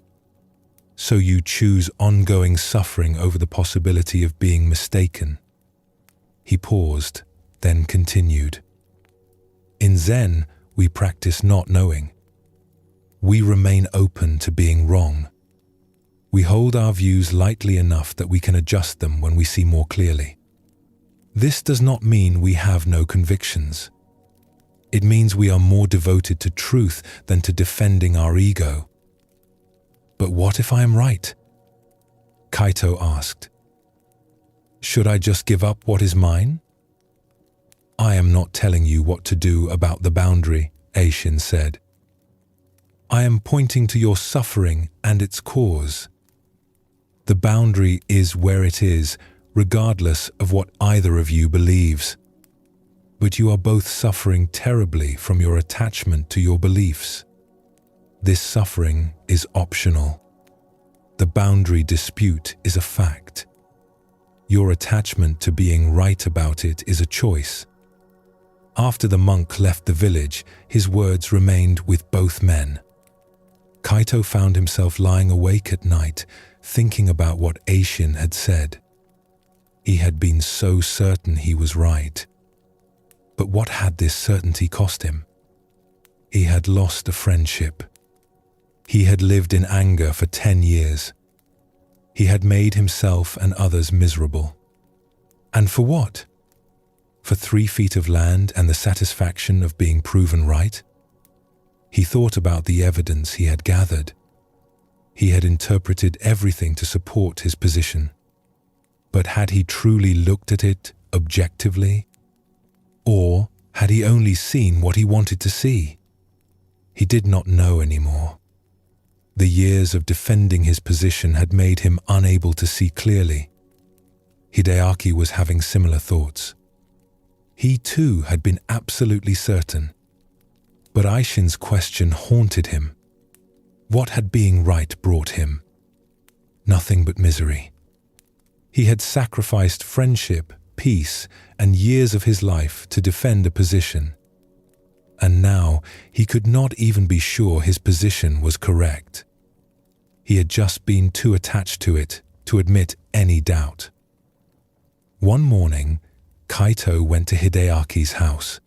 So you choose ongoing suffering over the possibility of being mistaken. He paused, then continued. In Zen, we practice not knowing. We remain open to being wrong. We hold our views lightly enough that we can adjust them when we see more clearly. This does not mean we have no convictions. It means we are more devoted to truth than to defending our ego. But what if I am right? Kaito asked. Should I just give up what is mine? I am not telling you what to do about the boundary, Aishin said. I am pointing to your suffering and its cause. The boundary is where it is, regardless of what either of you believes. But you are both suffering terribly from your attachment to your beliefs. This suffering is optional. The boundary dispute is a fact. Your attachment to being right about it is a choice. After the monk left the village, his words remained with both men. Kaito found himself lying awake at night, thinking about what Aishin had said. He had been so certain he was right. But what had this certainty cost him? He had lost a friendship. He had lived in anger for 10 years. He had made himself and others miserable. And for what? For 3 feet of land and the satisfaction of being proven right? He thought about the evidence he had gathered. He had interpreted everything to support his position. But had he truly looked at it objectively? Or had he only seen what he wanted to see? He did not know anymore. The years of defending his position had made him unable to see clearly. Hideaki was having similar thoughts. He too had been absolutely certain. But Aishin's question haunted him. What had being right brought him? Nothing but misery. He had sacrificed friendship, peace, and years of his life to defend a position. And now he could not even be sure his position was correct. He had just been too attached to it to admit any doubt. One morning, Kaito went to Hideaki's house.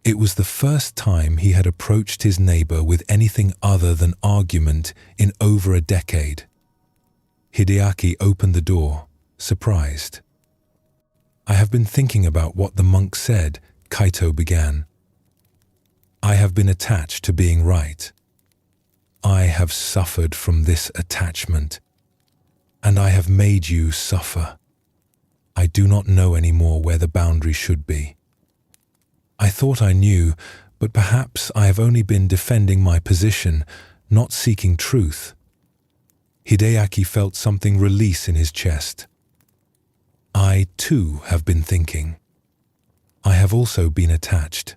It was the first time he had approached his neighbor with anything other than argument in over a decade. Hideaki opened the door, surprised. I have been thinking about what the monk said, Kaito began. I have been attached to being right. I have suffered from this attachment, and I have made you suffer. I do not know anymore where the boundary should be. I thought I knew, but perhaps I have only been defending my position, not seeking truth. Hideaki felt something release in his chest. I, too, have been thinking. I have also been attached.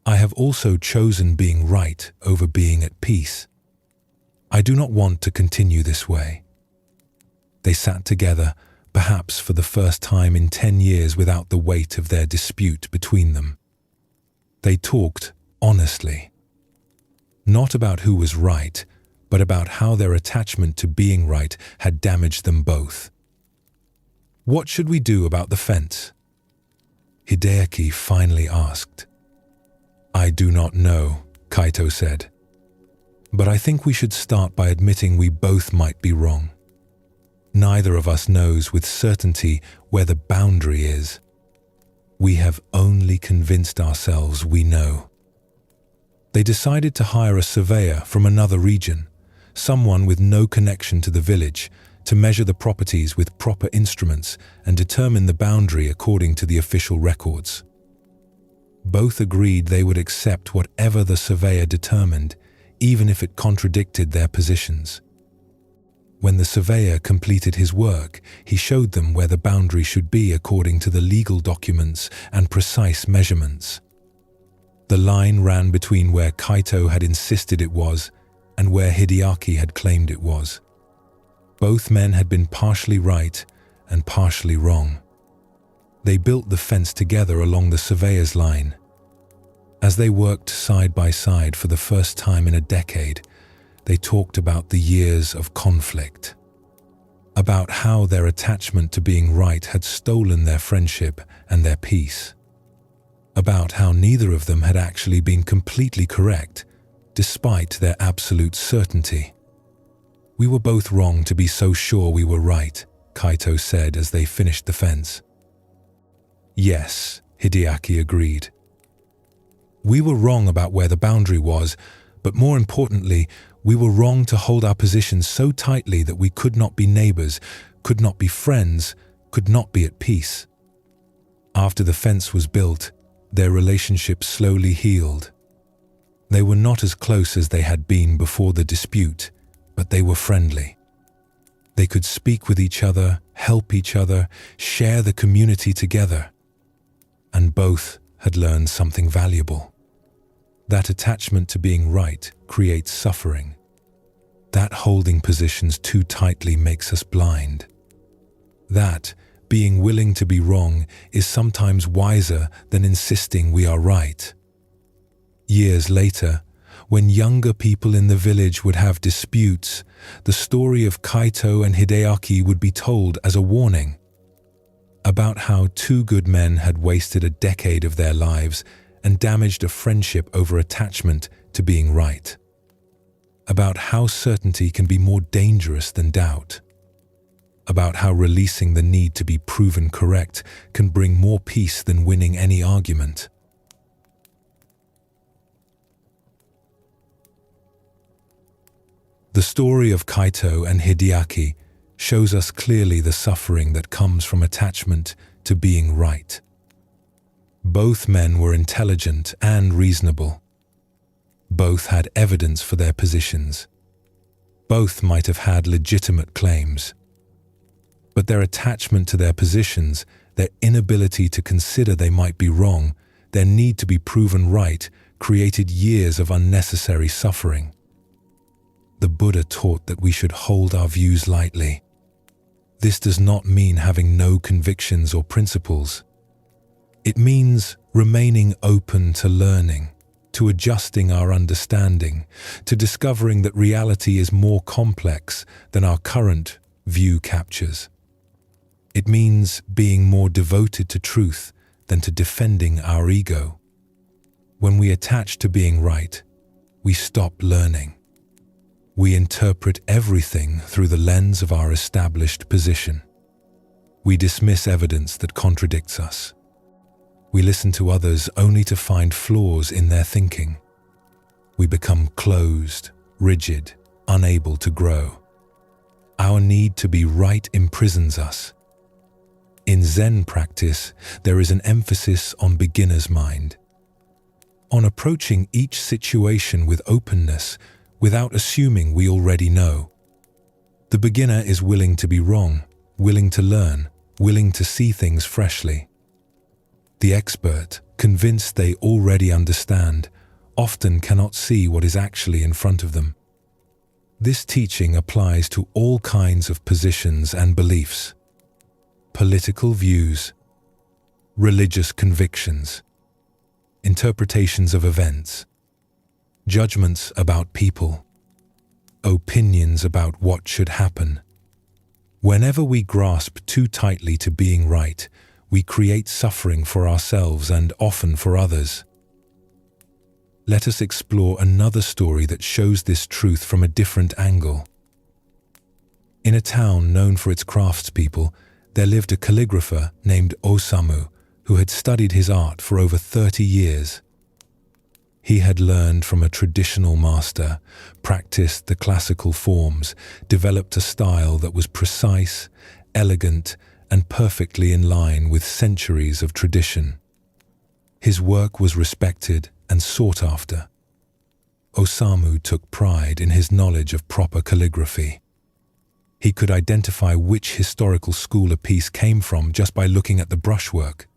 I have also chosen being right over being at peace. I do not want to continue this way. They sat together, perhaps for the first time in 10 years without the weight of their dispute between them. They talked honestly. Not about who was right, but about how their attachment to being right had damaged them both. What should we do about the fence? Hideaki finally asked. I do not know, Kaito said. But I think we should start by admitting we both might be wrong. Neither of us knows with certainty where the boundary is. We have only convinced ourselves we know. They decided to hire a surveyor from another region, someone with no connection to the village, to measure the properties with proper instruments and determine the boundary according to the official records. Both agreed they would accept whatever the surveyor determined, even if it contradicted their positions. When the surveyor completed his work, he showed them where the boundary should be according to the legal documents and precise measurements. The line ran between where Kaito had insisted it was and where Hideaki had claimed it was. Both men had been partially right and partially wrong. They built the fence together along the surveyor's line. As they worked side by side for the first time in a decade, they talked about the years of conflict, about how their attachment to being right had stolen their friendship and their peace, about how neither of them had actually been completely correct, despite their absolute certainty. "We were both wrong to be so sure we were right," Kaito said as they finished the fence. "Yes," Hideaki agreed. "We were wrong about where the boundary was, but more importantly, we were wrong to hold our positions so tightly that we could not be neighbors, could not be friends, could not be at peace." After the fence was built, their relationship slowly healed. They were not as close as they had been before the dispute, but they were friendly. They could speak with each other, help each other, share the community together. And both had learned something valuable. That attachment to being right creates suffering. That holding positions too tightly makes us blind. That being willing to be wrong is sometimes wiser than insisting we are right. Years later, when younger people in the village would have disputes, the story of Kaito and Hideaki would be told as a warning about how two good men had wasted a decade of their lives and damaged a friendship over attachment to being right, about how certainty can be more dangerous than doubt, about how releasing the need to be proven correct can bring more peace than winning any argument. The story of Kaito and Hideaki shows us clearly the suffering that comes from attachment to being right. Both men were intelligent and reasonable. Both had evidence for their positions. Both might have had legitimate claims. But their attachment to their positions, their inability to consider they might be wrong, their need to be proven right, created years of unnecessary suffering. The Buddha taught that we should hold our views lightly. This does not mean having no convictions or principles. It means remaining open to learning, to adjusting our understanding, to discovering that reality is more complex than our current view captures. It means being more devoted to truth than to defending our ego. When we attach to being right, we stop learning. We interpret everything through the lens of our established position. We dismiss evidence that contradicts us. We listen to others only to find flaws in their thinking. We become closed, rigid, unable to grow. Our need to be right imprisons us. In Zen practice, there is an emphasis on beginner's mind, on approaching each situation with openness without assuming we already know. The beginner is willing to be wrong, willing to learn, willing to see things freshly. The expert, convinced they already understand, often cannot see what is actually in front of them. This teaching applies to all kinds of positions and beliefs: political views, religious convictions, interpretations of events, judgments about people, opinions about what should happen. Whenever we grasp too tightly to being right, we create suffering for ourselves and often for others. Let us explore another story that shows this truth from a different angle. In a town known for its craftspeople, there lived a calligrapher named Osamu, who had studied his art for over 30 years. He had learned from a traditional master, practiced the classical forms, developed a style that was precise, elegant, and perfectly in line with centuries of tradition. His work was respected and sought after. Osamu took pride in his knowledge of proper calligraphy. He could identify which historical school a piece came from just by looking at the brushwork.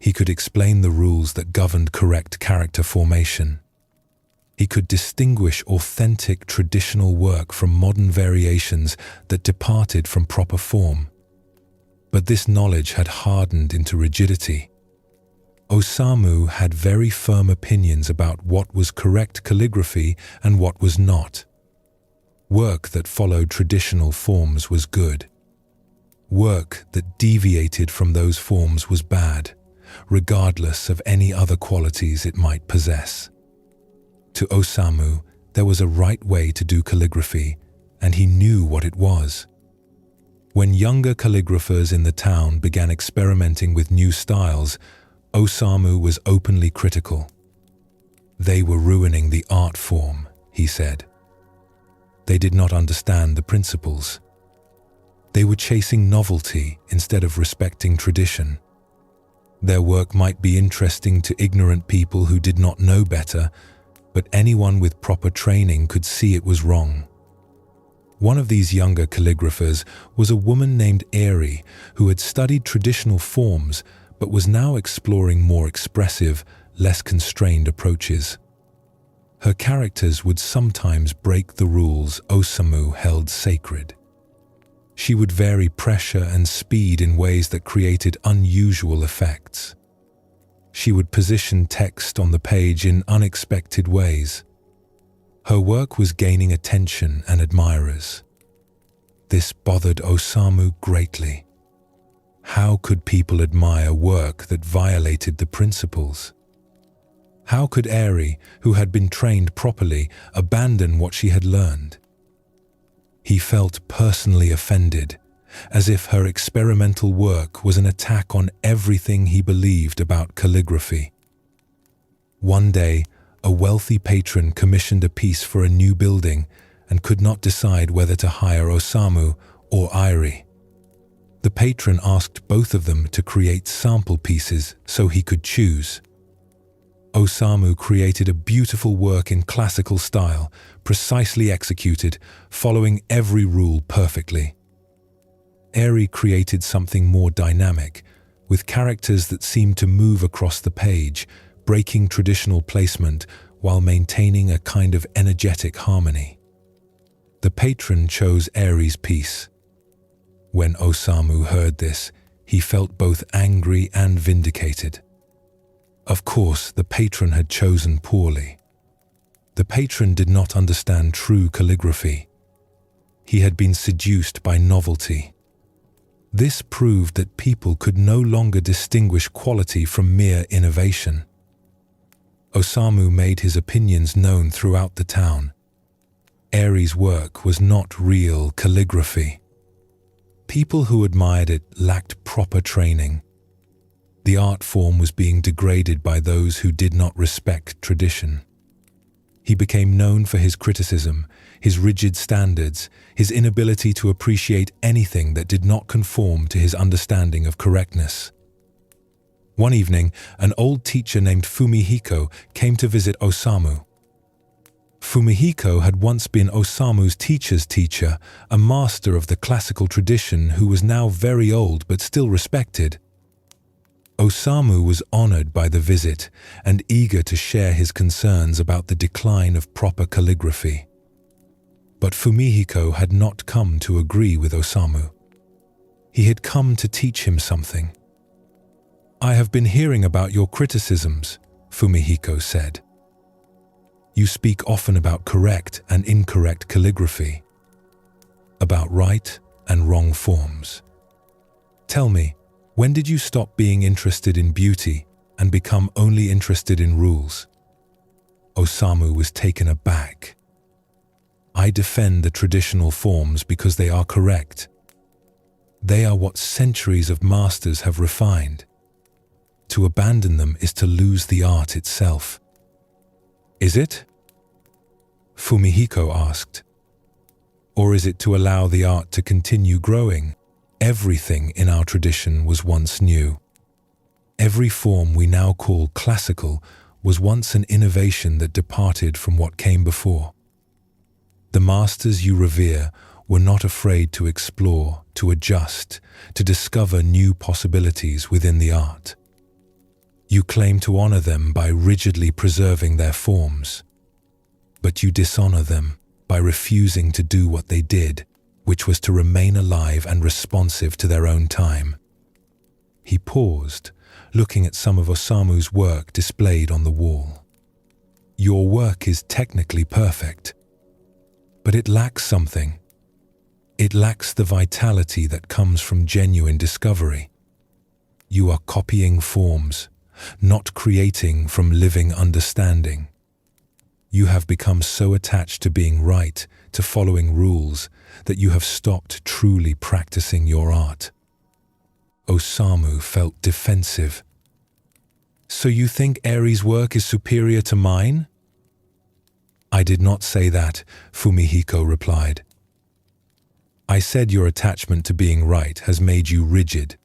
He could explain the rules that governed correct character formation. He could distinguish authentic traditional work from modern variations that departed from proper form. But this knowledge had hardened into rigidity. Osamu had very firm opinions about what was correct calligraphy and what was not. Work that followed traditional forms was good. Work that deviated from those forms was bad, regardless of any other qualities it might possess. To Osamu, there was a right way to do calligraphy, and he knew what it was. When younger calligraphers in the town began experimenting with new styles, Osamu was openly critical. They were ruining the art form, he said. They did not understand the principles. They were chasing novelty instead of respecting tradition. Their work might be interesting to ignorant people who did not know better, but anyone with proper training could see it was wrong. One of these younger calligraphers was a woman named Eri, who had studied traditional forms but was now exploring more expressive, less constrained approaches. Her characters would sometimes break the rules Osamu held sacred. She would vary pressure and speed in ways that created unusual effects. She would position text on the page in unexpected ways. Her work was gaining attention and admirers. This bothered Osamu greatly. How could people admire work that violated the principles? How could Eri, who had been trained properly, abandon what she had learned? He felt personally offended, as if her experimental work was an attack on everything he believed about calligraphy. One day, a wealthy patron commissioned a piece for a new building and could not decide whether to hire Osamu or Eri. The patron asked both of them to create sample pieces so he could choose. Osamu created a beautiful work in classical style, precisely executed, following every rule perfectly. Eri created something more dynamic, with characters that seemed to move across the page, breaking traditional placement while maintaining a kind of energetic harmony. The patron chose Eri's piece. When Osamu heard this, he felt both angry and vindicated. Of course, the patron had chosen poorly. The patron did not understand true calligraphy. He had been seduced by novelty. This proved that people could no longer distinguish quality from mere innovation. Osamu made his opinions known throughout the town. Eri's work was not real calligraphy. People who admired it lacked proper training. The art form was being degraded by those who did not respect tradition. He became known for his criticism, his rigid standards, his inability to appreciate anything that did not conform to his understanding of correctness. One evening, an old teacher named Fumihiko came to visit Osamu. Fumihiko had once been Osamu's teacher's teacher, a master of the classical tradition who was now very old but still respected. Osamu was honored by the visit and eager to share his concerns about the decline of proper calligraphy. But Fumihiko had not come to agree with Osamu. He had come to teach him something. "I have been hearing about your criticisms," Fumihiko said. "You speak often about correct and incorrect calligraphy, about right and wrong forms. Tell me, when did you stop being interested in beauty and become only interested in rules?" Osamu was taken aback. "I defend the traditional forms because they are correct. They are what centuries of masters have refined. To abandon them is to lose the art itself. Is it? Fumihiko asked. Or is it to allow the art to continue growing? Everything in our tradition was once new. Every form we now call classical was once an innovation that departed from what came before. The masters you revere were not afraid to explore, to adjust, to discover new possibilities within the art. You claim to honor them by rigidly preserving their forms, but you dishonor them by refusing to do what they did, which was to remain alive and responsive to their own time. He paused, looking at some of Osamu's work displayed on the wall. Your work is technically perfect, but it lacks something. It lacks the vitality that comes from genuine discovery. You are copying forms, not creating from living understanding. You have become so attached to being right, to following rules, that you have stopped truly practicing your art. Osamu felt defensive. So you think Eri's work is superior to mine? I did not say that, Fumihiko replied. I said your attachment to being right has made you rigid.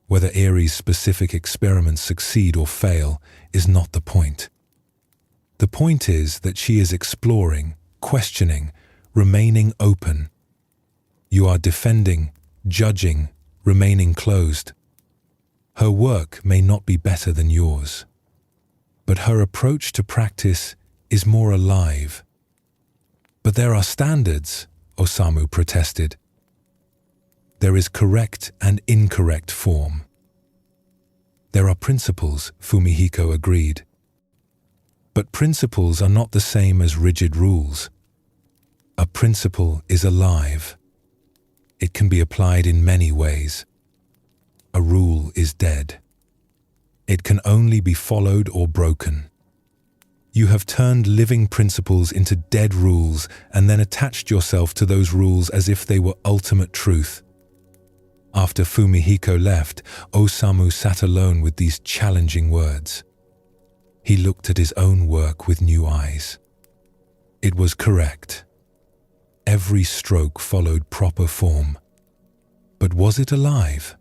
Whether Eri's specific experiments succeed or fail is not the point. The point is that she is exploring, questioning, remaining open. You are defending, judging, remaining closed. Her work may not be better than yours, but her approach to practice is more alive. But there are standards, Osamu protested. There is correct and incorrect form. There are principles, Fumihiko agreed. But principles are not the same as rigid rules. A principle is alive. It can be applied in many ways. A rule is dead. It can only be followed or broken. You have turned living principles into dead rules and then attached yourself to those rules as if they were ultimate truth. After Fumihiko left, Osamu sat alone with these challenging words. He looked at his own work with new eyes. It was correct. Every stroke followed proper form. But was it alive?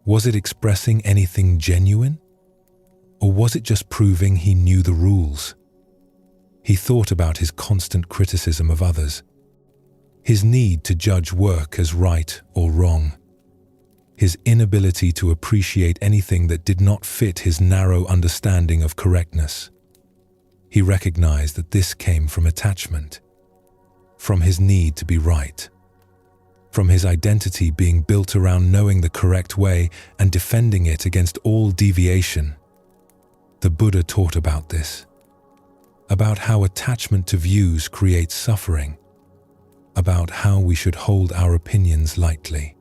Was it expressing anything genuine? Or was it just proving he knew the rules? He thought about his constant criticism of others, his need to judge work as right or wrong, his inability to appreciate anything that did not fit his narrow understanding of correctness. He recognized that this came from attachment, from his need to be right, from his identity being built around knowing the correct way and defending it against all deviation. The Buddha taught about this, about how attachment to views creates suffering, about how we should hold our opinions lightly.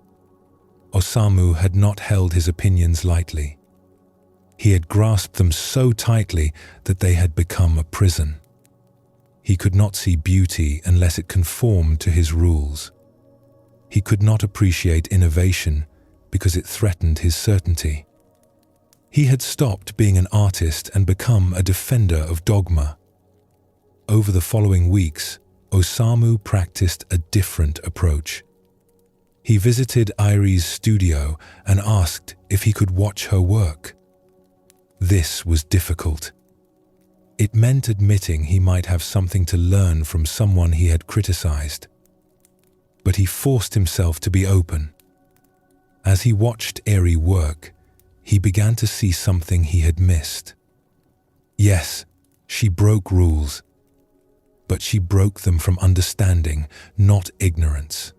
Osamu had not held his opinions lightly. He had grasped them so tightly that they had become a prison. He could not see beauty unless it conformed to his rules. He could not appreciate innovation because it threatened his certainty. He had stopped being an artist and become a defender of dogma. Over the following weeks, Osamu practiced a different approach. He visited Airi's studio and asked if he could watch her work. This was difficult. It meant admitting he might have something to learn from someone he had criticized. But he forced himself to be open. As he watched Airi work, he began to see something he had missed. Yes, she broke rules, but she broke them from understanding, not ignorance.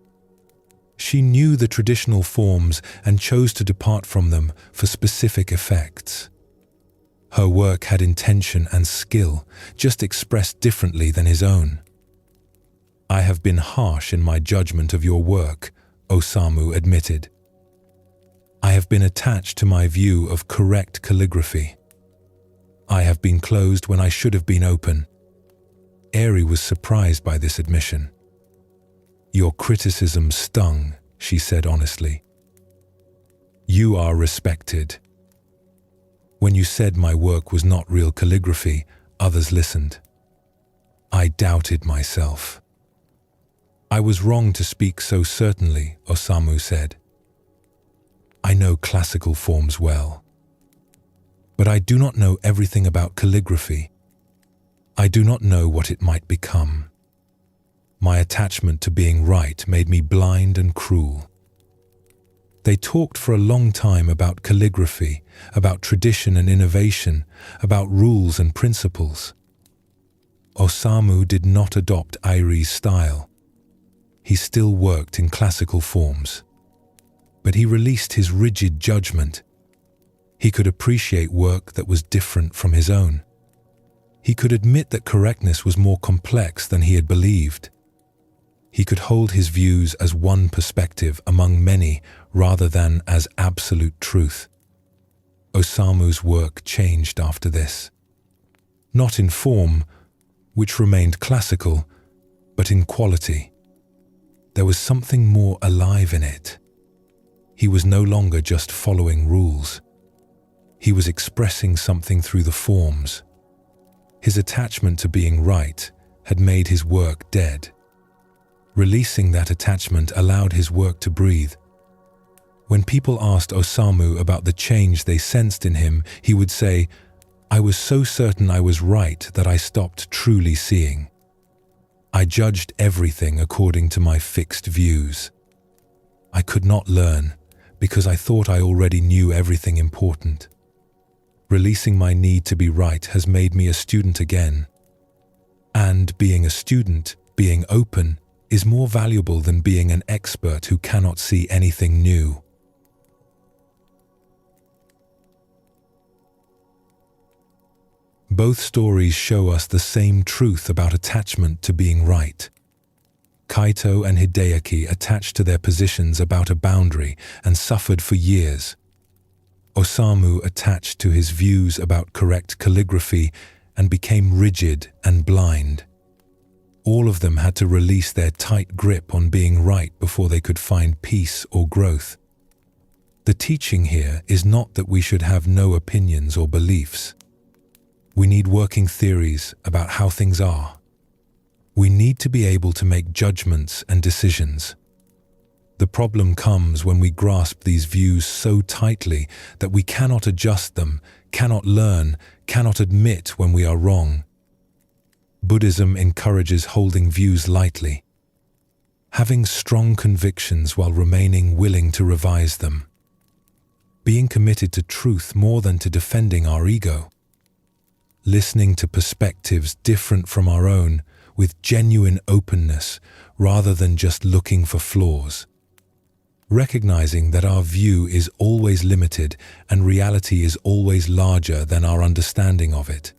She knew the traditional forms and chose to depart from them for specific effects. Her work had intention and skill, just expressed differently than his own. I have been harsh in my judgment of your work, Osamu admitted. I have been attached to my view of correct calligraphy. I have been closed when I should have been open. Airi was surprised by this admission. Your criticism stung, she said honestly. You are respected. When you said my work was not real calligraphy, others listened. I doubted myself. I was wrong to speak so certainly, Osamu said. I know classical forms well, but I do not know everything about calligraphy. I do not know what it might become. My attachment to being right made me blind and cruel. They talked for a long time about calligraphy, about tradition and innovation, about rules and principles. Osamu did not adopt Airi's style. He still worked in classical forms, but he released his rigid judgment. He could appreciate work that was different from his own. He could admit that correctness was more complex than he had believed. He could hold his views as one perspective among many rather than as absolute truth. Osamu's work changed after this. Not in form, which remained classical, but in quality. There was something more alive in it. He was no longer just following rules. He was expressing something through the forms. His attachment to being right had made his work dead. Releasing that attachment allowed his work to breathe. When people asked Osamu about the change they sensed in him, he would say, "I was so certain I was right that I stopped truly seeing. I judged everything according to my fixed views. I could not learn because I thought I already knew everything important. Releasing my need to be right has made me a student again. And being a student, being open, is more valuable than being an expert who cannot see anything new." Both stories show us the same truth about attachment to being right. Kaito and Hideaki attached to their positions about a boundary and suffered for years. Osamu attached to his views about correct calligraphy and became rigid and blind. All of them had to release their tight grip on being right before they could find peace or growth. The teaching here is not that we should have no opinions or beliefs. We need working theories about how things are. We need to be able to make judgments and decisions. The problem comes when we grasp these views so tightly that we cannot adjust them, cannot learn, cannot admit when we are wrong. Buddhism encourages holding views lightly, having strong convictions while remaining willing to revise them, being committed to truth more than to defending our ego, listening to perspectives different from our own with genuine openness rather than just looking for flaws, recognizing that our view is always limited and reality is always larger than our understanding of it.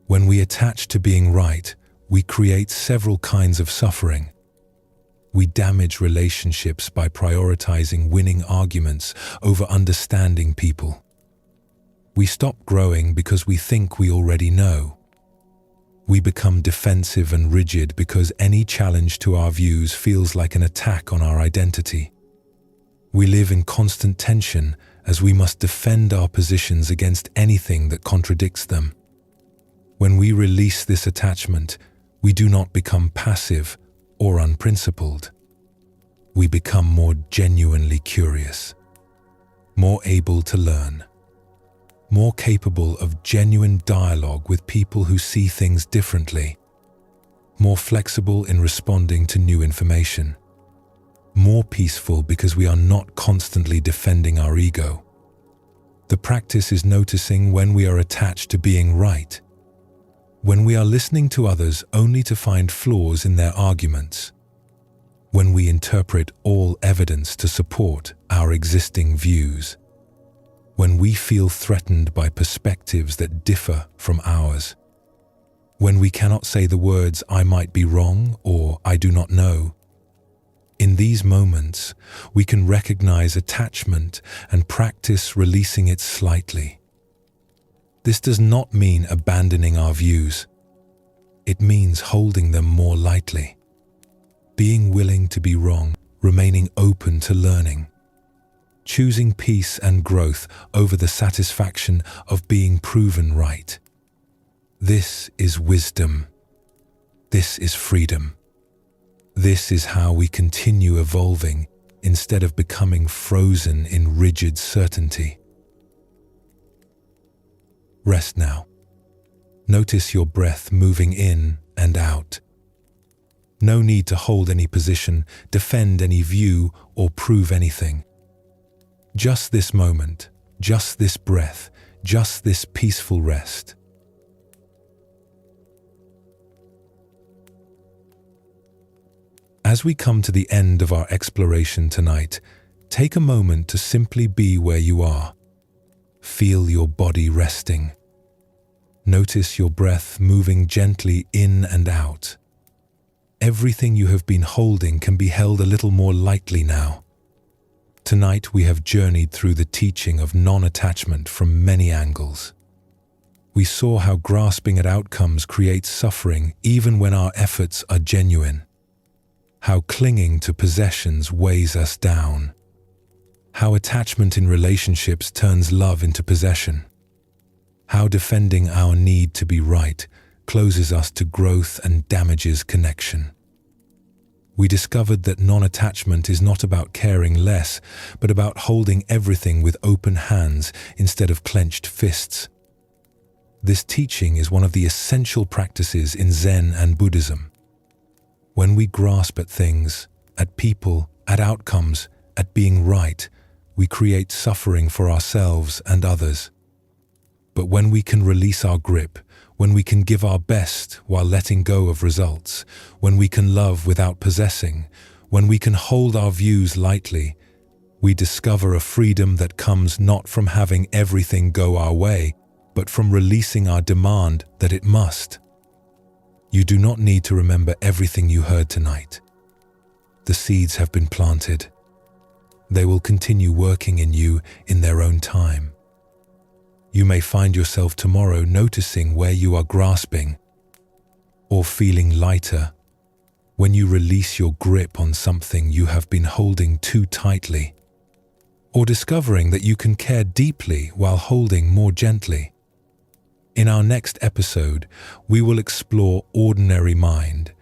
When we attach to being right, we create several kinds of suffering. We damage relationships by prioritizing winning arguments over understanding people. We stop growing because we think we already know. We become defensive and rigid because any challenge to our views feels like an attack on our identity. We live in constant tension as we must defend our positions against anything that contradicts them. When we release this attachment, we do not become passive or unprincipled. We become more genuinely curious, more able to learn, more capable of genuine dialogue with people who see things differently, more flexible in responding to new information, more peaceful because we are not constantly defending our ego. The practice is noticing when we are attached to being right, when we are listening to others only to find flaws in their arguments, when we interpret all evidence to support our existing views, when we feel threatened by perspectives that differ from ours, when we cannot say the words "I might be wrong" or "I do not know." In these moments, we can recognize attachment and practice releasing it slightly. This does not mean abandoning our views. It means holding them more lightly, being willing to be wrong, remaining open to learning. choosing peace and growth over the satisfaction of being proven right. This is wisdom. This is freedom. This is how we continue evolving instead of becoming frozen in rigid certainty. Rest now. Notice your breath moving in and out. No need to hold any position, defend any view, or prove anything. Just this moment, just this breath, just this peaceful rest. As we come to the end of our exploration tonight, take a moment to simply be where you are. Feel your body resting. Notice your breath moving gently in and out. Everything you have been holding can be held a little more lightly now. Tonight we have journeyed through the teaching of non-attachment from many angles. We saw how grasping at outcomes creates suffering even when our efforts are genuine. How clinging to possessions weighs us down. How attachment in relationships turns love into possession. How defending our need to be right closes us to growth and damages connection. We discovered that non-attachment is not about caring less, but about holding everything with open hands instead of clenched fists. This teaching is one of the essential practices in Zen and Buddhism. When we grasp at things, at people, at outcomes, at being right, we create suffering for ourselves and others. But when we can release our grip, when we can give our best while letting go of results, when we can love without possessing, when we can hold our views lightly, we discover a freedom that comes not from having everything go our way, but from releasing our demand that it must. You do not need to remember everything you heard tonight. The seeds have been planted. They will continue working in you in their own time. You may find yourself tomorrow noticing where you are grasping or feeling lighter when you release your grip on something you have been holding too tightly, or discovering that you can care deeply while holding more gently. In our next episode, we will explore ordinary mind,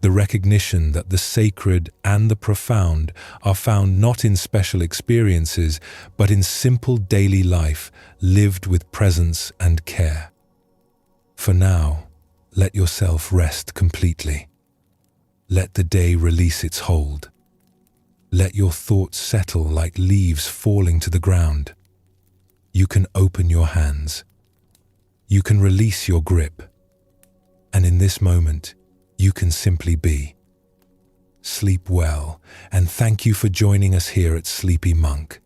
the recognition that the sacred and the profound are found not in special experiences, but in simple daily life lived with presence and care. For now, let yourself rest completely. Let the day release its hold. Let your thoughts settle like leaves falling to the ground. You can open your hands. You can release your grip. And in this moment, you can simply be. Sleep well, and thank you for joining us here at Sleepy Monk.